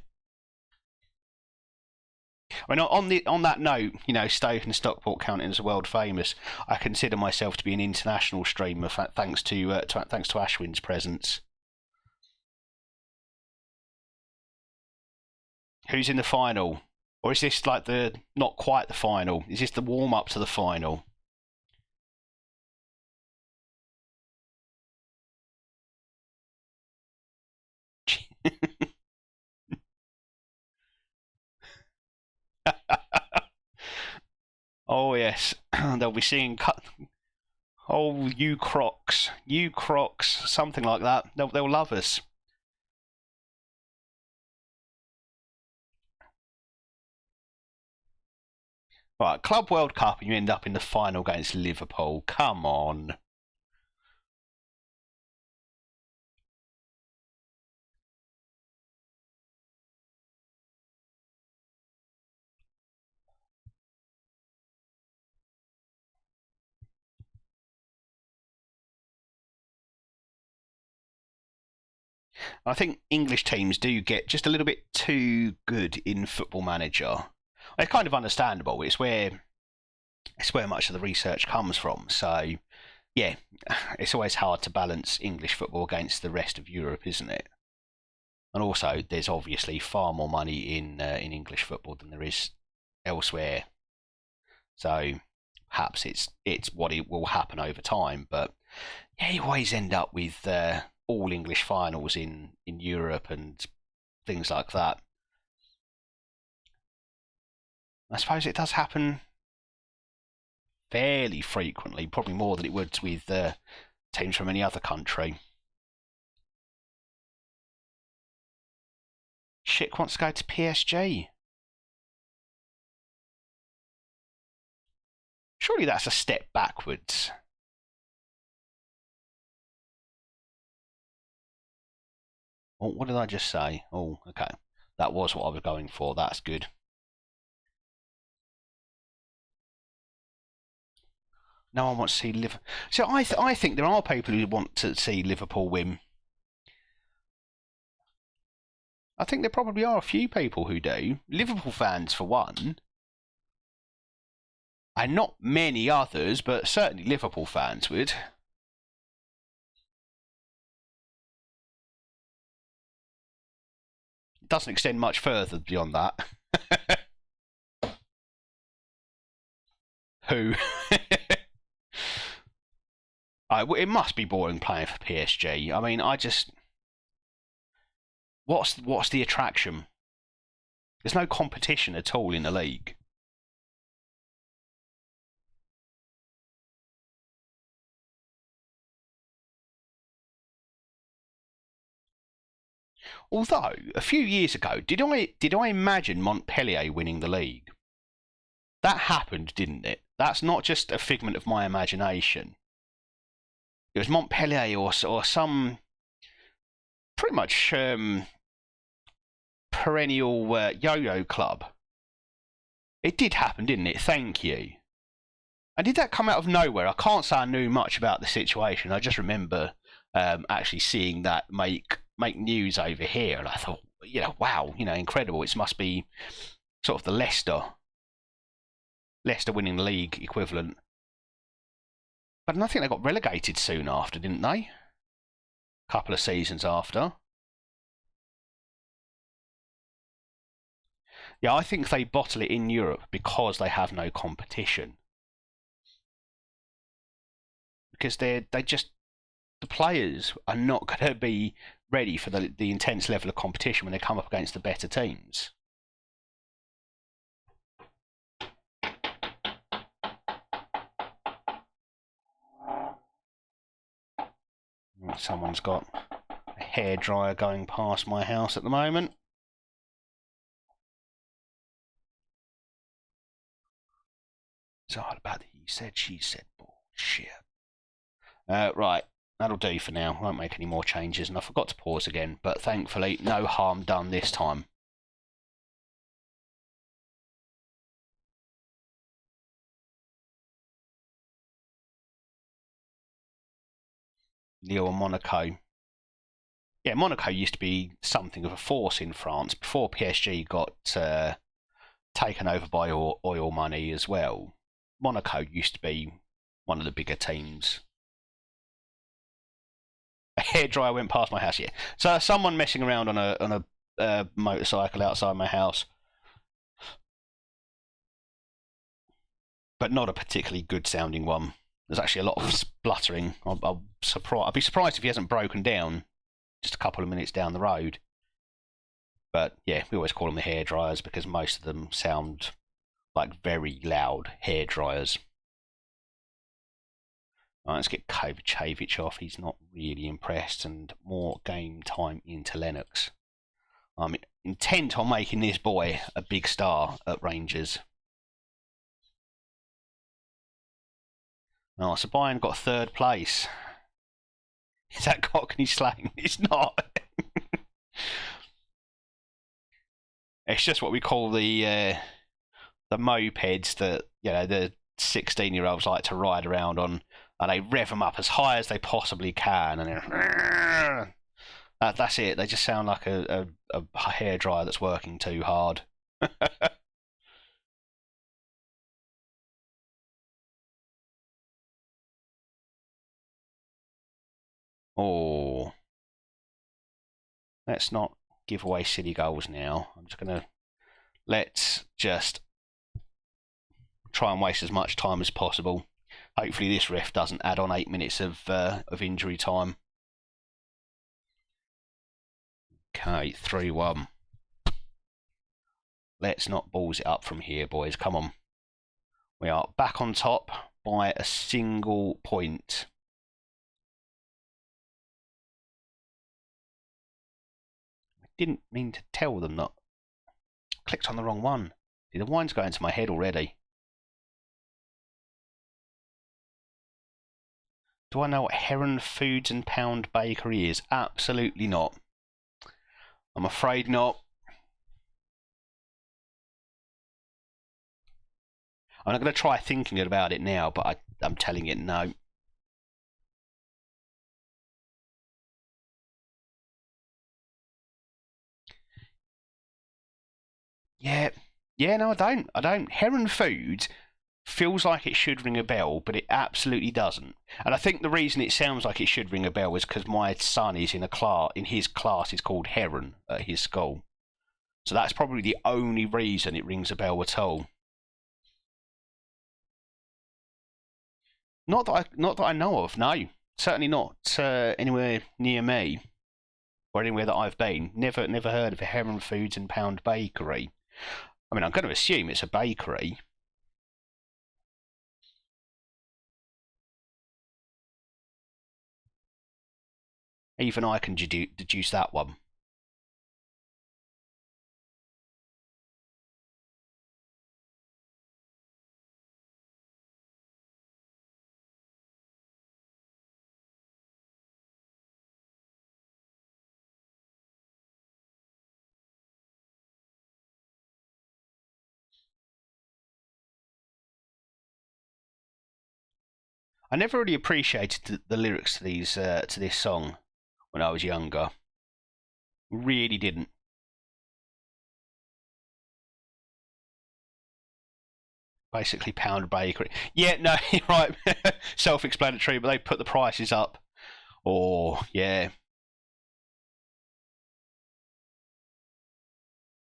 I mean, on that note, you know, Stoke and Stockport counting as world famous, I consider myself to be an international streamer thanks to Ashwin's presence. Who's in the final? Or is this like not quite the final? Is this the warm up to the final? Oh yes, they'll be seeing oh you Crocs, something like that. They'll love us. Right, Club World Cup, and you end up in the final against Liverpool. Come on. I think English teams do get just a little bit too good in Football Manager. It's kind of understandable. It's where much of the research comes from. So, yeah, it's always hard to balance English football against the rest of Europe, isn't it? And also, there's obviously far more money in English football than there is elsewhere. So, perhaps it's what it will happen over time. But yeah, you always end up with all English finals in Europe and things like that. I suppose it does happen fairly frequently, probably more than it would with teams from any other country. Schick wants to go to PSG. Surely that's a step backwards. Oh, what did I just say? Oh, okay. That was what I was going for. That's good. No one wants to see Liverpool. So I think there are people who want to see Liverpool win. I think there probably are a few people who do. Liverpool fans, for one. And not many others, but certainly Liverpool fans would. It doesn't extend much further beyond that. Who? It must be boring playing for PSG. I mean, what's the attraction? There's no competition at all in the league. Although a few years ago, did I imagine Montpellier winning the league? That happened, didn't it? That's not just a figment of my imagination. It was Montpellier or some pretty much perennial yo-yo club. It did happen, didn't it? Thank you. And did that come out of nowhere? I can't say I knew much about the situation. I just remember actually seeing that make news over here, and I thought, wow, incredible. It must be sort of the Leicester winning the league equivalent. But I think they got relegated soon after, didn't they? A couple of seasons after. Yeah, I think they bottle it in Europe because they have no competition. Because the players are not going to be ready for the intense level of competition when they come up against the better teams. Someone's got a hairdryer going past my house at the moment. It's all about the he said, she said bullshit. Right, that'll do for now. Won't make any more changes, and I forgot to pause again, but thankfully no harm done this time. Lille and Monaco. Yeah, Monaco used to be something of a force in France before PSG got taken over by oil money as well. Monaco used to be one of the bigger teams. A hairdryer went past my house. Yeah, so someone messing around on a motorcycle outside my house, but not a particularly good sounding one. There's actually a lot of spluttering. I'd be surprised if he hasn't broken down just a couple of minutes down the road. But yeah, we always call them the hairdryers because most of them sound like very loud hairdryers. Right, let's get Kovacevic off. He's not really impressed, and more game time into Lennox. I'm intent on making this boy a big star at Rangers. Oh, so Bayern got third place. Is that Cockney slang? It's not. It's just what we call the mopeds that the 16-year-olds like to ride around on, and they rev them up as high as they possibly can, and that's it. They just sound like a hairdryer that's working too hard. Oh, let's not give away silly goals now. Let's just try and waste as much time as possible. Hopefully this ref doesn't add on 8 minutes of injury time. Okay, 3-1. Let's not balls it up from here, boys. Come on. We are back on top by a single point. I didn't mean to tell them that. Clicked on the wrong one. See, the wine's going to my head already. Do I know what Heron Foods and Pound Bakery is? Absolutely not. I'm afraid not. I'm not going to try thinking about it now, but I'm telling it no. Yeah, no, I don't. Heron Foods feels like it should ring a bell, but it absolutely doesn't. And I think the reason it sounds like it should ring a bell is because my son is in his class is called Heron at his school. So that's probably the only reason it rings a bell at all. Not that I know of. No, certainly not anywhere near me or anywhere that I've been. Never heard of a Heron Foods and Pound Bakery. I mean, I'm going to assume it's a bakery. Even I can deduce that one. I never really appreciated the lyrics to this song when I was younger. Really didn't. Basically, Pound Bakery. Yeah, no, you're right. Self-explanatory, but they put the prices up. Or yeah,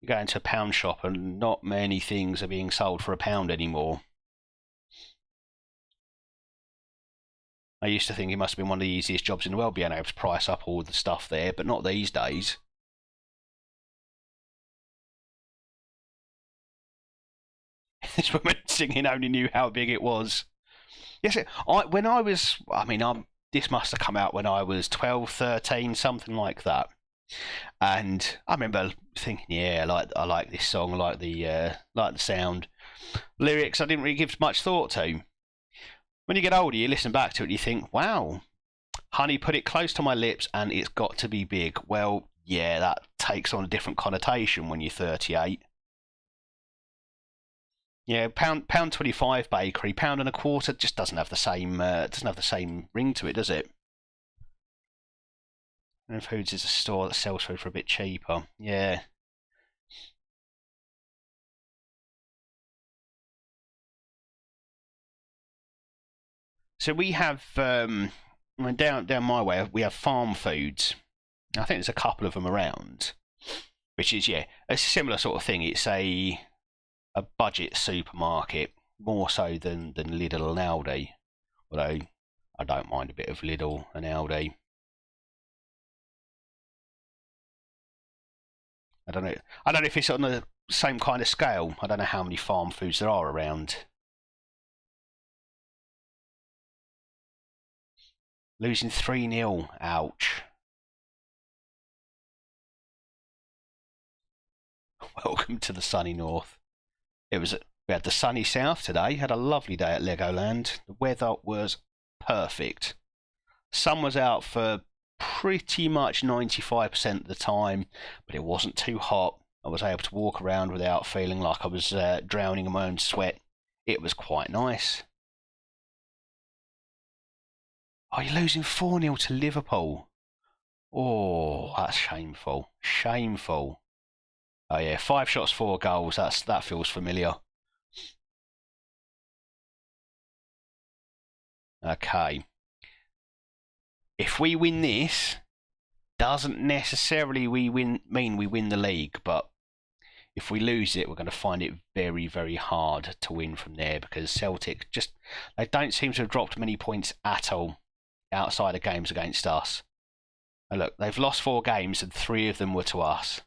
you go into a pound shop and not many things are being sold for a pound anymore. I used to think it must have been one of the easiest jobs in the world being able to price up all the stuff there, but not these days. This woman singing only knew how big it was. Yes, when I was, I mean, this must have come out when I was 12, 13, something like that. And I remember thinking, yeah, I like this song, I like the sound. Lyrics, I didn't really give much thought to. When you get older, you listen back to it and you think, wow, honey, put it close to my lips and it's got to be big. Well, yeah, that takes on a different connotation when you're 38. Yeah, pound 25 bakery, pound and a quarter just doesn't have the same ring to it, does it? And Foods is a store that sells food for a bit cheaper. Yeah. So we have down my way. We have Farm Foods. I think there's a couple of them around, which is a similar sort of thing. It's a budget supermarket, more so than Lidl and Aldi. Although I don't mind a bit of Lidl and Aldi. I don't know. I don't know if it's on the same kind of scale. I don't know how many Farm Foods there are around. Losing 3-0. Ouch. Welcome to the sunny north. We had the sunny south today. Had a lovely day at Legoland. The weather was perfect. Sun was out for pretty much 95% of the time, but it wasn't too hot. I was able to walk around without feeling like I was drowning in my own sweat. It was quite nice. Oh, you're losing 4-0 to Liverpool. Oh, that's shameful. Shameful. Oh yeah, 5 shots, 4 goals. That feels familiar. Okay. If we win this, doesn't necessarily mean we win the league, but if we lose it, we're going to find it very, very hard to win from there, because Celtic they don't seem to have dropped many points at all outside of games against us. And look, they've lost 4 games and 3 of them were to us.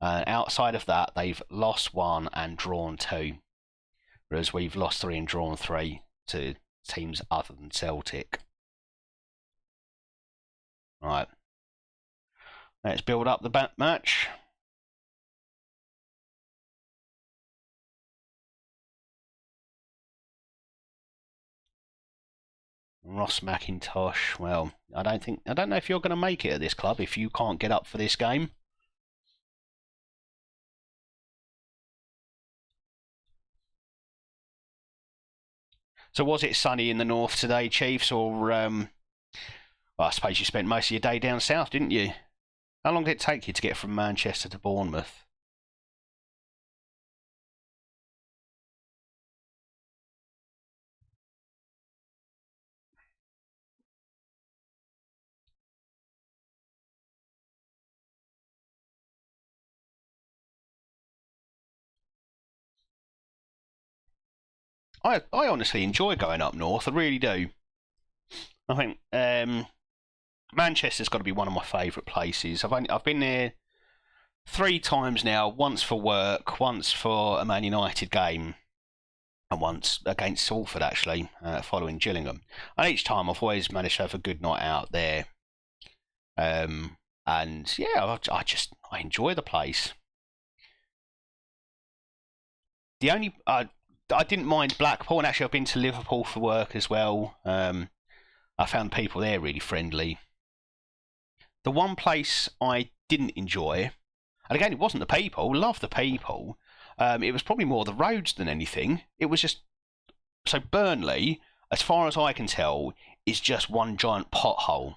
Outside of that, they've lost 1 and drawn 2, whereas we've lost 3 and drawn 3 to teams other than Celtic. Right, let's build up the match. Ross McIntosh. Well, I don't know if you're going to make it at this club if you can't get up for this game. So was it sunny in the north today, Chiefs, or well, I suppose you spent most of your day down south, didn't you? How long did it take you to get from Manchester to Bournemouth? I honestly enjoy going up north. I really do. I think Manchester's got to be one of my favourite places. I've been there 3 times now. Once for work, once for a Man United game, and once against Salford actually, following Gillingham. And each time I've always managed to have a good night out there. And yeah, I enjoy the place. The only I didn't mind Blackpool, and actually I've been to Liverpool for work as well. I found people there really friendly. The one place I didn't enjoy, and again it wasn't the people, love the people, it was probably more the roads than anything. It was just, so Burnley, as far as I can tell, is just one giant pothole.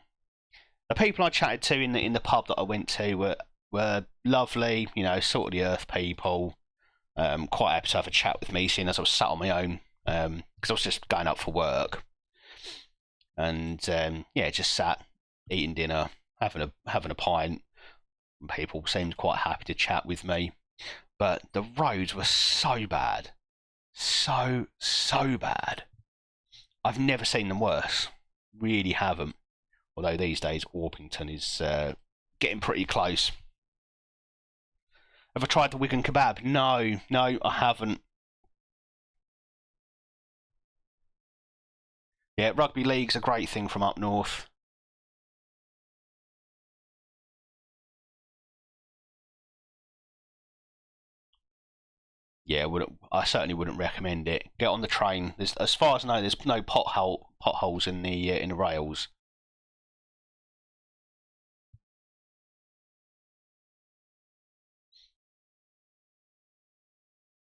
The people I chatted to in the pub that I went to were lovely, salt of the earth people. Quite happy to have a chat with me, seeing as I was sat on my own, because I was just going up for work, and just sat eating dinner, having a pint. And people seemed quite happy to chat with me, but the roads were so bad, so bad. I've never seen them worse, really haven't. Although these days Orpington is getting pretty close. Have I tried the Wigan kebab? No, I haven't. Yeah, rugby league's a great thing from up north. Yeah, I certainly wouldn't recommend it. Get on the train. As far as I know, there's no potholes in the rails.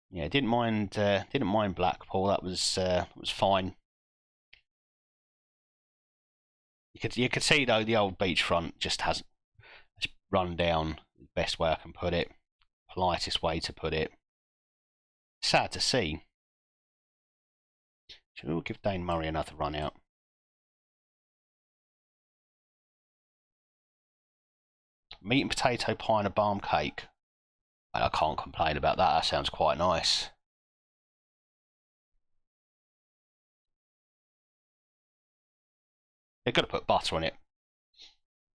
Yeah, didn't mind Blackpool. That was fine. You could see though the old beachfront just hasn't. run down, the best way I can put it, politest way to put it. Sad to see. Should we give Dane Murray another run out? Meat and potato pie and a barm cake. And I can't complain about that. That sounds quite nice. They've got to put butter on it.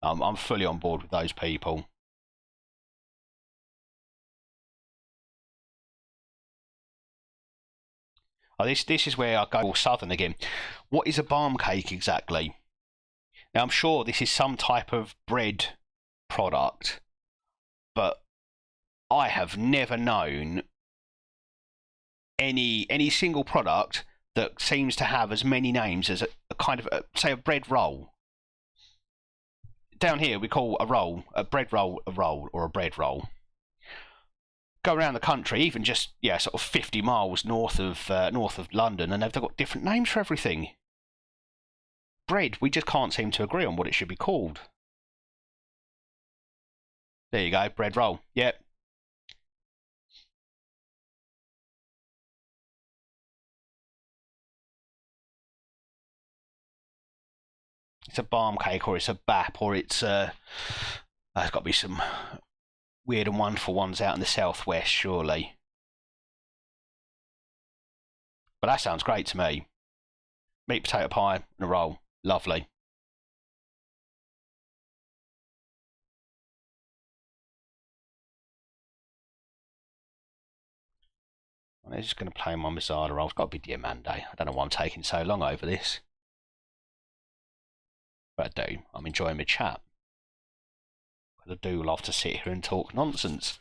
I'm fully on board with those people. Oh, this is where I go all southern again. What is a barm cake exactly? Now, I'm sure this is some type of bread product, but I have never known any single product that seems to have as many names as a kind of, say, a bread roll. Down here, we call a bread roll, or a bread roll. Go around the country, even just sort of 50 miles north of London, and they've got different names for everything. Bread, we just can't seem to agree on what it should be called. There you go, bread roll. Yep. It's a barm cake, or it's a bap, or it's there's got to be some weird and wonderful ones out in the southwest, surely. But that sounds great to me. Meat, potato pie, and a roll. Lovely. I'm just going to play my Mazzarda roll. It's got to be Diamante. I don't know why I'm taking so long over this. But I do. I'm enjoying my chat. I do love to sit here and talk nonsense.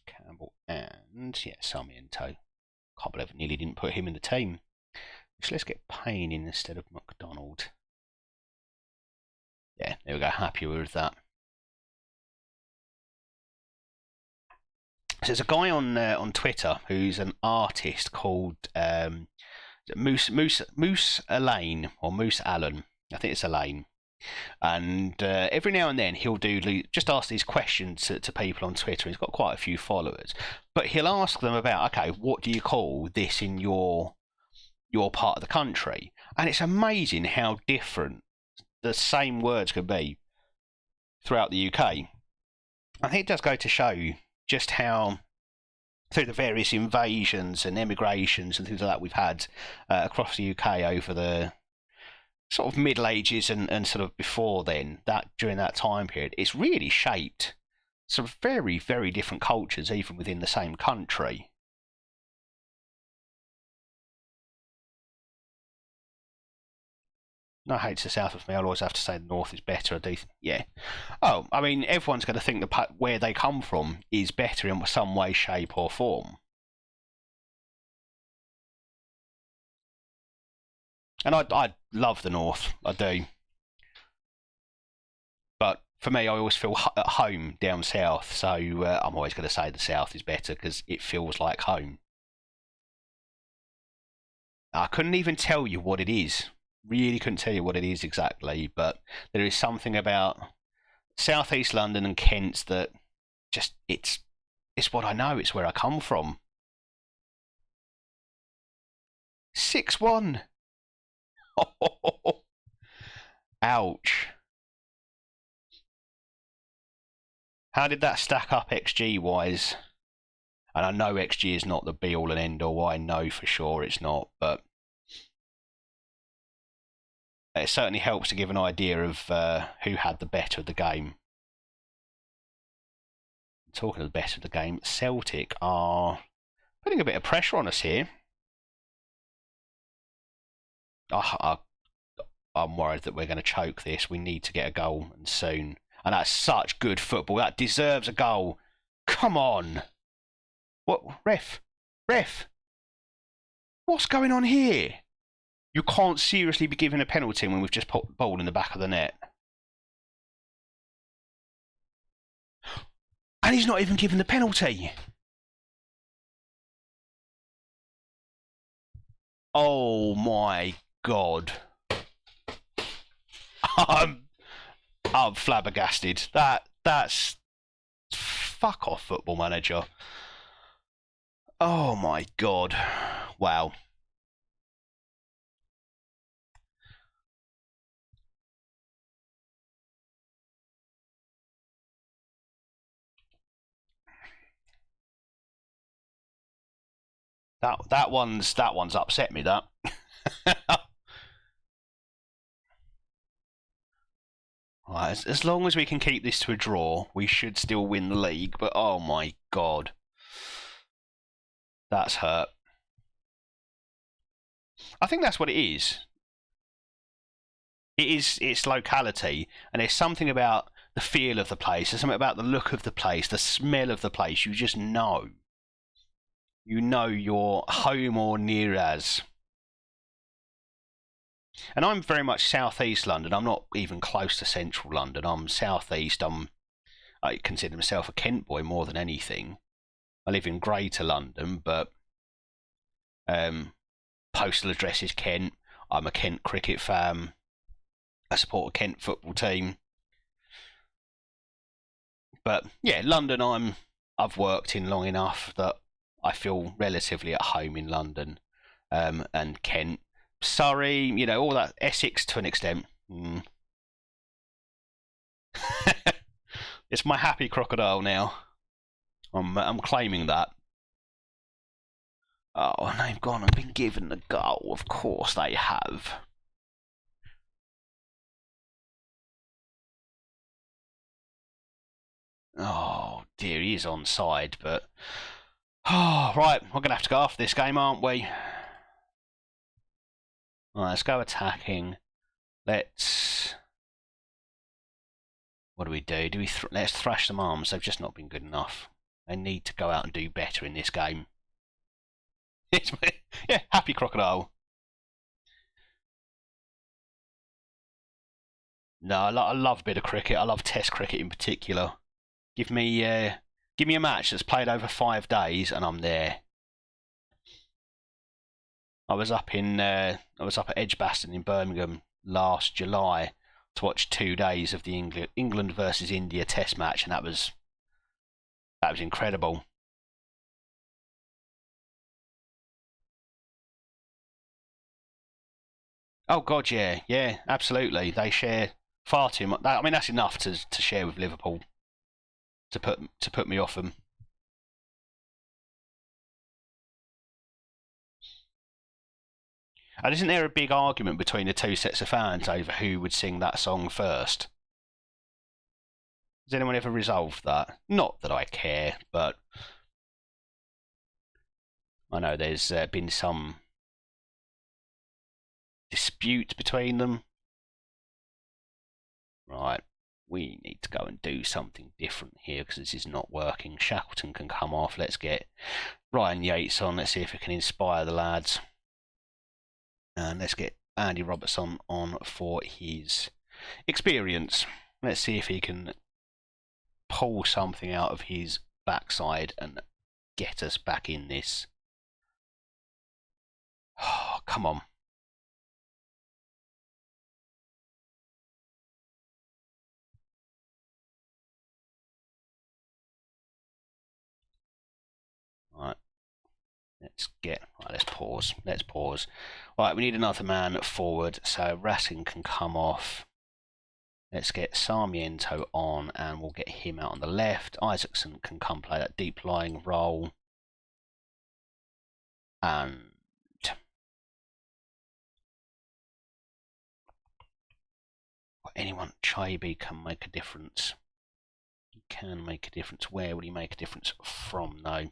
Campbell and Sarmiento. Can't believe I nearly didn't put him in the team. So let's get Payne in instead of McDonald. Yeah, there we go. Happy with that. So there's a guy on Twitter who's an artist called Moose Elaine, or Moose Allen. I think it's Elaine. And every now and then he'll just ask these questions to people on Twitter. He's got quite a few followers, but he'll ask them about, okay, what do you call this in your part of the country? And it's amazing how different the same words could be throughout the UK. I think it does go to show just how, through the various invasions and emigrations and things like that we've had across the UK over the sort of Middle Ages and sort of before then, that during that time period, it's really shaped sort of very, very different cultures, even within the same country. No hate to the south of me. I'll always have to say the north is better. I do, yeah. Oh, I mean, everyone's going to think that where they come from is better in some way, shape, or form. And I love the north. I do. But for me, I always feel at home down south. So I'm always going to say the south is better because it feels like home. I couldn't even tell you what it is. Really couldn't tell you what it is exactly, but there is something about southeast London and Kent that just it's what I know. It's where I come from. 6-1. Ouch. How did that stack up XG wise? And I know XG is not the be all and end all. I know for sure it's not, but it certainly helps to give an idea of who had the better of the game. Talking of the better of the game, Celtic are putting a bit of pressure on us here. I'm worried that we're going to choke this. We need to get a goal, and soon. And that's such good football. That deserves a goal. Come on. What? Ref. What's going on here? You can't seriously be given a penalty when we've just put the ball in the back of the net. And he's not even given the penalty. Oh my God. I'm flabbergasted. That's fuck off, Football Manager. Oh my God. Wow. That one's upset me, that. Right, as long as we can keep this to a draw, we should still win the league, but oh my God. That's hurt. I think that's what it is. It's locality, and there's something about the feel of the place, there's something about the look of the place, the smell of the place. You just know. You know you're home or near as. And I'm very much southeast London. I'm not even close to central London. I'm southeast. I consider myself a Kent boy more than anything. I live in Greater London, but postal address is Kent. I'm a Kent cricket fan. I support a Kent football team. But yeah, London I've worked in long enough that I feel relatively at home in London. And Kent, Surrey, you know, all that, Essex to an extent. It's my happy crocodile now. I'm claiming that. Oh, and they've gone and been given the goal. Of course they have. Oh dear, he is onside, but oh right, we're gonna have to go after this game, aren't we? Right, let's go attacking. Let's. What do we do? Let's thrash them arms? They've just not been good enough. They need to go out and do better in this game. Yeah, happy crocodile. No, I love a bit of cricket. I love Test cricket in particular. Give me a match that's played over 5 days, and I'm there. I was up at Edgbaston in Birmingham last July to watch 2 days of the England versus India Test match, and that was incredible. Oh God, yeah, absolutely. They share far too much. I mean, that's enough to share with Liverpool to put me off them. And isn't there a big argument between the two sets of fans over who would sing that song first? Has anyone ever resolved that? Not that I care, but I know there's been some dispute between them. Right, we need to go and do something different here because this is not working. Shackleton can come off. Let's get Ryan Yates on. Let's see if we can inspire the lads. And let's get Andy Robertson on for his experience. Let's see if he can pull something out of his backside and get us back in this. Oh, come on. Right. Let's pause. Right, we need another man forward, so Raskin can come off. Let's get Sarmiento on, and we'll get him out on the left. Isaacson can come play that deep lying role. And anyone, Chaibi can make a difference. He can make a difference. Where will he make a difference from? No.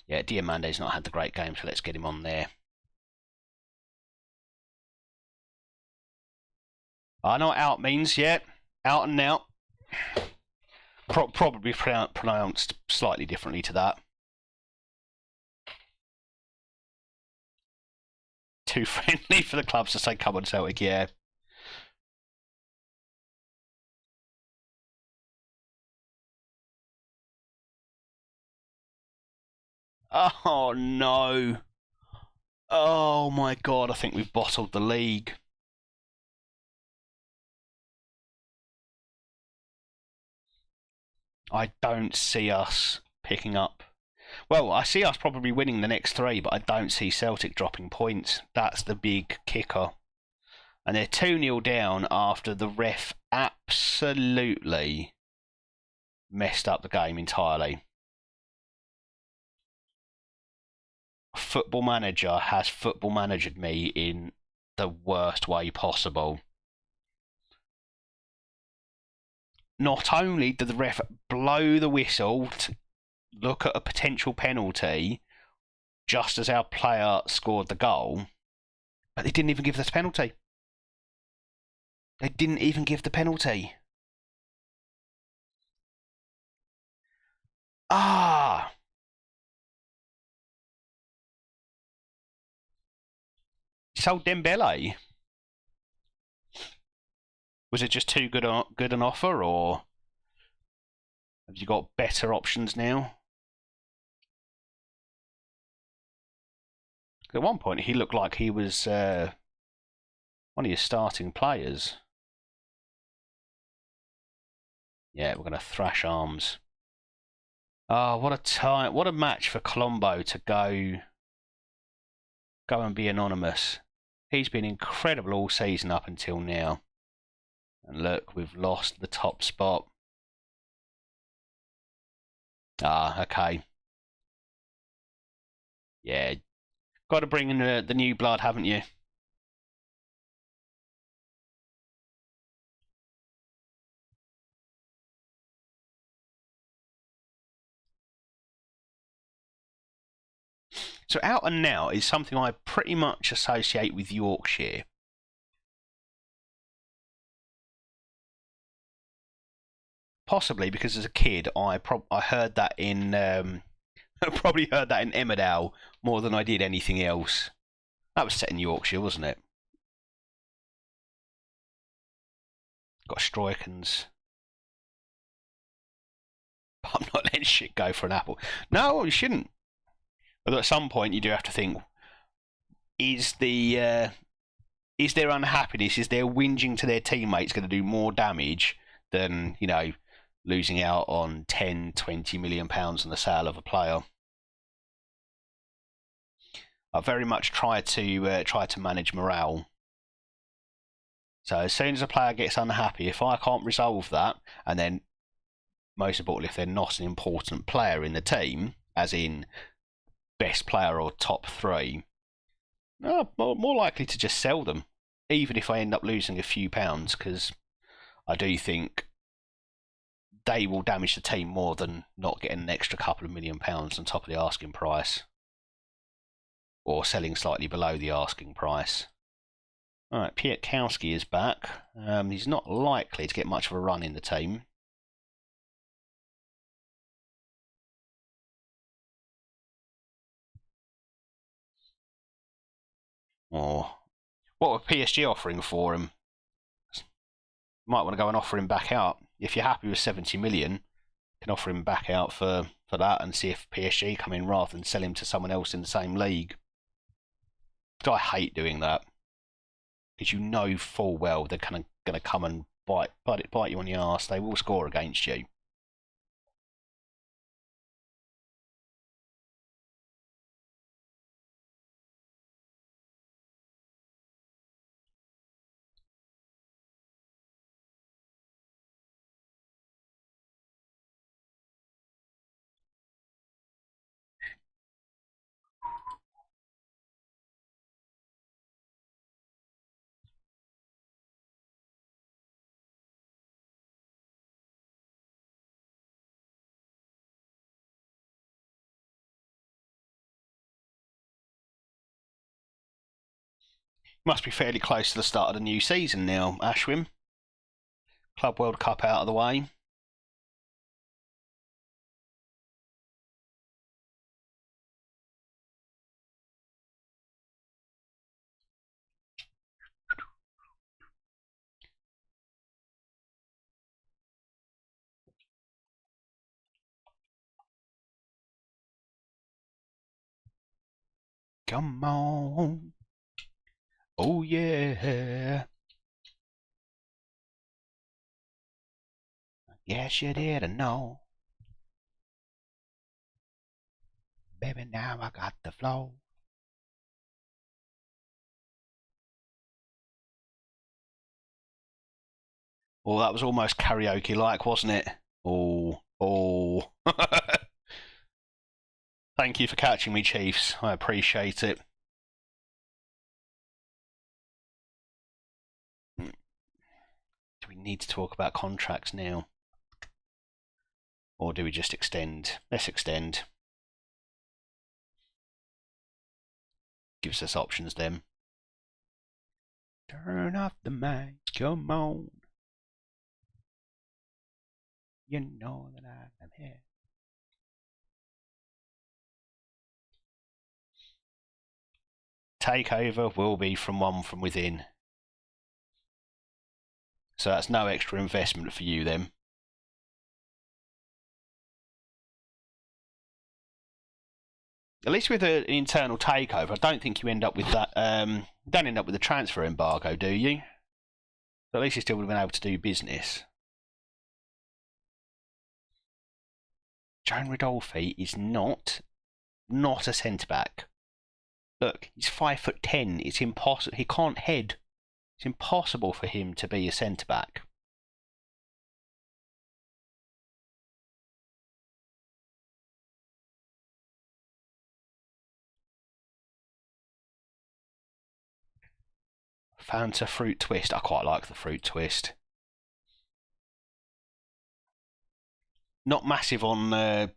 Yeah, Diamande's not had the great game, so let's get him on there. I know what out means, yeah. Out and out. Probably pronounced slightly differently to that. too friendly for the clubs to say, come on, Celtic, yeah. Oh, no. Oh, my God, I think we've bottled the league. I don't see us picking up. Well, I see us probably winning the next 3, but I don't see Celtic dropping points. That's the big kicker. And they're 2-0 down after the ref absolutely messed up the game entirely. Football Manager has football managed me in the worst way possible. Not only did the ref blow the whistle to look at a potential penalty just as our player scored the goal, but they didn't even give us a penalty. They didn't even give the penalty. Ah! Sold Dembele. Was it just too good an offer, or have you got better options now? At one point, he looked like he was one of your starting players. Yeah, we're going to thrash arms. Oh, what a time! What a match for Colombo to go and be anonymous. He's been incredible all season up until now. And look, we've lost the top spot. Ah, okay. Yeah, got to bring in the new blood, haven't you? So out and now is something I pretty much associate with Yorkshire. Possibly because as a kid I heard that in probably heard that in Emmerdale more than I did anything else. That was set in Yorkshire, wasn't it? Got Stroikens. I'm not letting shit go for an apple. No, you shouldn't. Although at some point you do have to think: is their unhappiness, is their whinging to their teammates going to do more damage than losing out on 10, 20 million pounds on the sale of a player? I very much try to manage morale. So as soon as a player gets unhappy, if I can't resolve that, and then most importantly, if they're not an important player in the team, as in best player or top 3, more likely to just sell them, even if I end up losing a few pounds, because I do think they will damage the team more than not getting an extra couple of £1 million on top of the asking price, or selling slightly below the asking price. Alright, Pietkowski is back. He's not likely to get much of a run in the team. Or what were PSG offering for him? Might want to go and offer him back out. If you're happy with 70 million, you can offer him back out for that and see if PSG come in rather than sell him to someone else in the same league. I hate doing that, because you know full well they're kind of going to come and bite you on the arse. They will score against you. Must be fairly close to the start of the new season now, Ashwin. Club World Cup out of the way. Come on. Oh, yeah. Yes, you didn't know. Baby, now I got the flow. Well, that was almost karaoke-like, wasn't it? Oh, oh. Thank you for catching me, Chiefs. I appreciate it. Do we need to talk about contracts now? Or do we just extend? Let's extend. Gives us options then. Turn off the mic, come on. You know that I am here. Takeover will be from one from within. So that's no extra investment for you then. At least with an internal takeover, I don't think you end up with that. Don't end up with a transfer embargo, do you? But at least you still would have been able to do business. Joan Ridolfi is not a centre back. Look, he's 5'10". It's impossible. He can't head. It's impossible for him to be a centre back. Fanta fruit twist. I quite like the fruit twist. Not massive on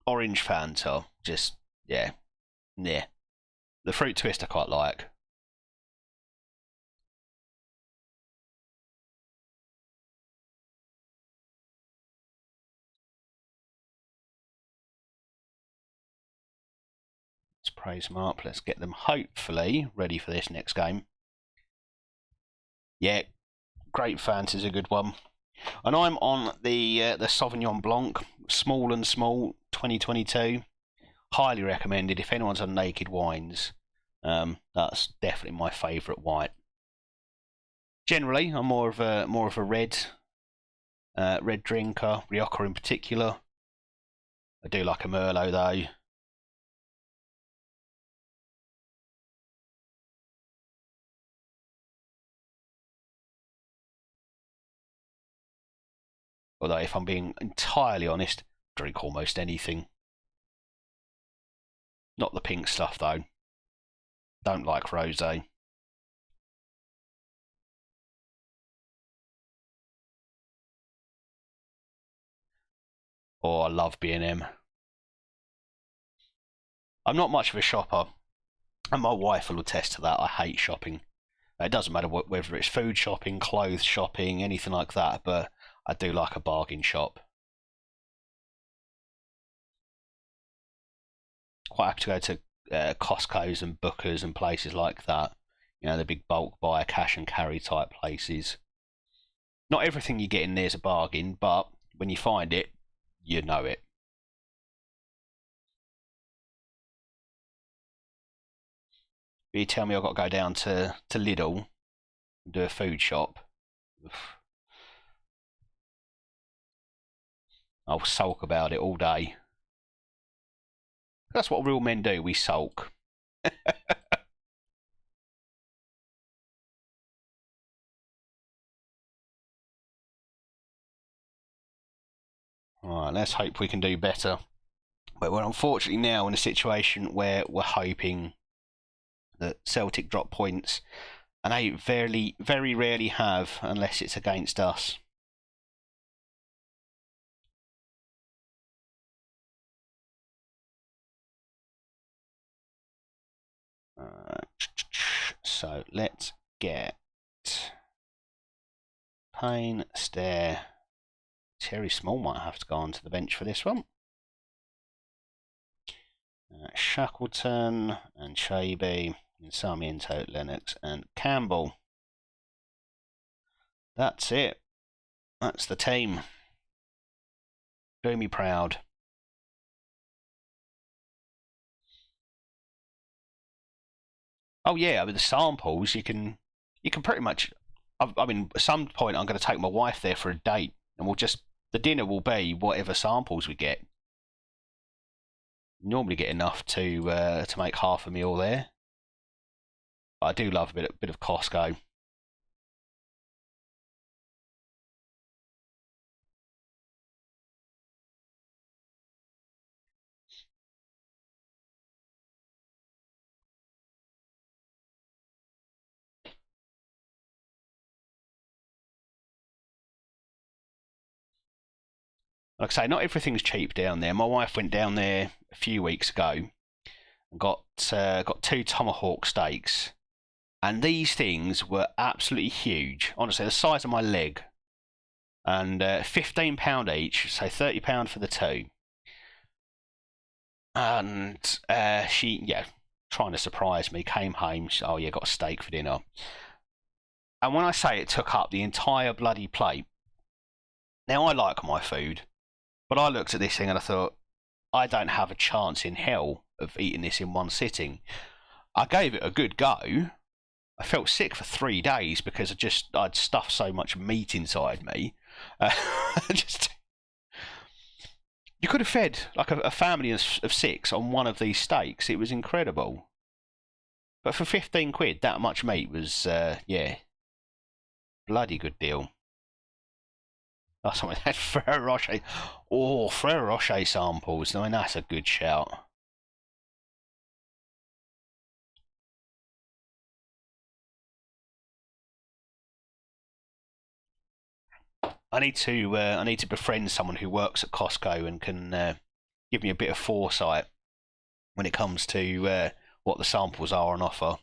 orange Fanta. Just yeah. The fruit twist I quite like. Let's praise Mark. Let's get them hopefully ready for this next game. Yeah, Great Fanta's a good one. And I'm on the Sauvignon Blanc, Small and Small 2022. Highly recommended if anyone's on Naked Wines. That's definitely my favourite white. Generally, I'm more of a red drinker, Rioja in particular. I do like a Merlot though. Although, if I'm being entirely honest, drink almost anything. Not the pink stuff though. Don't like rosé. Or I love B&M. I'm not much of a shopper, and my wife will attest to that. I hate shopping. It doesn't matter whether it's food shopping, clothes shopping, anything like that, but I do like a bargain shop. Quite happy to go to Costco's and Booker's and places like that. You know, the big bulk buy, cash and carry type places. Not everything you get in there is a bargain, but when you find it, you know it. But you tell me I've got to go down to Lidl and do a food shop. Oof. I'll sulk about it all day. That's what real men do, we sulk. Alright, let's hope we can do better. But we're unfortunately now in a situation where we're hoping that Celtic drop points, and they very rarely have unless it's against us. So let's get Payne, Stair. Terry Small might have to go onto the bench for this one. Shackleton and Chaby, and Sarmiento, Lennox and Campbell. That's it. That's the team. Do me proud. Oh yeah, I mean the samples you can pretty much. I mean, at some point I'm going to take my wife there for a date, and the dinner will be whatever samples we get. Normally get enough to make half a meal there. But I do love a bit of Costco. Like I say, not everything's cheap down there. My wife went down there a few weeks ago and got two tomahawk steaks, and these things were absolutely huge. Honestly, the size of my leg, and £15 each, so £30 for the two. And she, yeah, trying to surprise me, came home. Oh yeah, got a steak for dinner. And when I say it took up the entire bloody plate, now I like my food, but I looked at this thing and I thought, I don't have a chance in hell of eating this in one sitting. I gave it a good go. I felt sick for 3 days because I'd stuffed so much meat inside me. Just you could have fed like a family of six on one of these steaks. It was incredible. But for 15 quid, that much meat was yeah, bloody good deal. Oh, something that Ferrero Rocher. Oh, Ferrero Rocher samples. I mean, that's a good shout. I need to befriend someone who works at Costco and can give me a bit of foresight when it comes to what the samples are on offer.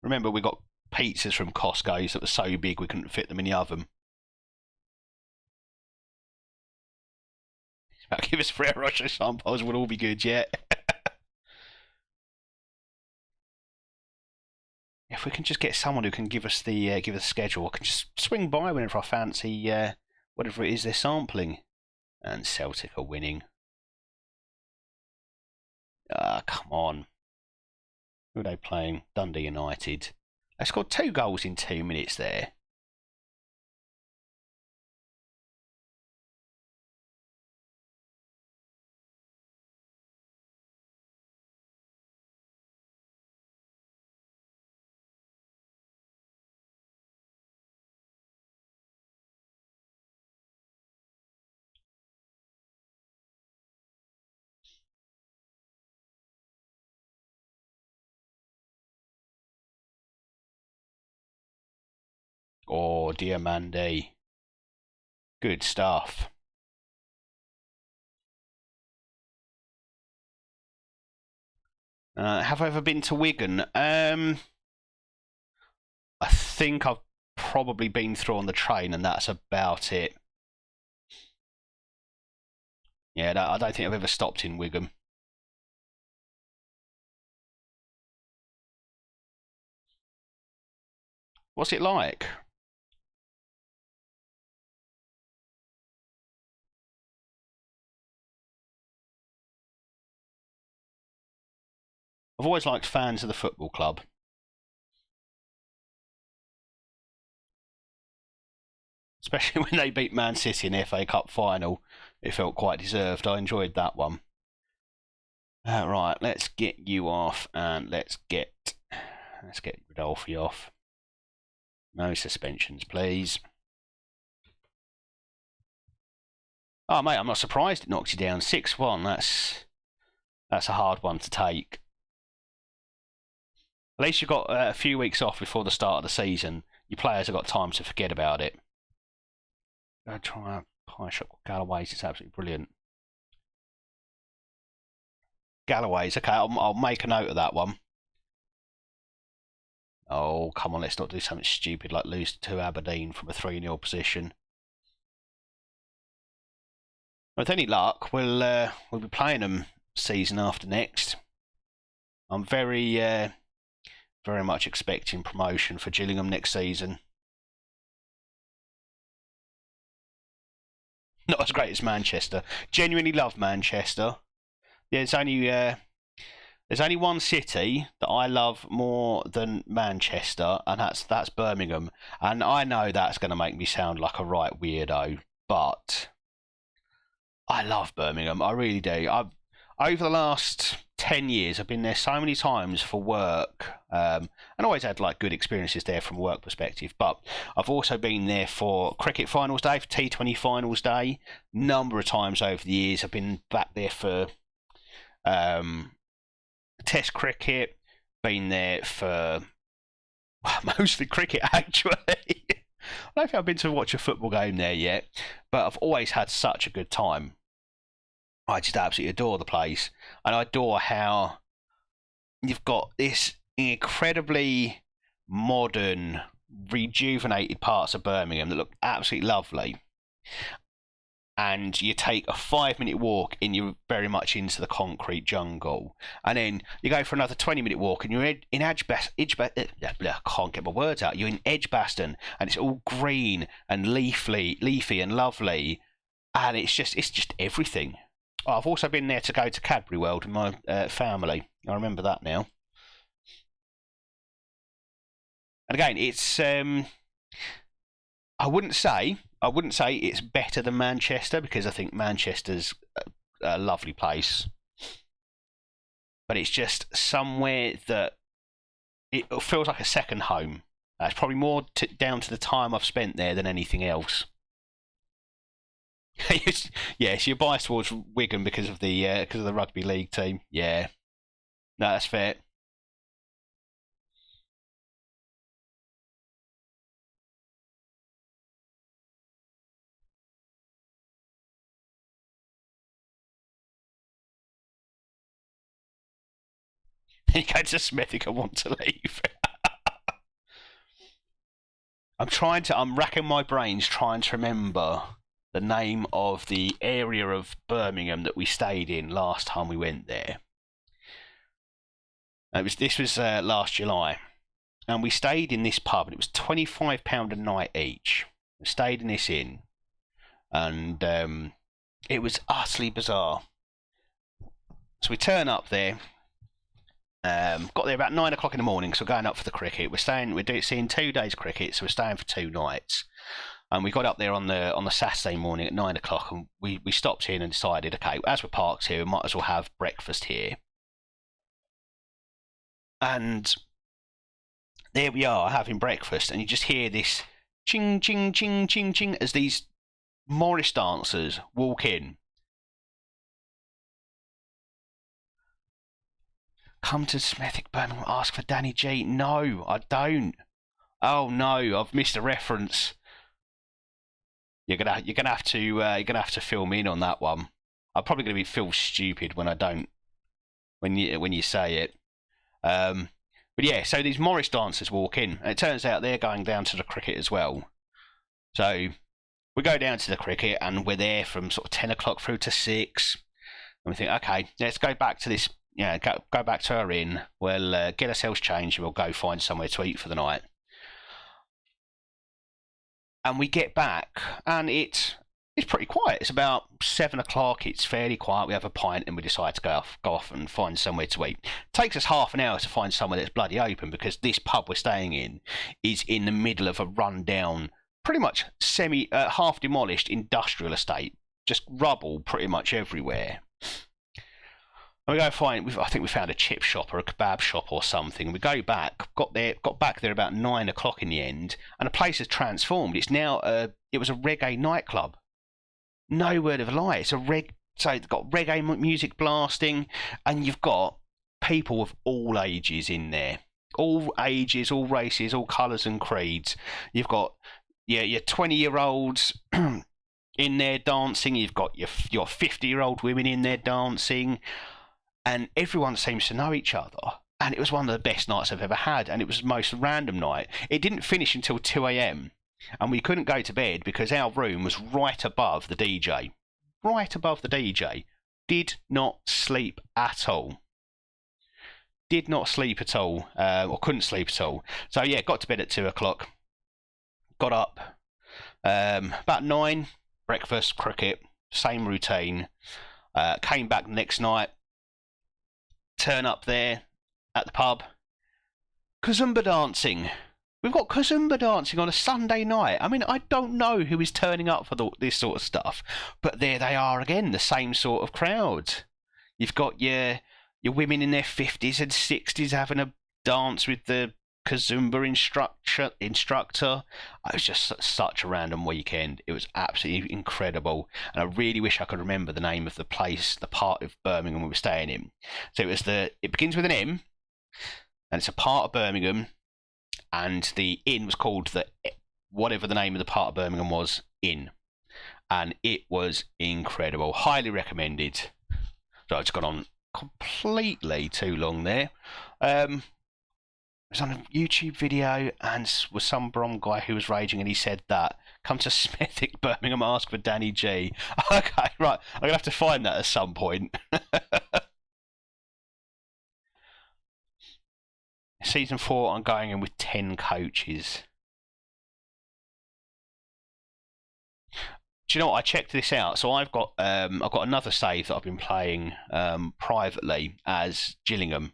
Remember, we got pizzas from Costco's that were so big we couldn't fit them in the oven. Give us Ferrero Rocher samples, we'll all be good, yeah. If we can just get someone who can give us a schedule, I can just swing by whenever I fancy whatever it is they're sampling. And Celtic are winning. Ah, come on. Who are they playing? Dundee United. They scored 2 goals in 2 minutes there. Oh, Diamande. Good stuff. Have I ever been to Wigan? I think I've probably been through on the train, and that's about it. Yeah, I don't think I've ever stopped in Wigan. What's it like? I've always liked fans of the football club, especially when they beat Man City in the FA Cup final. It felt quite deserved. I enjoyed that one. Right, let's get you off, and let's get Rodolphe off. No suspensions, please. Oh, mate, I'm not surprised it knocked you down 6-1. That's a hard one to take. At least you got a few weeks off before the start of the season. Your players have got time to forget about it. Go try a pie shop. Galloway's is absolutely brilliant. Galloway's, okay, I'll make a note of that one. Oh, come on, let's not do something stupid like lose to Aberdeen from a 3-0 position. With any luck, we'll be playing them season after next. I'm very much expecting promotion for Gillingham next season. Not as great as Manchester. Genuinely love Manchester. There's only one city that I love more than Manchester, and that's Birmingham. And I know that's going to make me sound like a right weirdo, but I love Birmingham. I really do. Over the last 10 years, I've been there so many times for work, and always had like good experiences there from a work perspective. But I've also been there for cricket finals day, for T20 finals day. Number of times over the years, I've been back there for Test cricket. Been there for mostly cricket actually. I don't think I've been to watch a football game there yet, but I've always had such a good time. I just absolutely adore the place, and I adore how you've got this incredibly modern, rejuvenated parts of Birmingham that look absolutely lovely. And you take a 5 minute walk and you're very much into the concrete jungle. And then you go for another 20-minute walk and you're in Edgbaston. I can't get my words out. You're in Edgbaston and it's all green and leafy and lovely. And it's just everything. Oh, I've also been there to go to Cadbury World with my family. I remember that now. And again, it's I wouldn't say it's better than Manchester, because I think Manchester's a lovely place, but it's just somewhere that it feels like a second home. It's probably more down to the time I've spent there than anything else. Yes, you're biased towards Wigan because of the rugby league team. Yeah, no, that's fair. You go to Smithwick and want to leave. I'm racking my brains trying to remember the name of the area of Birmingham that we stayed in last time we went there. This was last July, and we stayed in this pub, and it was £25 a night each. We stayed in this inn, and it was utterly bizarre. So we turn up there. Got there about 9 o'clock in the morning, so we're going up for the cricket. We're seeing 2 days cricket, so we're staying for 2 nights. And we got up there on the Saturday morning at 9 o'clock, and we stopped in and decided, okay, as we're parked here, we might as well have breakfast here. And there we are having breakfast, and you just hear this ching ching ching ching ching as these Morris dancers walk in. Come to Smethwick, Birmingham, ask for Danny G. No, I don't. Oh no, I've missed a reference. You're gonna have to fill me in on that one. I'm probably gonna feel stupid when I don't, when you say it. But yeah, so these Morris dancers walk in, and it turns out they're going down to the cricket as well. So we go down to the cricket, and we're there from sort of 10 o'clock through to 6. And we think, okay, let's go back to this. Yeah, go back to our inn. We'll get ourselves changed, and we'll go find somewhere to eat for the night. And we get back, and it's pretty quiet. It's about 7 o'clock. It's fairly quiet. We have a pint, and we decide to go off and find somewhere to eat. It takes us half an hour to find somewhere that's bloody open, because this pub we're staying in is in the middle of a rundown, pretty much half demolished industrial estate. Just rubble pretty much everywhere. And we go find. I think we found a chip shop or a kebab shop or something. We go back. Got back there about 9 o'clock in the end, and the place has transformed. It's now it was a reggae nightclub. No word of a lie. So it's got reggae music blasting, and you've got people of all ages in there, all ages, all races, all colours and creeds. You've got your 20-year-olds in there dancing. You've got your 50-year-old women in there dancing. And everyone seems to know each other. And it was one of the best nights I've ever had. And it was the most random night. It didn't finish until 2 a.m. And we couldn't go to bed because our room was right above the DJ. right above the DJ. Did not sleep at all. Did not sleep at all, or couldn't sleep at all. So yeah, got to bed at 2 o'clock. Got up about 9, breakfast, cricket, same routine. Came back next night, turn up there at the pub, Kazumba dancing. We've got Kazumba dancing on a Sunday night. I mean, I don't know who is turning up for this sort of stuff, but there they are again, the same sort of crowd. You've got your women in their 50s and 60s having a dance with the Kazumba instructor. It was just such a random weekend. It was absolutely incredible, and I really wish I could remember the name of the place, the part of Birmingham we were staying in. So it begins with an M, and it's a part of Birmingham, and the inn was called whatever the name of the part of Birmingham was, Inn, and it was incredible. Highly recommended. So I've just gone on completely too long there. It was on a YouTube video, and was some Brom guy who was raging, and he said that come to Smithick, Birmingham, ask for Danny G. Okay, right, I'm gonna have to find that at some point. Season 4, I'm going in with 10 coaches. Do you know what? I checked this out. So I've got another save that I've been playing privately as Gillingham,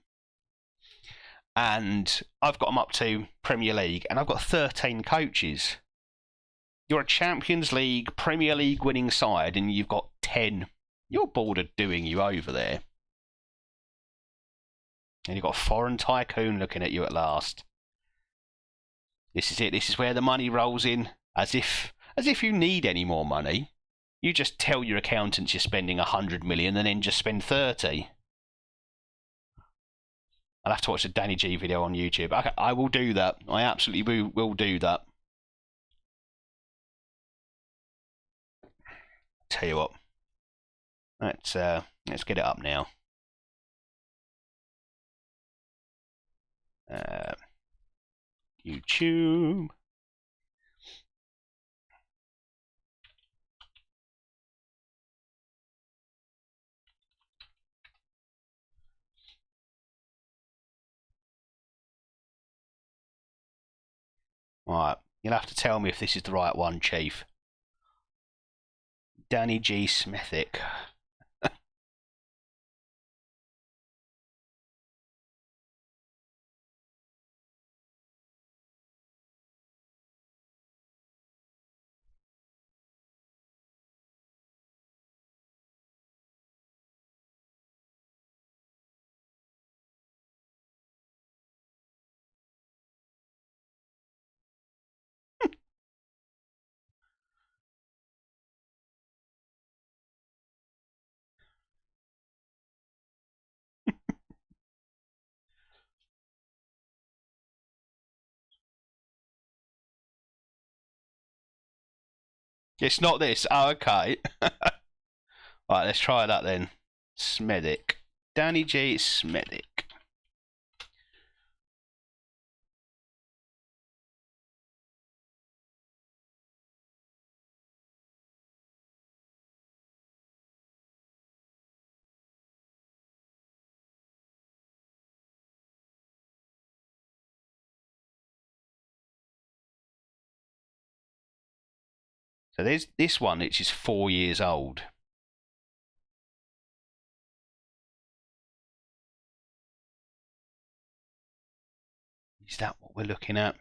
and I've got them up to Premier League, and I've got 13 coaches. You're a Champions League, Premier League winning side, and you've got 10. You're bored of doing you over there. And you've got a foreign tycoon looking at you at last. This is it. This is where the money rolls in, as if you need any more money. You just tell your accountants you're spending 100 million and then just spend 30. I'll have to watch the Danny G video on YouTube. Okay, I will do that. I absolutely will do that. Tell you what. Let's get it up now. YouTube. Right, you'll have to tell me if this is the right one, Chief. Danny G. Smithick. It's not this. Oh, okay. Right, let's try that then. Smedic. Danny G. Smedic. So there's this one, which is 4 years old. Is that what we're looking at?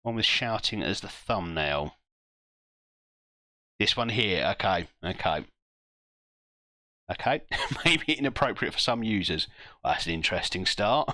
One with shouting as the thumbnail. This one here. Okay. Maybe inappropriate for some users. Well, that's an interesting start.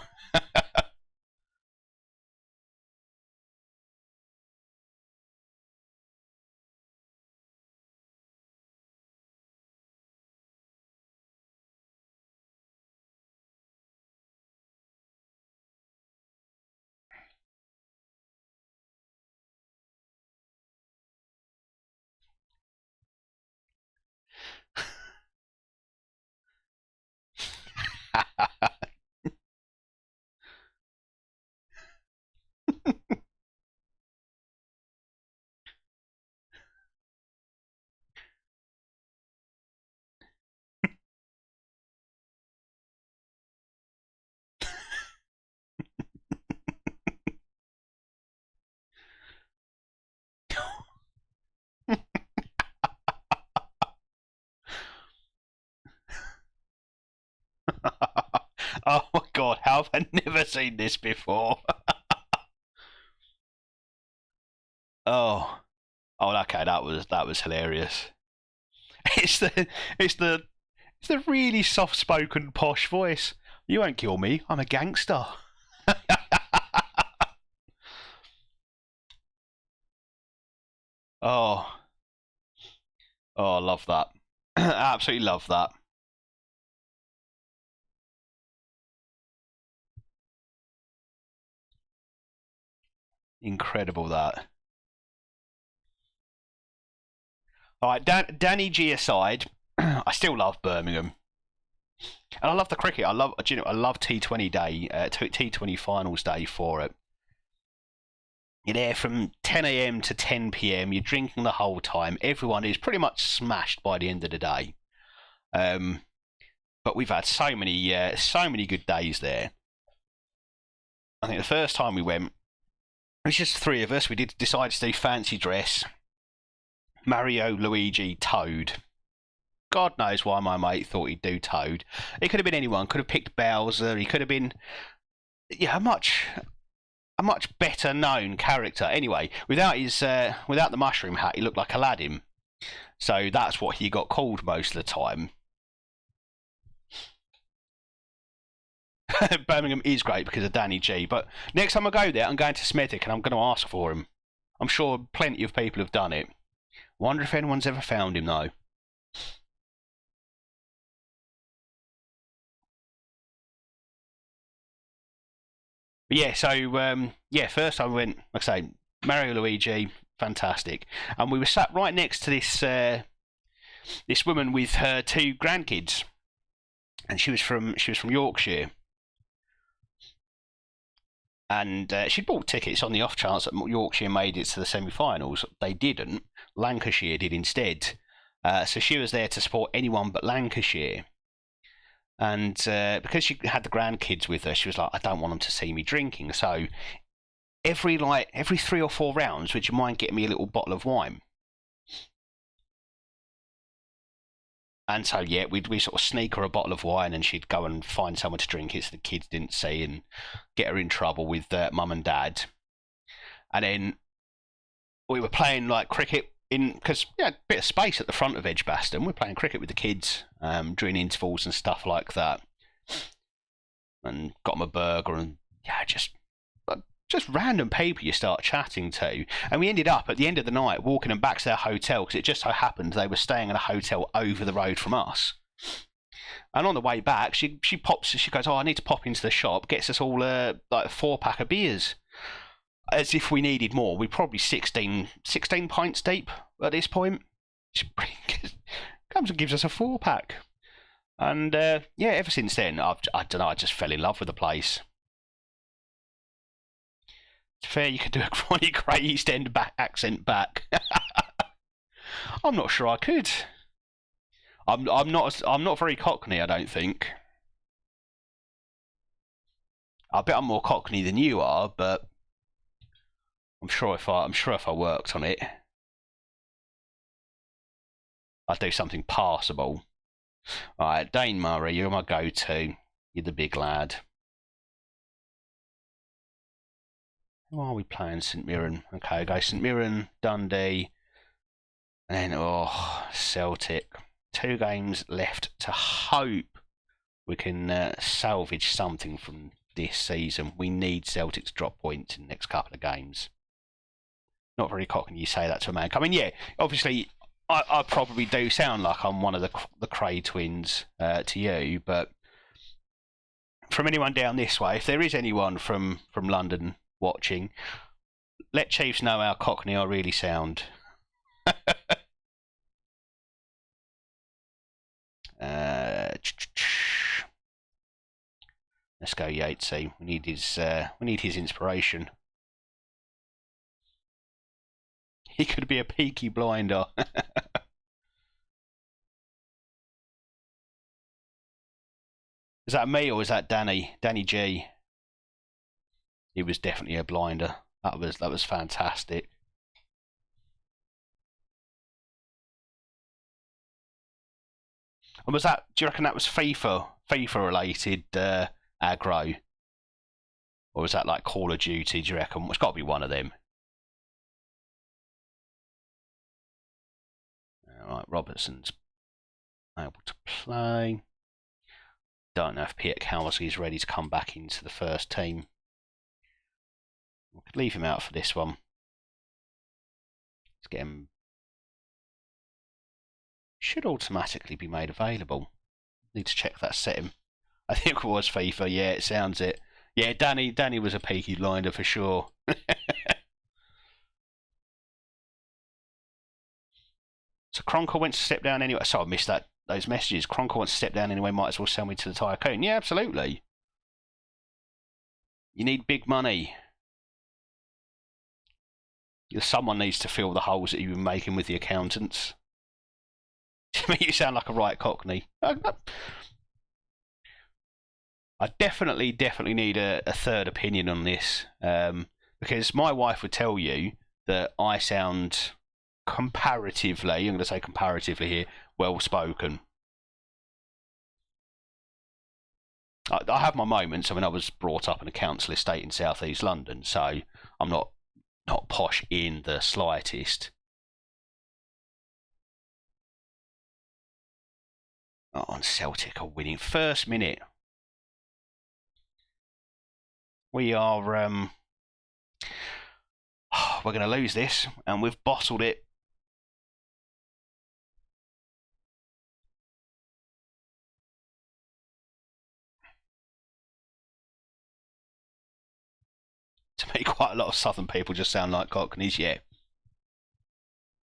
I've never seen this before. Oh, oh, okay, that was hilarious. It's the it's the it's the really soft-spoken posh voice. You won't kill me. I'm a gangster. Oh, oh, I love that. Absolutely love that. Incredible that. All right, Danny G aside, I still love Birmingham, and I love the cricket. I love T20 day, T20 finals day for it. You're there from 10 a.m. to 10 p.m. You're drinking the whole time. Everyone is pretty much smashed by the end of the day. Um, but we've had so many good days there. I think the first time we went, it was just three of us. We did decide to do fancy dress. Mario, Luigi, Toad. God knows why my mate thought he'd do Toad. It could have been anyone. Could have picked Bowser. He could have been, yeah, a much better known character. Anyway, without the mushroom hat, he looked like Aladdin. So that's what he got called most of the time. Birmingham is great because of Danny G. But next time I go there, I'm going to Smethwick and I'm going to ask for him. I'm sure plenty of people have done it. Wonder if anyone's ever found him though. But yeah, so yeah, first time we went, like I say, Mario Luigi, fantastic, and we were sat right next to this woman with her two grandkids, and she was from Yorkshire, and she'd bought tickets on the off chance that Yorkshire made it to the semi-finals. They didn't. Lancashire did instead. So she was there to support anyone but Lancashire. And because she had the grandkids with her, she was like, "I don't want them to see me drinking." So every 3 or 4 rounds, would you mind getting me a little bottle of wine? And so yeah, we sort of sneak her a bottle of wine, and she'd go and find someone to drink it so the kids didn't see and get her in trouble with mum and dad. And then we were playing like cricket in because yeah, a bit of space at the front of Edgbaston. We're playing cricket with the kids during intervals and stuff like that, and got them a burger and yeah, just random people you start chatting to. And we ended up at the end of the night walking them back to their hotel because it just so happened they were staying in a hotel over the road from us. And on the way back, she goes, "Oh, I need to pop into the shop." Gets us all like a 4 pack of beers, as if we needed more. We're probably 16 pints deep at this point. She comes and gives us a 4 pack, and yeah, ever since then, I don't know. I just fell in love with the place. It's fair you could do a Ronnie Gray East End accent back. I'm not sure I could. I'm not very Cockney. I don't think. I bet I'm more Cockney than you are, but I'm sure if I worked on it, I'd do something passable. All right, Dane Murray, you're my go-to. You're the big lad. Who are we playing? St Mirren. Okay, go St Mirren, Dundee, and then Celtic. 2 games left to hope we can salvage something from this season. We need Celtic to drop points in the next couple of games. Not very cockney you say that to a man. I mean, yeah, obviously, I probably do sound like I'm one of the Cray twins to you, but from anyone down this way, if there is anyone from London watching, let Chiefs know how cockney I really sound. Let's go Yatesy. We need his inspiration. He could be a Peaky Blinder. Is that me or is that Danny? Danny G. He was definitely a blinder. That was fantastic. And was that? Do you reckon that was FIFA related aggro? Or is that like Call of Duty, do you reckon? It's got to be one of them. Alright, Robertson's able to play. Don't know if Peter Cowlsey is ready to come back into the first team. We could leave him out for this one. Let's get him. Should automatically be made available. Need to check that setting. I think it was FIFA. Yeah, it sounds it. Yeah, Danny was a peaky blinder for sure. So Cronker went to step down anyway. So I missed those messages. Cronker wants to step down anyway. Might as well sell me to the Tycoon. Yeah, absolutely. You need big money. Someone needs to fill the holes that you've been making with the accountants. To me, you sound like a right cockney. I definitely need a third opinion on this, because my wife would tell you that I sound comparatively, I'm going to say comparatively here, well spoken. I have my moments. I mean, I was brought up in a council estate in South East London, so I'm not posh in the slightest. Oh, and Celtic are winning first minute. We are we're going to lose this, and we've bottled it. To me, quite a lot of southern people just sound like cockneys. Yeah,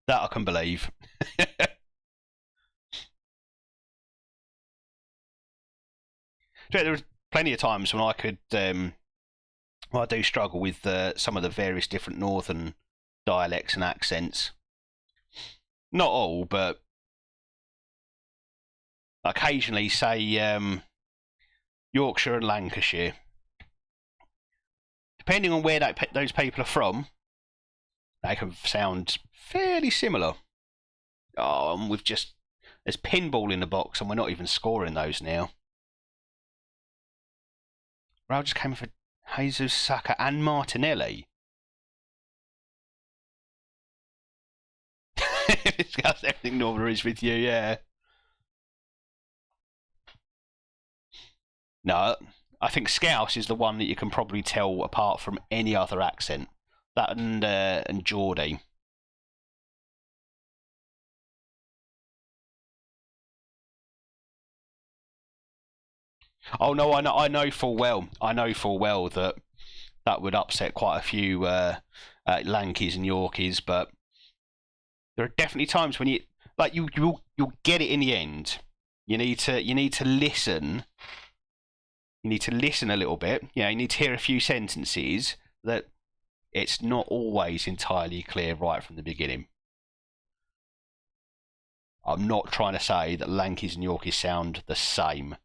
that I can believe. There was plenty of times when I could. Well, I do struggle with some of the various different northern dialects and accents. Not all, but occasionally, say Yorkshire and Lancashire. Depending on where those people are from, they can sound fairly similar. Oh, and there's pinball in the box, and we're not even scoring those now. Raul just came for Jesus, Saka, and Martinelli. Discuss everything Norma is with you, yeah. No, I think Scouse is the one that you can probably tell apart from any other accent. That and Geordie. Oh no, I know full well. I know full well that would upset quite a few Lankies and Yorkies, but there are definitely times when you'll get it in the end. You need to listen. You need to listen a little bit. You need to hear a few sentences that it's not always entirely clear right from the beginning. I'm not trying to say that Lankies and Yorkies sound the same.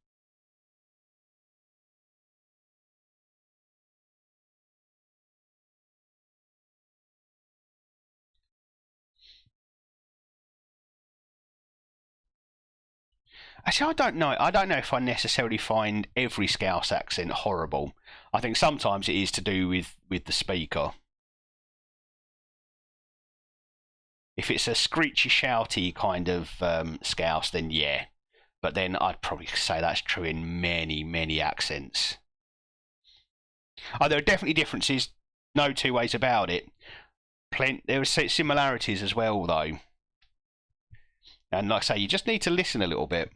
Actually, I don't know. I don't know if I necessarily find every Scouse accent horrible. I think sometimes it is to do with the speaker. If it's a screechy, shouty kind of Scouse, then yeah. But then I'd probably say that's true in many, many accents. Oh, there are definitely differences. No two ways about it. There are similarities as well, though. And like I say, you just need to listen a little bit.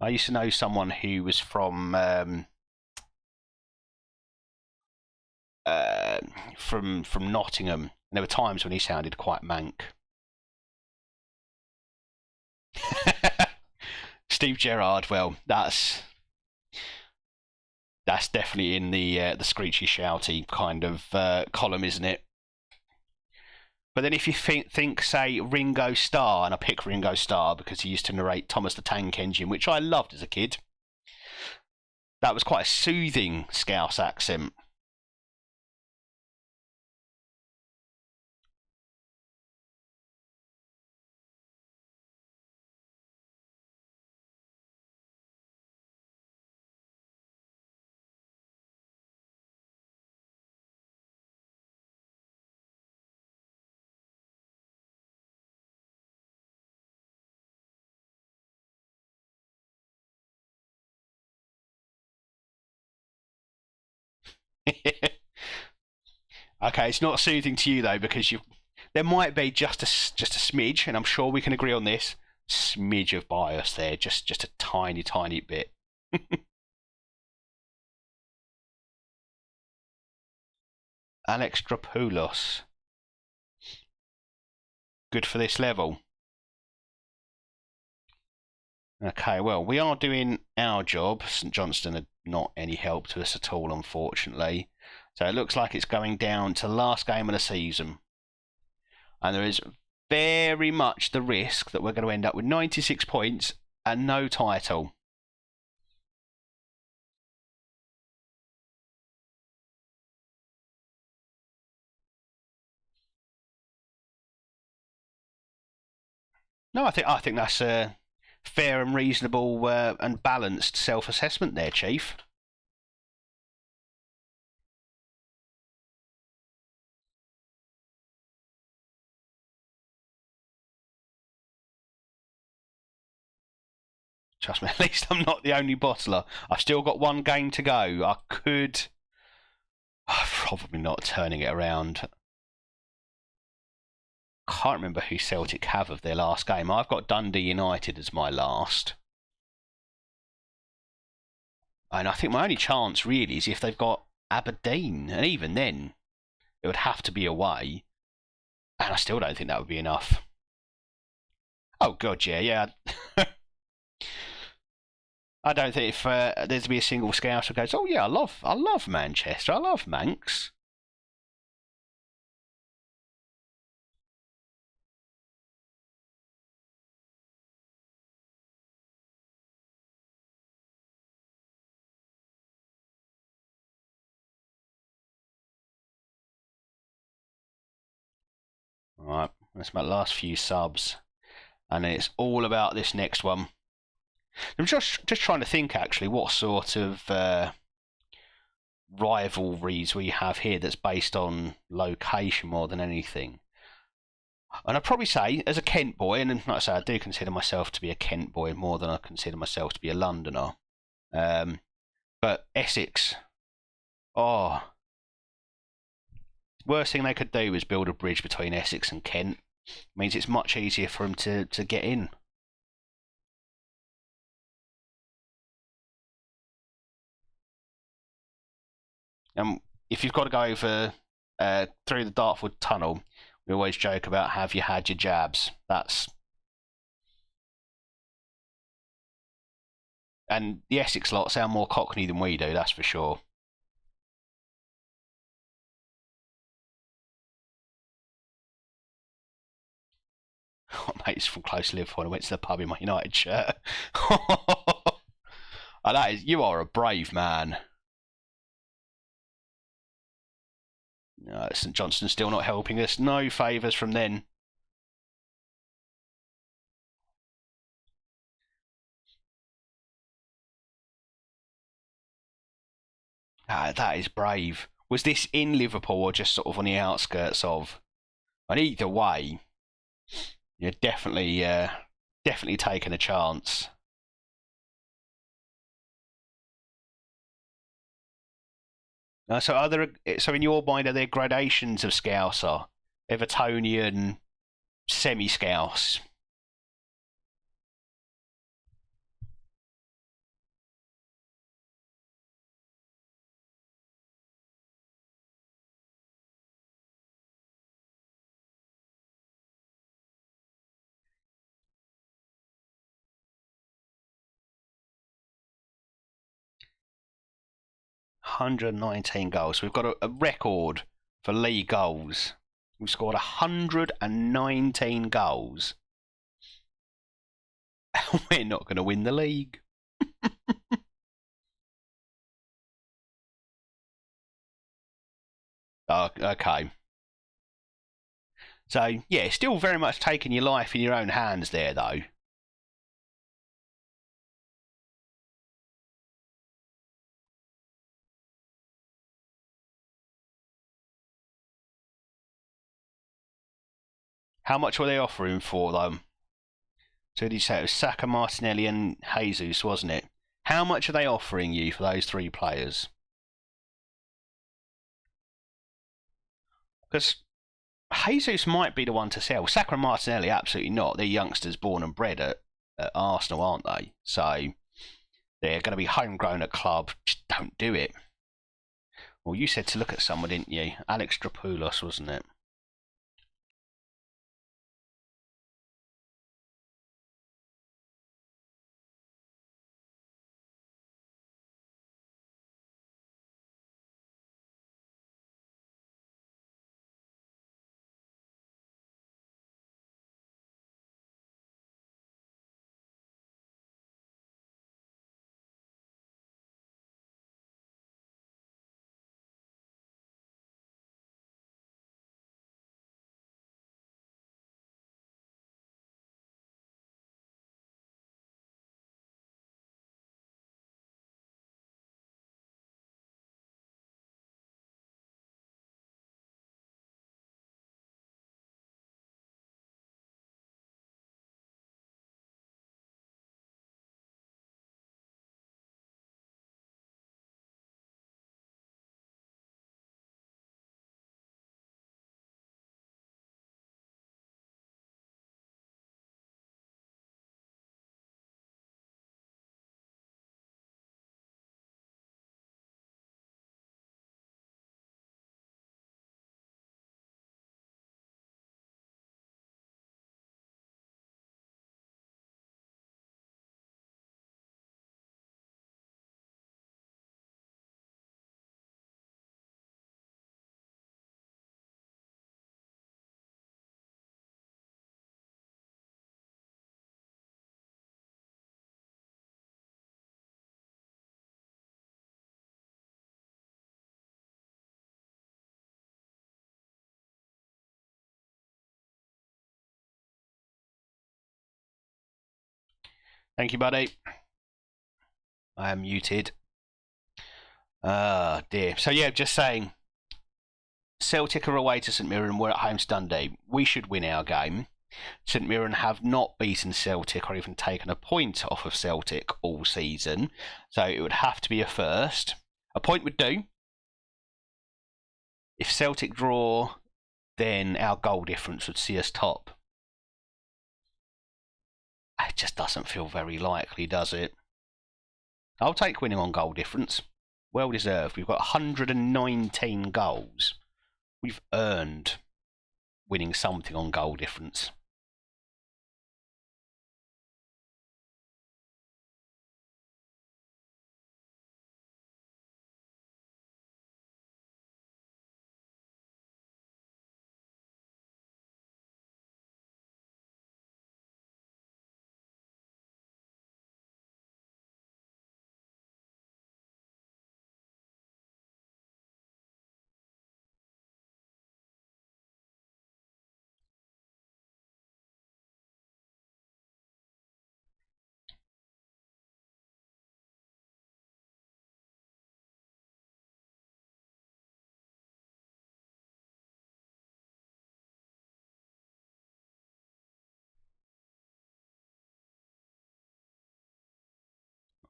I used to know someone who was from Nottingham, and there were times when he sounded quite mank. Steve Gerrard, well, that's definitely in the screechy, shouty kind of column, isn't it? But then if you think, say, Ringo Starr, and I pick Ringo Starr because he used to narrate Thomas the Tank Engine, which I loved as a kid. That was quite a soothing Scouse accent. Okay, it's not soothing to you though because you there might be just a smidge, and I'm sure we can agree on this smidge of bias there, just a tiny bit. Alexandropoulos, good for this level. Okay, well, we are doing our job. St Johnstone are not any help to us at all, unfortunately. So it looks like it's going down to the last game of the season. And there is very much the risk that we're going to end up with 96 points and no title. No, I think that's a fair and reasonable and balanced self-assessment there, Chief. Trust me, at least I'm not the only bottler. I've still got one game to go. I could... probably not turning it around. Can't remember who Celtic have of their last game. I've got Dundee United as my last. And I think my only chance really is if they've got Aberdeen. And even then, it would have to be away. And I still don't think that would be enough. Oh, God, yeah. I don't think if there's to be a single scout who goes, oh, yeah, I love Manchester. I love Manx. Alright, that's my last few subs. And it's all about this next one. I'm just trying to think, actually, what sort of rivalries we have here that's based on location more than anything. And I'd probably say, as a Kent boy, and like I say, I do consider myself to be a Kent boy more than I consider myself to be a Londoner. But Essex, oh, worst thing they could do is build a bridge between Essex and Kent. It means it's much easier for them to get in. And if you've got to go over through the Dartford Tunnel, we always joke about have you had your jabs? And the Essex lot sound more Cockney than we do, that's for sure. Mates from close to Liverpool, I went to the pub in my United shirt. That is, you are a brave man. St Johnstone's still not helping us. No favours from then. That is brave. Was this in Liverpool or just sort of on the outskirts of? And either way, you're definitely taking a chance. So in your mind, are there gradations of Scouser? Evertonian, semi-Scouse? 119 goals. We've got a record for league goals. We've scored 119 goals. We're not going to win the league. Oh, okay. So, yeah, still very much taking your life in your own hands there, though. How much were they offering for them? So did you say it was Saka, Martinelli, and Jesus, wasn't it? How much are they offering you for those three players? Because Jesus might be the one to sell. Saka and Martinelli, absolutely not. They're youngsters born and bred at Arsenal, aren't they? So they're going to be homegrown at club. Just don't do it. Well, you said to look at someone, didn't you? Alex Dropoulos, wasn't it? Thank you, buddy. I am muted. Ah, dear. So, yeah, just saying. Celtic are away to St Mirren. We're at home to Dundee. We should win our game. St Mirren have not beaten Celtic or even taken a point off of Celtic all season. So it would have to be a first. A point would do. If Celtic draw, then our goal difference would see us top. It just doesn't feel very likely, does it? I'll take winning on goal difference. Well deserved. We've got 119 goals. We've earned winning something on goal difference.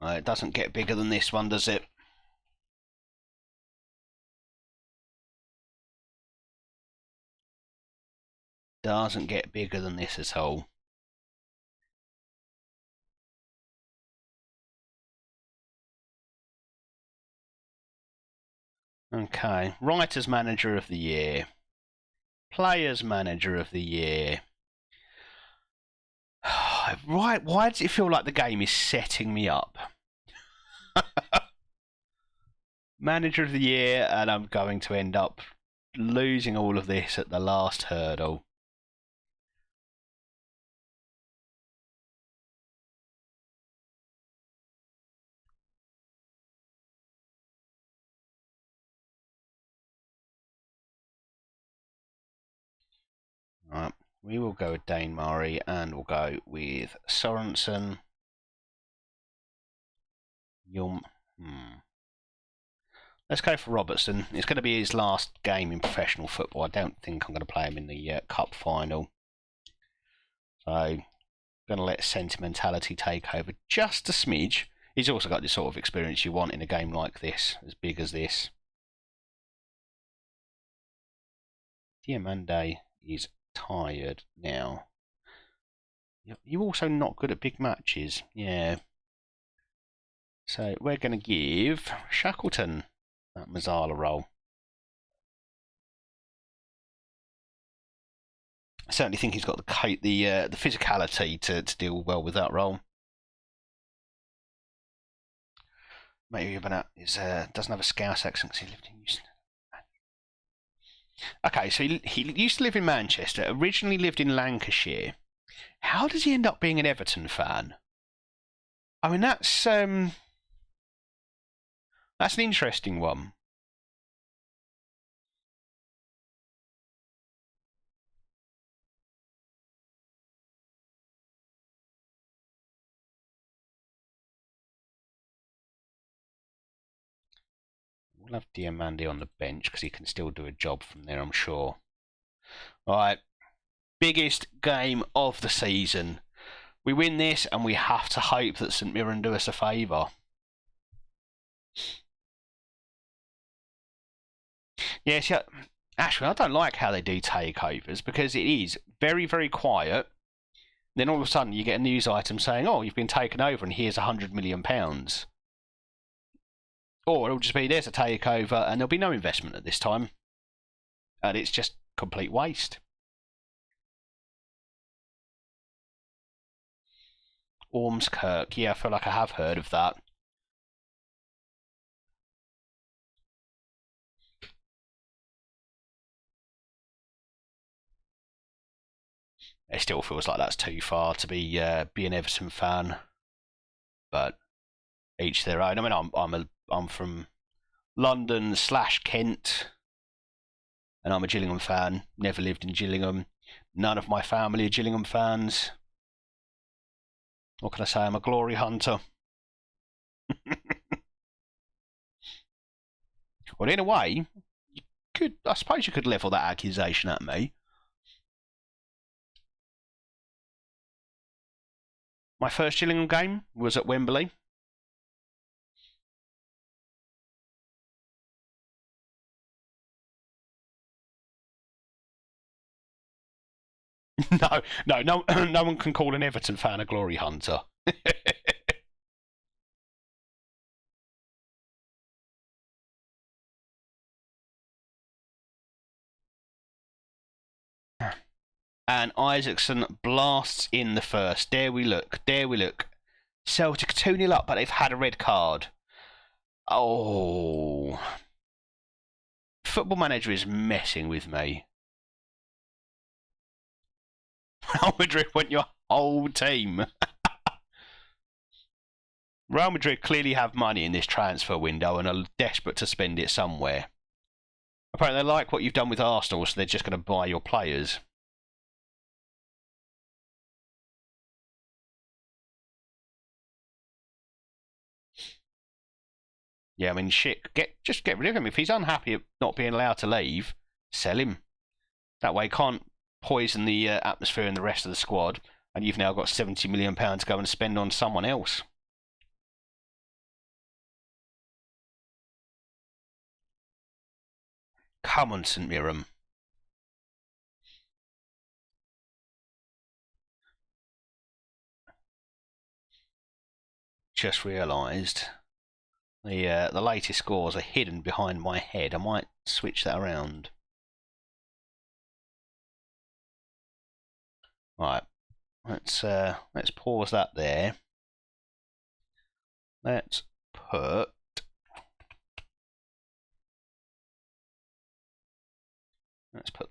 It doesn't get bigger than this one, does it? Doesn't get bigger than this at all. Okay, Writers Manager of the Year. Players Manager of the Year. Right, why does it feel like the game is setting me up? Manager of the Year, and I'm going to end up losing all of this at the last hurdle. Right, we will go with Dane Murray, and we'll go with Sorensen. Let's go for Robertson. It's going to be his last game in professional football. I don't think I'm going to play him in the cup final. So, I'm going to let sentimentality take over just a smidge. He's also got the sort of experience you want in a game like this, as big as this. Diamande is tired now. You're also not good at big matches. Yeah. So we're going to give Shackleton that Mazzala role. I certainly think he's got the physicality to deal well with that role. Maybe Bernat doesn't have a Scouse accent because he lived in Houston. Okay, so he used to live in Manchester, originally lived in Lancashire. How does he end up being an Everton fan? I mean, that's an interesting one. We'll have Diamande on the bench because he can still do a job from there, I'm sure. All right, biggest game of the season. We win this and we have to hope that St Mirren do us a favour. Yes, yeah, actually, I don't like how they do takeovers because it is very, very quiet. Then all of a sudden you get a news item saying, oh, you've been taken over and here's £100 million. Or it'll just be, there's a takeover and there'll be no investment at this time. And it's just complete waste. Ormskirk, yeah, I feel like I have heard of that. It still feels like that's too far to be an Everton fan, but each their own. I mean, I'm from London / Kent, and I'm a Gillingham fan. Never lived in Gillingham. None of my family are Gillingham fans. What can I say? I'm a glory hunter. Well, in a way, I suppose you could level that accusation at me. My first Gillingham game was at Wembley. No one can call an Everton fan a glory hunter. And Isaacson blasts in the first. There we look. Celtic 2-0 up, but they've had a red card. Oh. Football Manager is messing with me. Real Madrid want your whole team. Real Madrid clearly have money in this transfer window and are desperate to spend it somewhere. Apparently they like what you've done with Arsenal, so they're just going to buy your players. Yeah, I mean, shit, just get rid of him. If he's unhappy at not being allowed to leave, sell him. That way he can't poison the atmosphere and the rest of the squad, and you've now got £70 million to go and spend on someone else. Come on, St Mirren. Just realised the latest scores are hidden behind my head. I might switch that around. Right, let's pause that there. Let's put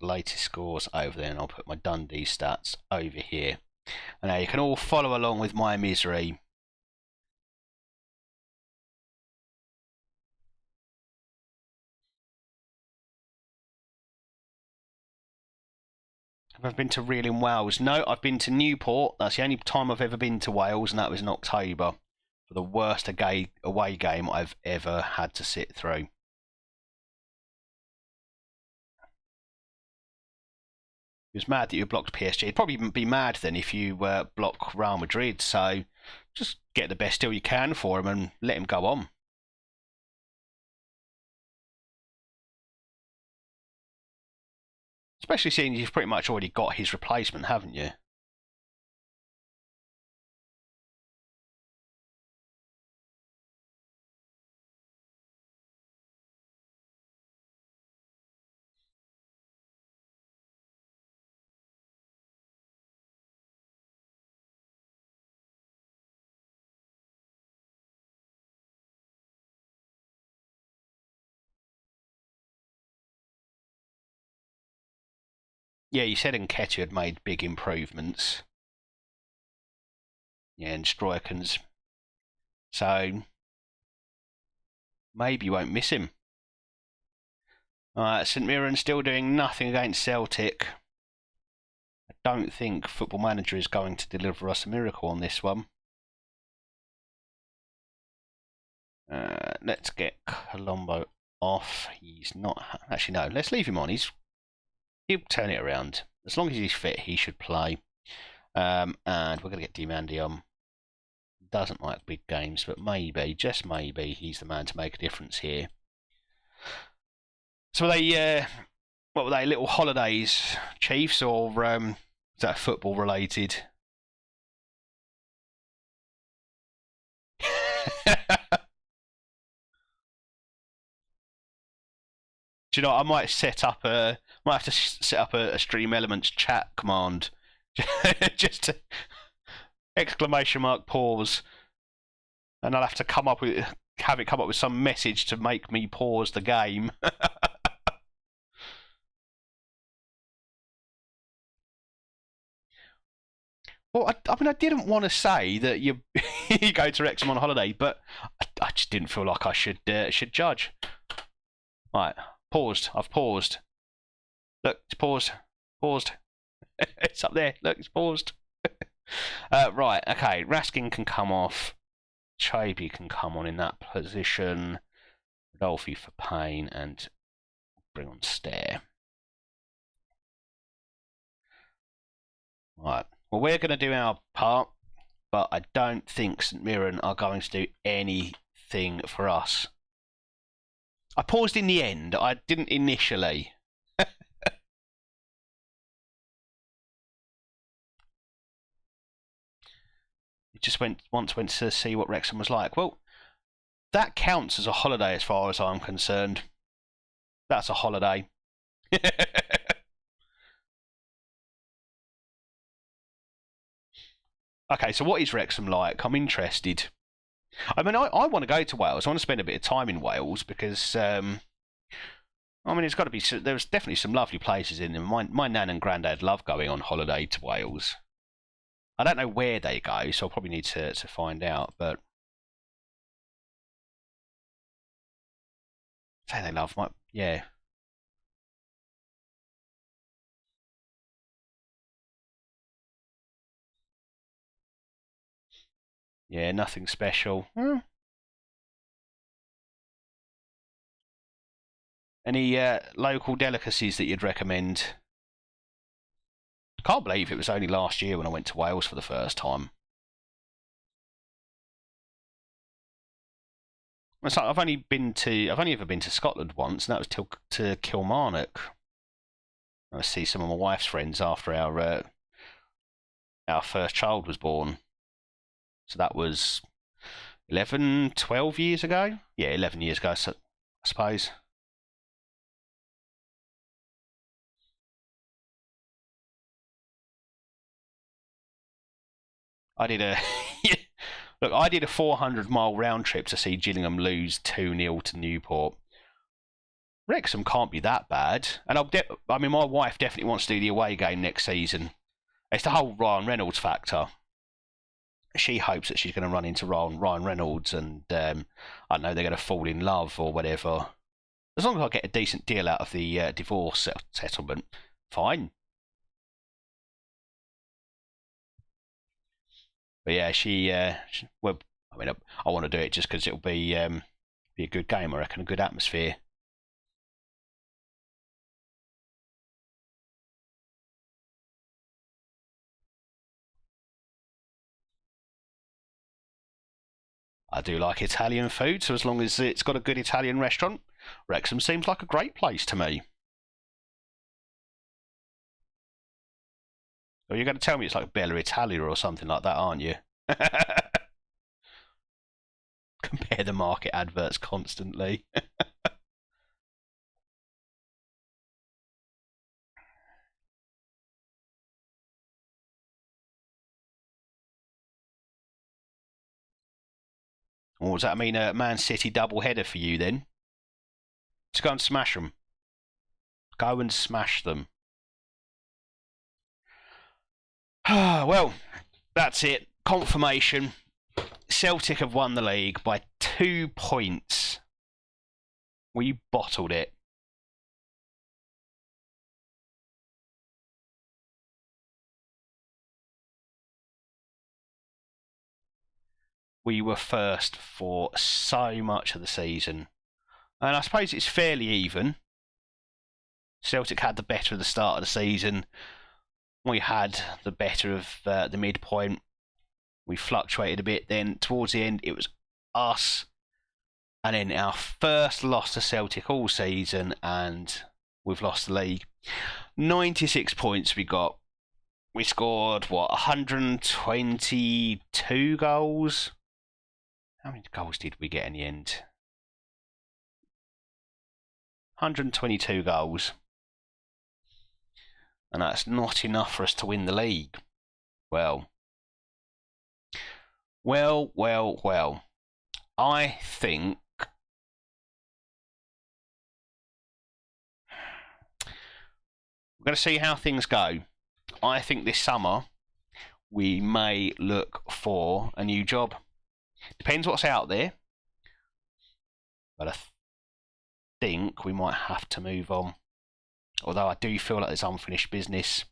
latest scores over there, and I'll put my Dundee stats over here. And now you can all follow along with my misery. Have I been to Reeling, Wales? No, I've been to Newport. That's the only time I've ever been to Wales, and that was in October, for the worst away game I've ever had to sit through. He was mad that you blocked PSG. He'd probably be mad then if you block Real Madrid. So just get the best deal you can for him and let him go on. Especially seeing you've pretty much already got his replacement, haven't you? Yeah, you said Nketiah had made big improvements. Yeah, and Stroikens. So maybe you won't miss him. St Mirren still doing nothing against Celtic. I don't think Football Manager is going to deliver us a miracle on this one. Let's get Colombo off. He's not... Actually, no. Let's leave him on. He'll turn it around. As long as he's fit, he should play. And we're going to get Demandi on. Doesn't like big games, but maybe, just maybe, he's the man to make a difference here. So were they, what were they, little holidays, Chiefs, or is that football related? Do you know, I might have to set up a Stream Elements chat command, just to exclamation mark pause, and I'll have to have it come up with some message to make me pause the game. Well, I mean, I didn't want to say that you you go to Wrexham on holiday, but I just didn't feel like I should judge. Right, paused. I've paused. Look, it's paused. Paused. It's up there. Look, it's paused. Right, okay. Raskin can come off. Chaby can come on in that position. Rodolphe for Payne and bring on Stair. Right. Well, we're going to do our part, but I don't think St Mirren are going to do anything for us. I paused in the end. I didn't initially. Just went to see what Wrexham was like. Well, that counts as a holiday as far as I'm concerned. That's a holiday. Okay, so what is Wrexham like? I'm interested. I mean, I want to go to Wales. I want to spend a bit of time in Wales because, I mean, it's got to be. There's definitely some lovely places in them. My nan and granddad love going on holiday to Wales. I don't know where they go, so I'll probably need to find out. But say they love yeah. Yeah, nothing special. Any local delicacies that you'd recommend? I can't believe it was only last year when I went to Wales for the first time. It's like I've only ever been to Scotland once, and that was to Kilmarnock. I see some of my wife's friends after our first child was born. So that was 11, 12 years ago. Yeah, 11 years ago, so, I suppose. I did a look. I did a 400-mile round trip to see Gillingham lose 2-0 to Newport. Wrexham can't be that bad, and I mean, my wife definitely wants to do the away game next season. It's the whole Ryan Reynolds factor. She hopes that she's going to run into Ryan Reynolds, and I don't know, they're going to fall in love or whatever. As long as I get a decent deal out of the divorce settlement, fine. But yeah, well, I mean, I want to do it just because it'll be a good game, I reckon, a good atmosphere. I do like Italian food, so as long as it's got a good Italian restaurant, Wrexham seems like a great place to me. Or you're going to tell me it's like Bella Italia or something like that, aren't you? Compare the market adverts constantly. Or does that mean a Man City double header for you then? Just go and smash them. Go and smash them. Well, that's it. Confirmation. Celtic have won the league by 2 points. We bottled it. We were first for so much of the season. And I suppose it's fairly even. Celtic had the better of the start of the season. We had the better of the midpoint. We fluctuated a bit. Then towards the end, it was us. And then our first loss to Celtic all season, and we've lost the league. 96 points we got. We scored, 122 goals? How many goals did we get in the end? 122 goals. And that's not enough for us to win the league. Well. I think we're going to see how things go. I think this summer we may look for a new job. Depends what's out there. But I think we might have to move on. Although I do feel like there's unfinished business.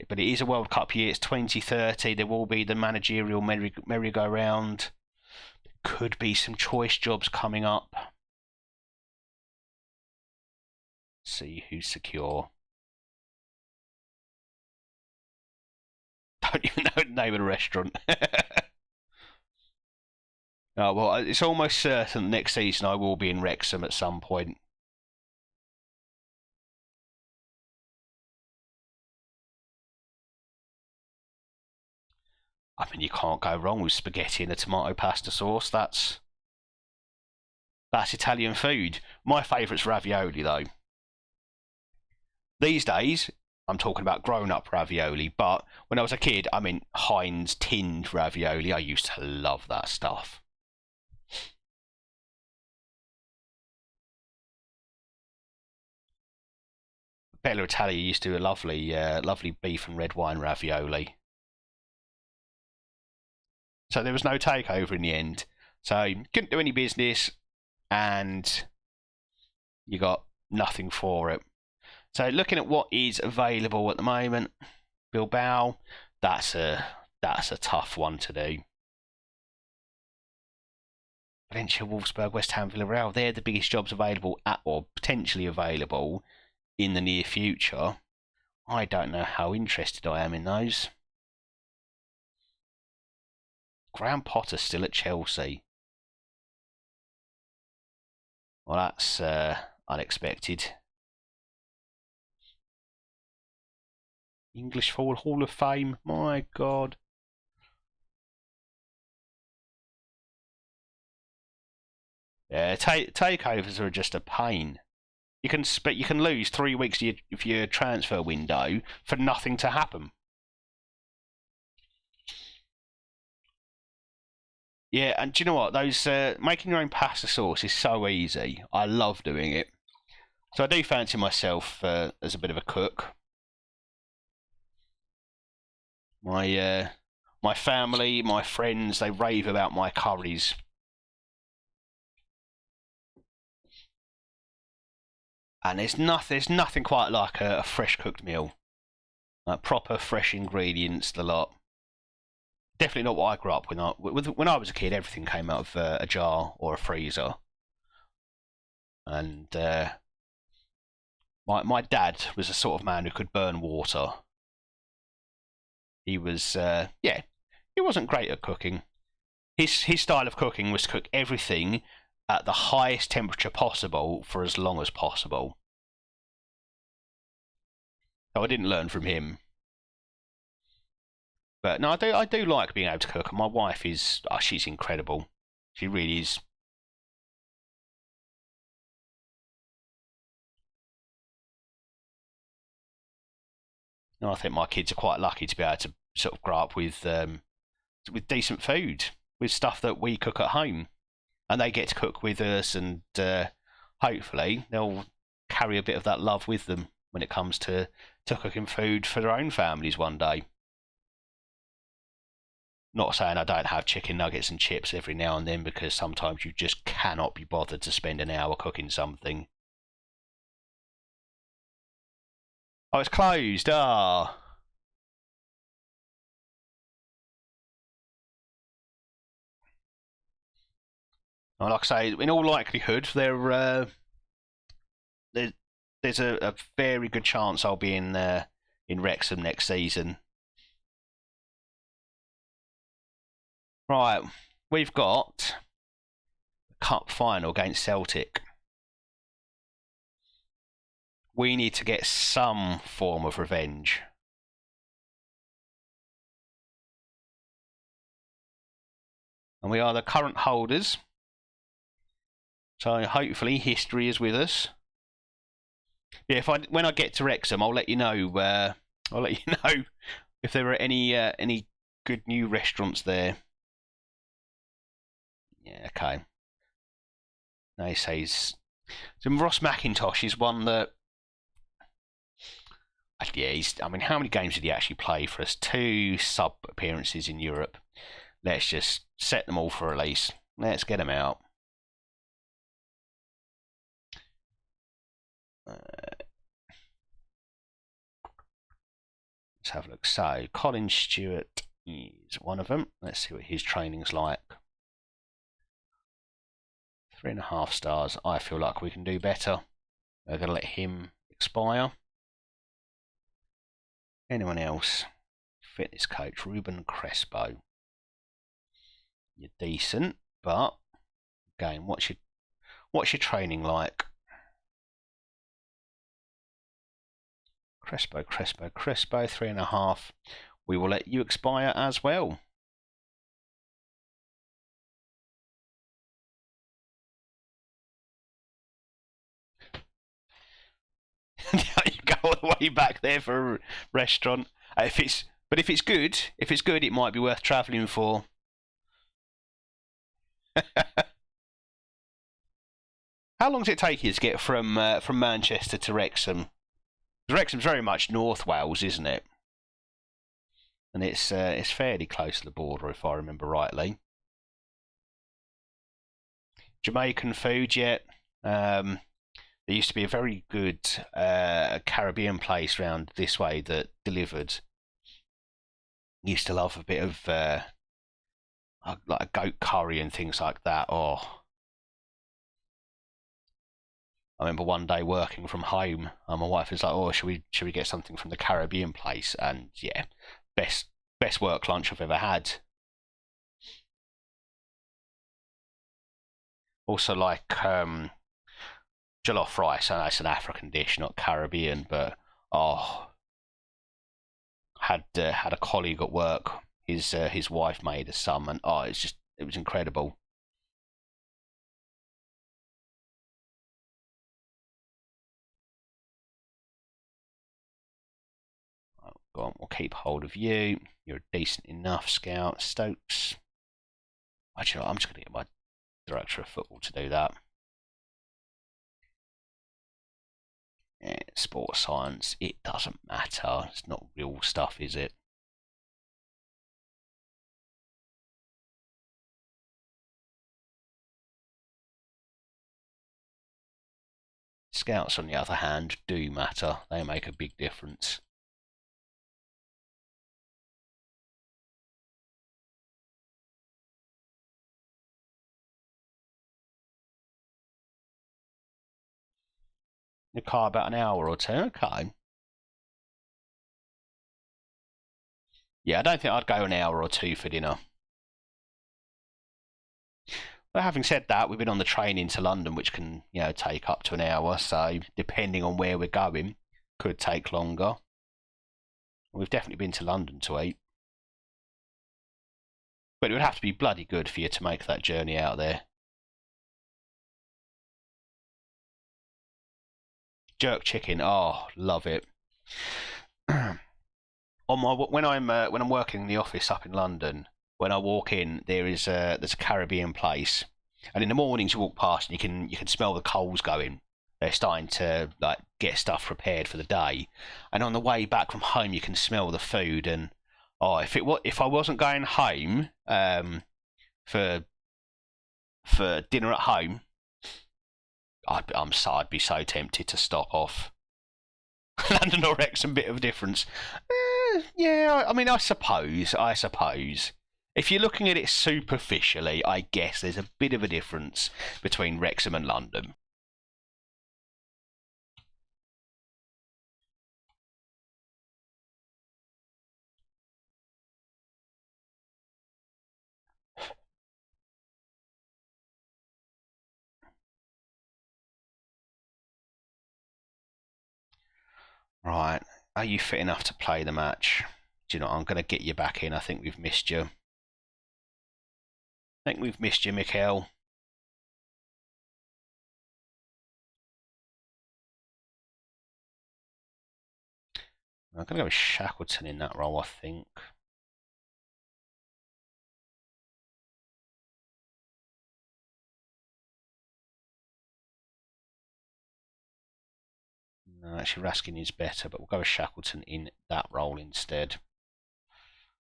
But it is a World Cup year. It's 2030. There will be the managerial merry-go-round. There could be some choice jobs coming up. See who's secure. Don't even know the name of the restaurant. Oh, well, it's almost certain next season I will be in Wrexham at some point. I mean, you can't go wrong with spaghetti and a tomato pasta sauce. That's Italian food. My favourite's ravioli, though. These days, I'm talking about grown-up ravioli, but when I was a kid, I mean, Heinz tinned ravioli. I used to love that stuff. Bella Italia used to do a lovely beef and red wine ravioli. So there was no takeover in the end. So you couldn't do any business, and you got nothing for it. So looking at what is available at the moment, Bilbao, that's a tough one to do. Valencia, Wolfsburg, West Ham, Villarreal, they're the biggest jobs available or potentially available in the near future. I don't know how interested I am in those. Graham Potter's still at Chelsea. Well, that's unexpected. English Hall of Fame, my God. Yeah, takeovers are just a pain. You can lose 3 weeks of your transfer window for nothing to happen. Yeah, and do you know what? Those making your own pasta sauce is so easy. I love doing it. So I do fancy myself as a bit of a cook. My family, my friends, they rave about my curries. And there's nothing quite like a fresh cooked meal. Proper fresh ingredients, the lot. Definitely not what I grew up with. When I was a kid, everything came out of a jar or a freezer. And my dad was the sort of man who could burn water. He was, he wasn't great at cooking. His style of cooking was to cook everything at the highest temperature possible for as long as possible. So I didn't learn from him. But no, I do like being able to cook. And my wife is, oh, she's incredible. She really is. And I think my kids are quite lucky to be able to sort of grow up with decent food, with stuff that we cook at home, and they get to cook with us, and hopefully they'll carry a bit of that love with them when it comes to cooking food for their own families one day. Not saying I don't have chicken nuggets and chips every now and then, because sometimes you just cannot be bothered to spend an hour cooking something. Oh, it's closed. Ah. Well, like I say, in all likelihood, there's a very good chance I'll be in Wrexham next season. Right, we've got the cup final against Celtic. We need to get some form of revenge. And we are the current holders. So hopefully history is with us. Yeah, when I get to Wrexham, I'll let you know. I'll let you know if there are any good new restaurants there. Yeah, okay. They say so. Ross McIntosh is one that. Yeah, I mean, how many games did he actually play for us? 2 sub appearances in Europe. Let's just set them all for release. Let's get them out. Let's have a look. So, Colin Stewart is one of them. Let's see what his training's like. 3.5 stars. I feel like we can do better. We're going to let him expire. Anyone else? Fitness coach Ruben Crespo. You're decent, but again, what's your training like? Crespo, 3.5. We will let you expire as well. You go all the way back there for a restaurant. If it's good, it might be worth travelling for. How long does it take you to get from Manchester to Wrexham? Wrexham's very much North Wales, isn't it? And it's fairly close to the border, if I remember rightly. Jamaican food yet? There used to be a very good Caribbean place round this way that delivered. Used to love a bit of like a goat curry and things like that. Oh, I remember one day working from home, and my wife was like, "Oh, should we get something from the Caribbean place?" And yeah, best work lunch I've ever had. Also, like jollof rice. I know it's an African dish, not Caribbean, but oh, had a colleague at work. His wife made us some, and oh, it was incredible. Oh, go on, we'll keep hold of you. You're a decent enough scout, Stokes. Actually, I'm just going to get my director of football to do that. Yeah, sports science, it doesn't matter. It's not real stuff, is it? Scouts, on the other hand, do matter. They make a big difference. The car about an hour or two. Okay. Yeah, I don't think I'd go an hour or two for dinner. But having said that, we've been on the train into London, which can, take up to an hour. So depending on where we're going, could take longer. We've definitely been to London to eat. But it would have to be bloody good for you to make that journey out there. Jerk chicken, oh, love it. When I'm working in the office up in London, when I walk in, there's a Caribbean place, and in the mornings you walk past and you can smell the coals going. They're starting to like get stuff prepared for the day, and on the way back from home you can smell the food. And oh, if I wasn't going home for dinner at home, I'd be so tempted to stop off. London or Wrexham, bit of a difference. Yeah, I mean, I suppose. If you're looking at it superficially, I guess there's a bit of a difference between Wrexham and London. Right, are you fit enough to play the match? Do you know, I'm going to get you back in. I think we've missed you. Mikhail. I'm going to go with Shackleton in that role, I think. No, actually, Raskin is better, but we'll go with Shackleton in that role instead.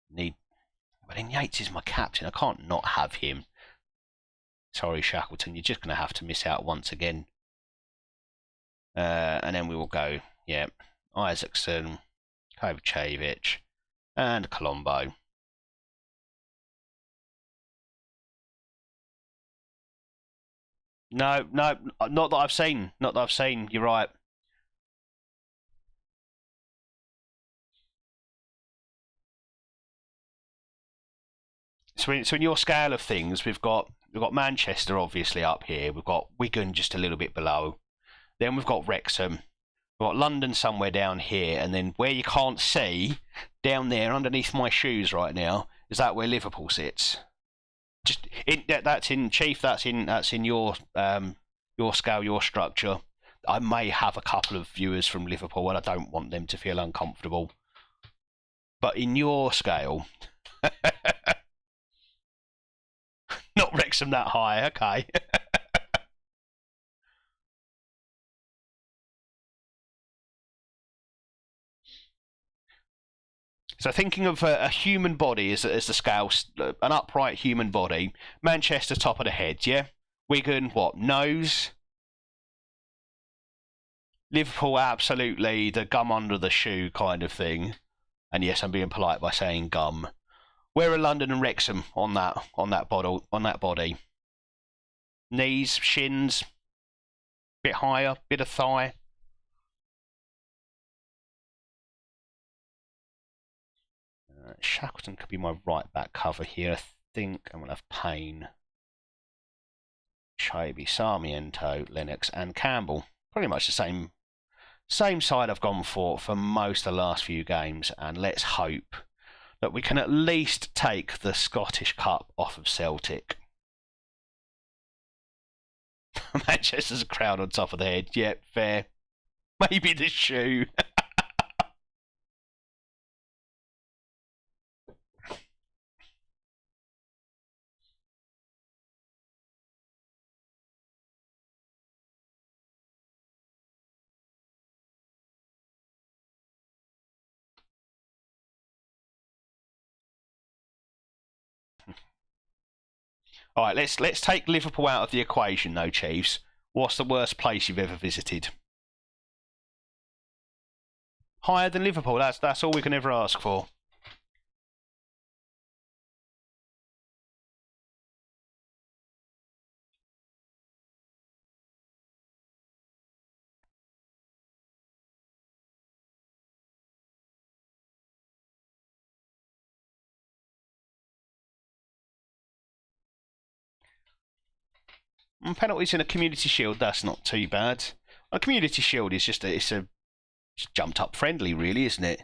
But then Yates is my captain. I can't not have him. Sorry, Shackleton, you're just going to have to miss out once again. And then we will go, yeah, Isaacson, Kovacevic, and Colombo. No, not that I've seen. You're right. So in your scale of things, we've got Manchester obviously up here. We've got Wigan just a little bit below. Then we've got Wrexham. We've got London somewhere down here, and then where you can't see, down there underneath my shoes right now, is that where Liverpool sits? That's in Chief. That's in your scale, your structure. I may have a couple of viewers from Liverpool, and I don't want them to feel uncomfortable. But in your scale. Not Wrexham that high, okay. So thinking of a human body as the scale, an upright human body, Manchester top of the head, yeah? Wigan, what, nose? Liverpool, absolutely the gum under the shoe kind of thing. And yes, I'm being polite by saying gum. Where are London and Wrexham on that body? Knees, shins, bit higher, bit of thigh. Shackleton could be my right back cover here, I think, and we'll have Payne, Chaby, Sarmiento, Lennox, and Campbell. Pretty much the same side I've gone for most of the last few games, and let's hope that we can at least take the Scottish Cup off of Celtic. Manchester's a crowd on top of the head. Yep, fair. Maybe the shoe. All right, let's take Liverpool out of the equation, though, Chiefs. What's the worst place you've ever visited? Higher than Liverpool. That's all we can ever ask for. And penalties in a Community Shield, that's not too bad. A Community Shield is just it's jumped up friendly, really, isn't it?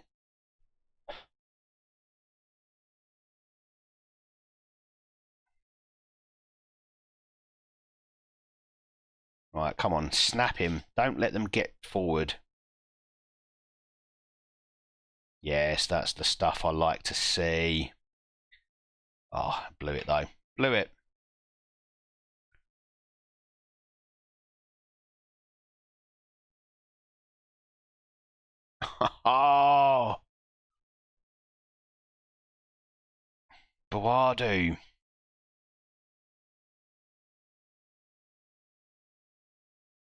Right, come on, snap him. Don't let them get forward. Yes, that's the stuff I like to see. Oh, blew it though. Blew it. Oh, Boadu.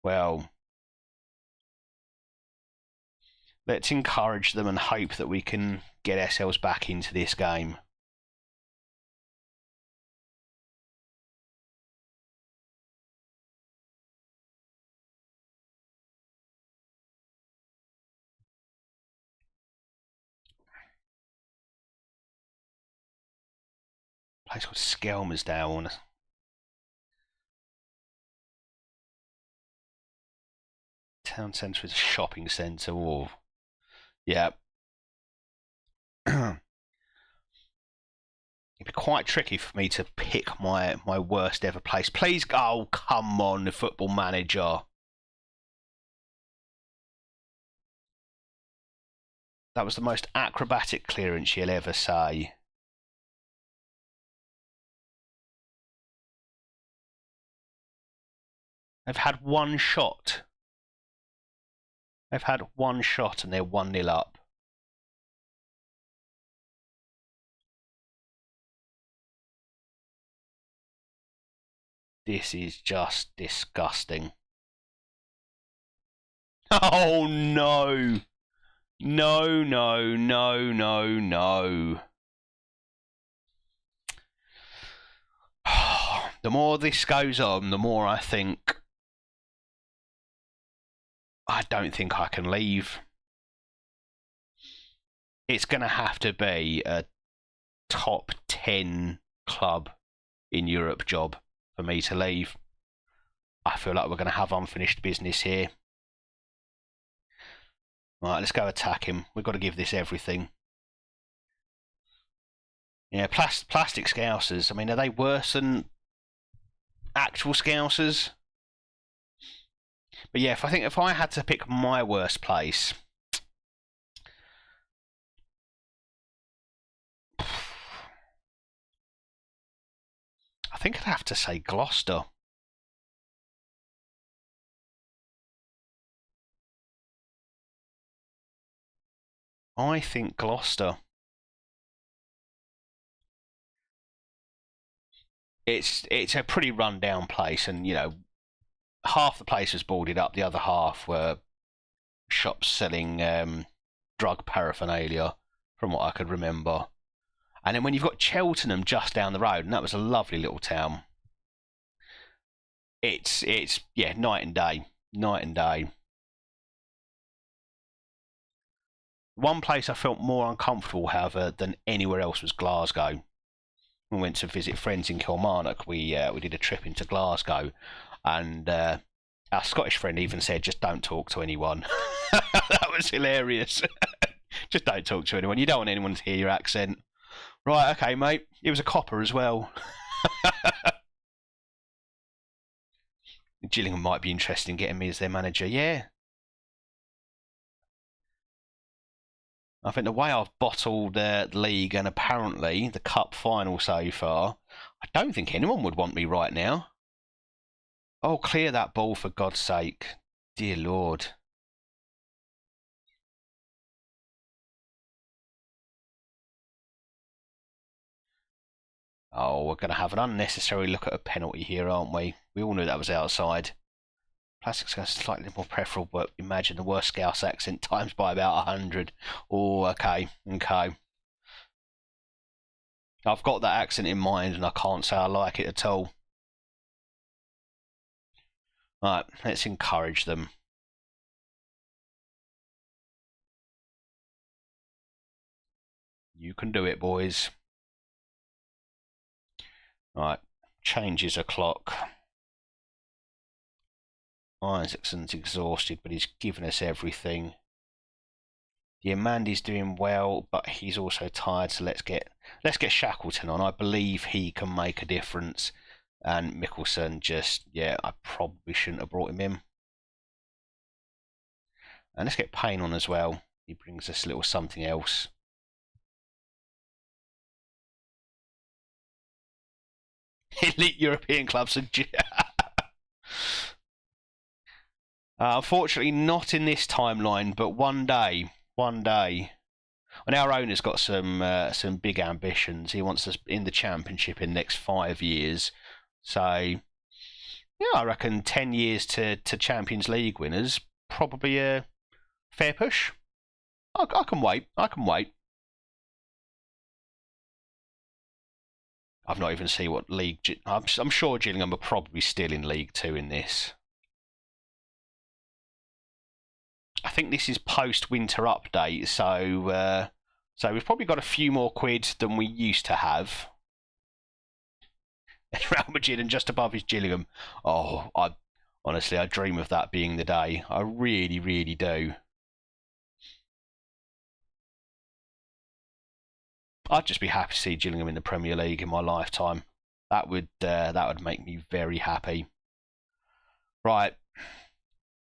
Well, let's encourage them and hope that we can get ourselves back into this game. Place called Skelmersdale. Town centre is a shopping centre. Or yeah. It'd be quite tricky for me to pick my worst ever place. Please, oh come on, the Football Manager. That was the most acrobatic clearance you'll ever say. They've had one shot. They've had one shot and they're 1-0 up. This is just disgusting. Oh no! No, no, no, no, no. The more this goes on, the more I think I don't think I can leave. It's going to have to be a top 10 club in Europe job for me to leave. I feel like we're going to have unfinished business here. Right, let's go attack him. We've got to give this everything. Yeah, plastic Scousers. I mean, are they worse than actual Scousers? But yeah, if I had to pick my worst place, I think I'd have to say Gloucester. I think Gloucester. It's a pretty run down place, and you know, half the place was boarded up, the other half were shops selling drug paraphernalia, from what I could remember. And then when you've got Cheltenham just down the road, and that was a lovely little town. It's yeah, night and day, night and day. One place I felt more uncomfortable, however, than anywhere else was Glasgow. We went to visit friends in Kilmarnock. We did a trip into Glasgow, and our Scottish friend even said, "Just don't talk to anyone." That was hilarious. Just don't talk to anyone. You don't want anyone to hear your accent. Right, okay, mate. He was a copper as well. Gillingham might be interested in getting me as their manager. Yeah. I think the way I've bottled the league and apparently the cup final so far, I don't think anyone would want me right now. Oh, clear that ball for God's sake. Dear Lord. Oh, we're going to have an unnecessary look at a penalty here, aren't we? We all knew that was outside. Plastic's going to slightly more preferable, but imagine the worst Scouse accent times by about 100. Oh, okay, okay. I've got that accent in mind and I can't say I like it at all. Right, let's encourage them. You can do it, boys. Right, changes a clock. Isaacson's exhausted, but he's given us everything. Yeah, Mandy's doing well, but he's also tired. So let's get Shackleton on. I believe he can make a difference. And Mickelson just, yeah, I probably shouldn't have brought him in. And let's get Payne on as well. He brings us a little something else. Elite European clubs. Unfortunately, not in this timeline, but one day. And our owner's got some big ambitions. He wants us in the championship in the next 5 years. So, yeah, I reckon 10 years to Champions League winners, probably a fair push. I can wait. I've not even seen what league. I'm sure Gillingham are probably still in League Two in this. I think this is post-winter update, so we've probably got a few more quid than we used to have. Real Madrid and just above is Gillingham. Oh, honestly, I dream of that being the day. I really, really do. I'd just be happy to see Gillingham in the Premier League in my lifetime. That would make me very happy. Right,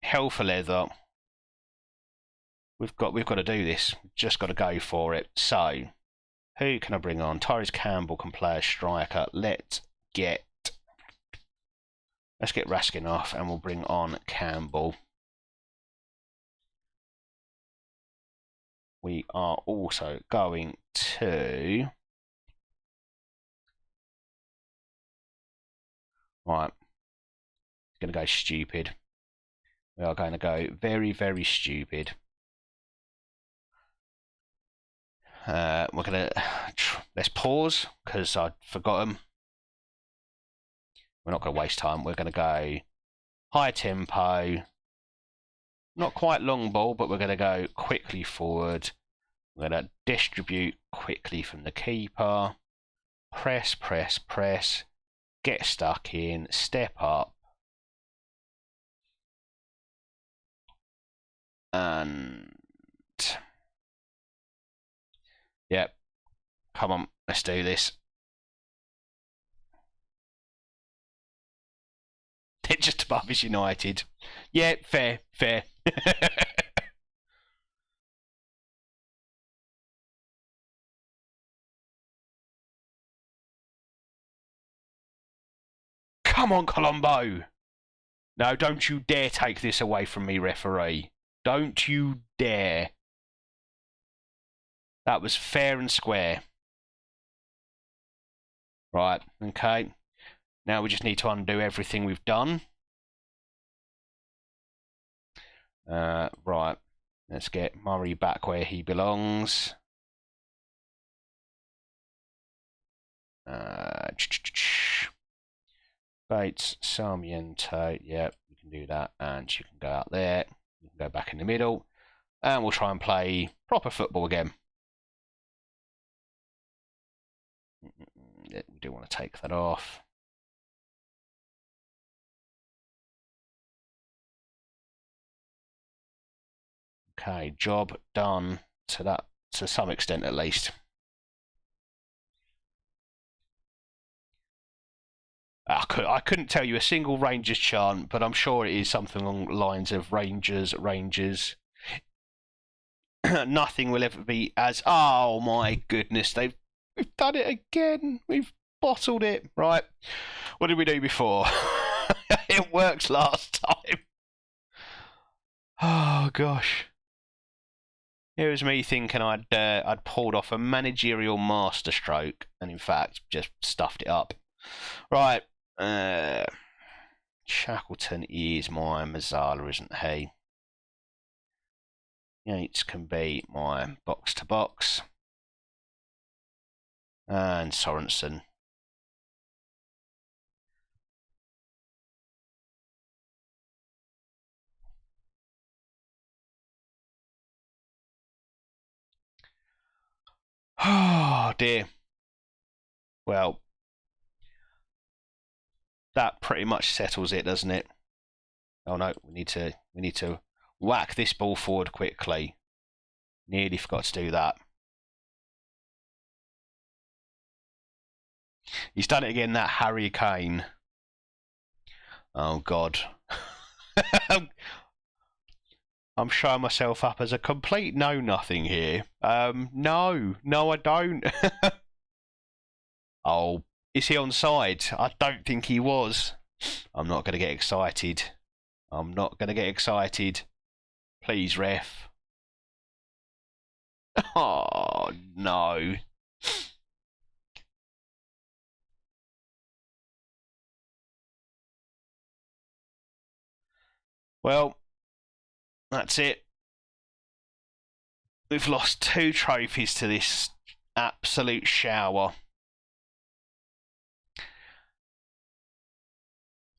hell for leather. We've got to do this. We've just got to go for it. So, who can I bring on? Tyrese Campbell can play as striker. Let's get Raskin off, and we'll bring on Campbell. We are also going to... Right. Going to go stupid. We are going to go very, very stupid. We're going to... Let's pause, because I'd forgotten. We're not going to waste time. We're going to go high tempo. Not quite long ball, but we're going to go quickly forward. We're going to distribute quickly from the keeper. Press, press, press. Get stuck in. Step up. And... Yep. Come on, let's do this. They're just above is United. Yeah, fair. Come on, Colombo. No, don't you dare take this away from me, referee. Don't you dare. That was fair and square. Right, okay. Now we just need to undo everything we've done. Right, let's get Murray back where he belongs. Bates, Sarmiento, yep, you can do that, and you can go out there. You can go back in the middle, and we'll try and play proper football again. We do want to take that off. Okay, job done to some extent at least. I couldn't tell you a single Rangers chant, but I'm sure it is something along the lines of Rangers. Nothing will ever be as... Oh my goodness, we've done it again. We've bottled it. Right, what did we do before? It worked last time. Oh gosh. It was me thinking I'd pulled off a managerial masterstroke, and in fact just stuffed it up. Right. Shackleton is my Mazzala, isn't he? Yates can be my box-to-box. And Sorensen. Oh dear. Well, that pretty much settles it, doesn't it? Oh no, we need to whack this ball forward quickly. Nearly forgot to do that. He's done it again, that Harry Kane. Oh, God. I'm showing myself up as a complete know-nothing here. No, I don't. Oh, is he onside? I don't think he was. I'm not going to get excited. I'm not going to get excited. Please, ref. Oh, no. Well, that's it. We've lost 2 trophies to this absolute shower.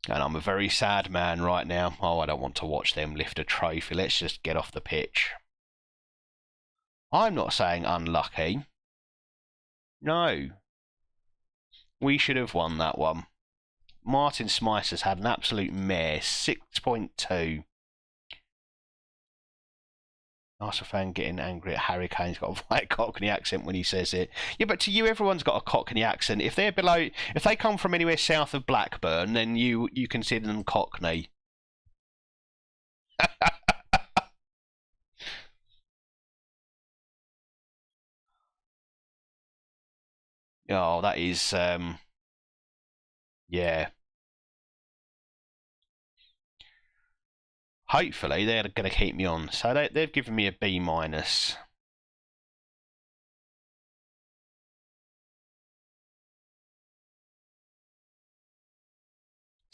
And I'm a very sad man right now. Oh, I don't want to watch them lift a trophy. Let's just get off the pitch. I'm not saying unlucky. No. We should have won that one. Martin Smicer's had an absolute mare. 6.2. Arsenal fan getting angry at Harry Kane's got a white Cockney accent when he says it. Yeah, but to you, everyone's got a Cockney accent. If they're below, if they come from anywhere south of Blackburn, then you consider them Cockney. Oh, that is, yeah. Hopefully, they're going to keep me on. So they've given me a B-.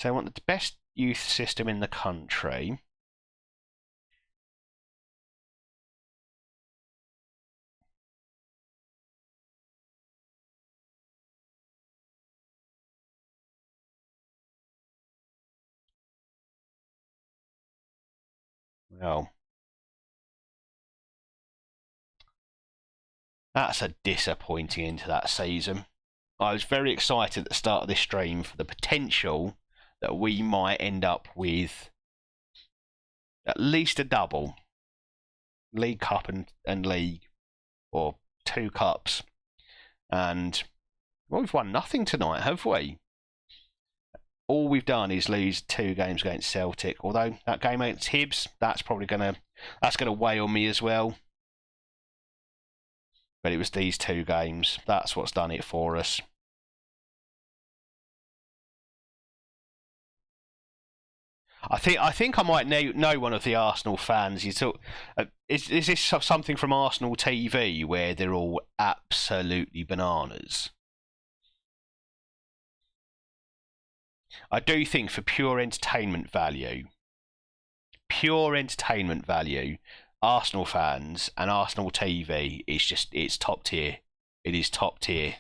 So I want the best youth system in the country. Well, that's a disappointing end to that season. I was very excited at the start of this stream for the potential that we might end up with at least a double. League Cup and League, or 2 cups. And well, we've won nothing tonight, have we? All we've done is lose 2 games against Celtic. Although that game against Hibs, that's probably gonna weigh on me as well. But it was these 2 games. That's what's done it for us. I think I might know one of the Arsenal fans. You talk, is this something from Arsenal TV where they're all absolutely bananas? I do think for pure entertainment value, Arsenal fans and Arsenal TV it's top tier. It is top tier.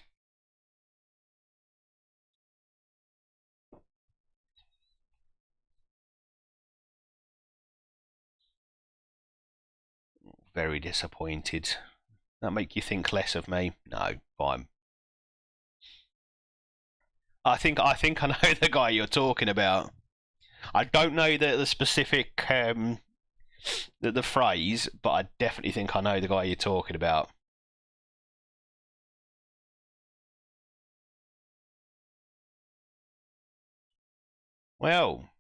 Very disappointed. That make you think less of me? No, fine. I think I know the guy you're talking about. I don't know the specific the phrase, but I definitely think I know the guy you're talking about. Well,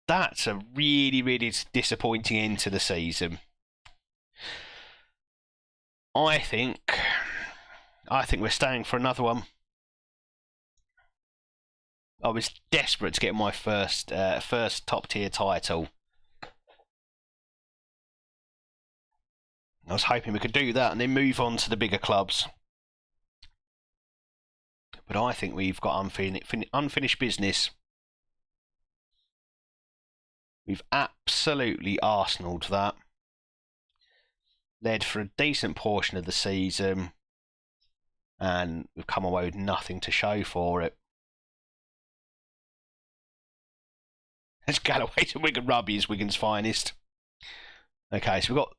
that's a really disappointing end to the season. I think we're staying for another one. I was desperate to get my first top tier title. I was hoping we could do that and then move on to the bigger clubs. But I think we've got unfinished business. We've absolutely arsenaled that. Led for a decent portion of the season, and we've come away with nothing to show for it. As Galloway to Wigan Rugby is Wigan's finest. Okay, so we've got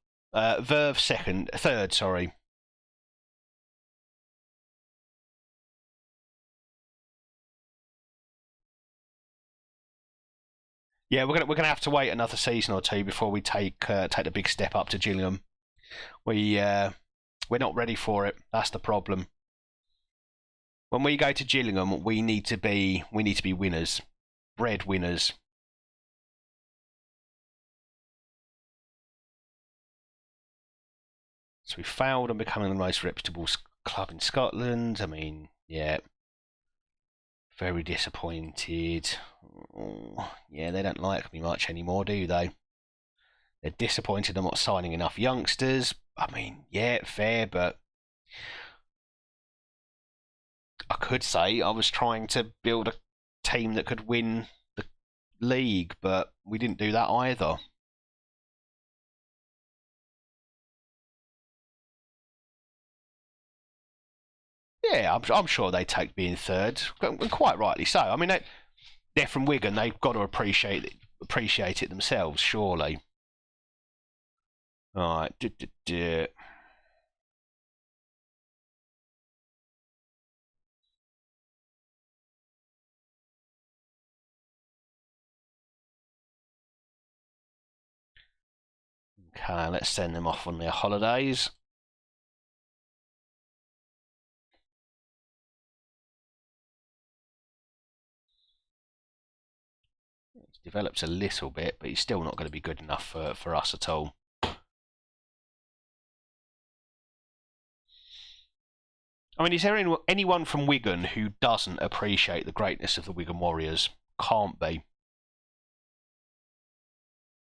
Verve third, sorry. Yeah, we're gonna have to wait another season or 2 before we take the big step up to Gillingham. We're not ready for it. That's the problem. When we go to Gillingham, we need to be winners, bred winners. So we failed on becoming the most reputable club in Scotland. I mean, yeah, very disappointed. Oh, yeah, they don't like me much anymore, do they? They're disappointed I'm not signing enough youngsters. I mean, yeah, fair, but I could say I was trying to build a team that could win the league, but we didn't do that either. Yeah, I'm sure they take being third, and quite rightly so. I mean, they're from Wigan; they've got to appreciate it themselves, surely. All right, okay, let's send them off on their holidays. He's developed a little bit, but he's still not going to be good enough for us at all. I mean, is there anyone from Wigan who doesn't appreciate the greatness of the Wigan Warriors? Can't be.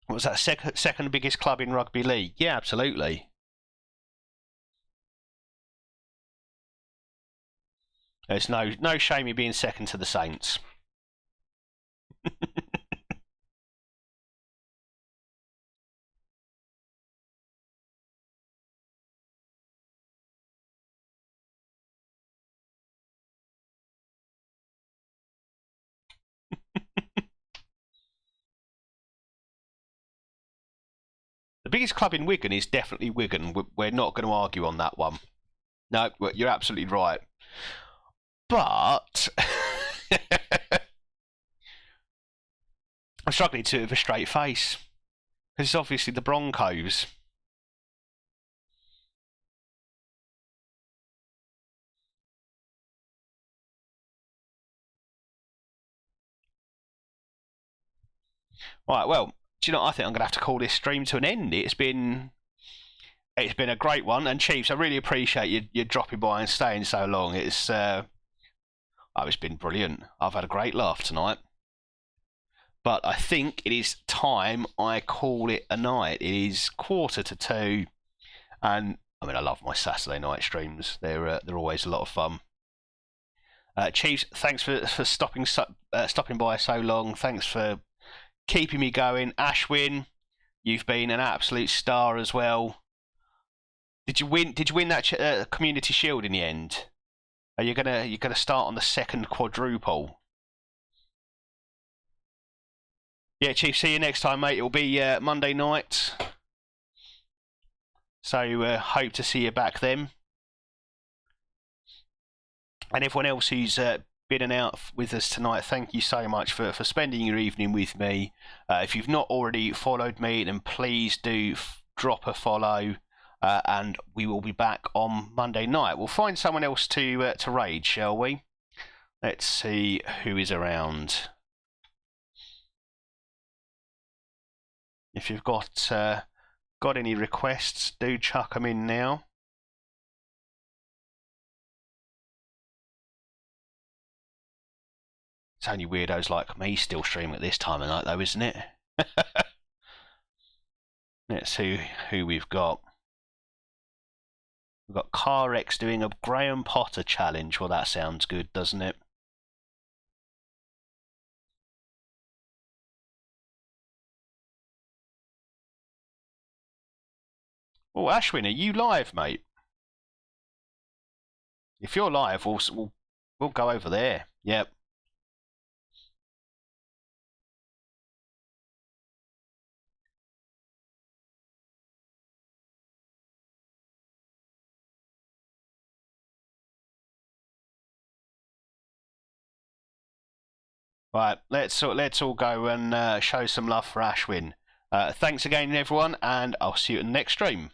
What was that, second biggest club in rugby league? Yeah, absolutely. There's no shame in being second to the Saints. The biggest club in Wigan is definitely Wigan. We're not going to argue on that one. No, you're absolutely right. But I'm struggling to with a straight face because it's obviously the Broncos. Right, well, do you know what? I think I'm going to have to call this stream to an end. It's been a great one, and Chiefs, I really appreciate you dropping by and staying so long. It's been brilliant. I've had a great laugh tonight. But I think it is time I call it a night. It is 1:45, and I mean I love my Saturday night streams. They're always a lot of fun. Chiefs, thanks for stopping by so long. Thanks for keeping me going. Ashwin, you've been an absolute star as well. Did you win that community shield in the end? Are you gonna start on the second quadruple? Yeah, Chief. See you next time, mate. It'll be Monday night. So hope to see you back then. And everyone else who's been and out with us tonight, thank you so much for spending your evening with me. If you've not already followed me, then please do drop a follow. And we will be back on Monday night. We'll find someone else to raid, shall we? Let's see who is around. If you've got any requests, do chuck them in now. It's only weirdos like me still streaming at this time of night, though, isn't it? Let's see who we've got. We've got CarX doing a Graham Potter challenge. Well, that sounds good, doesn't it? Oh, Ashwin, are you live, mate? If you're live, we'll go over there. Yep. Right, let's all go and show some love for Ashwin. Thanks again, everyone, and I'll see you in the next stream.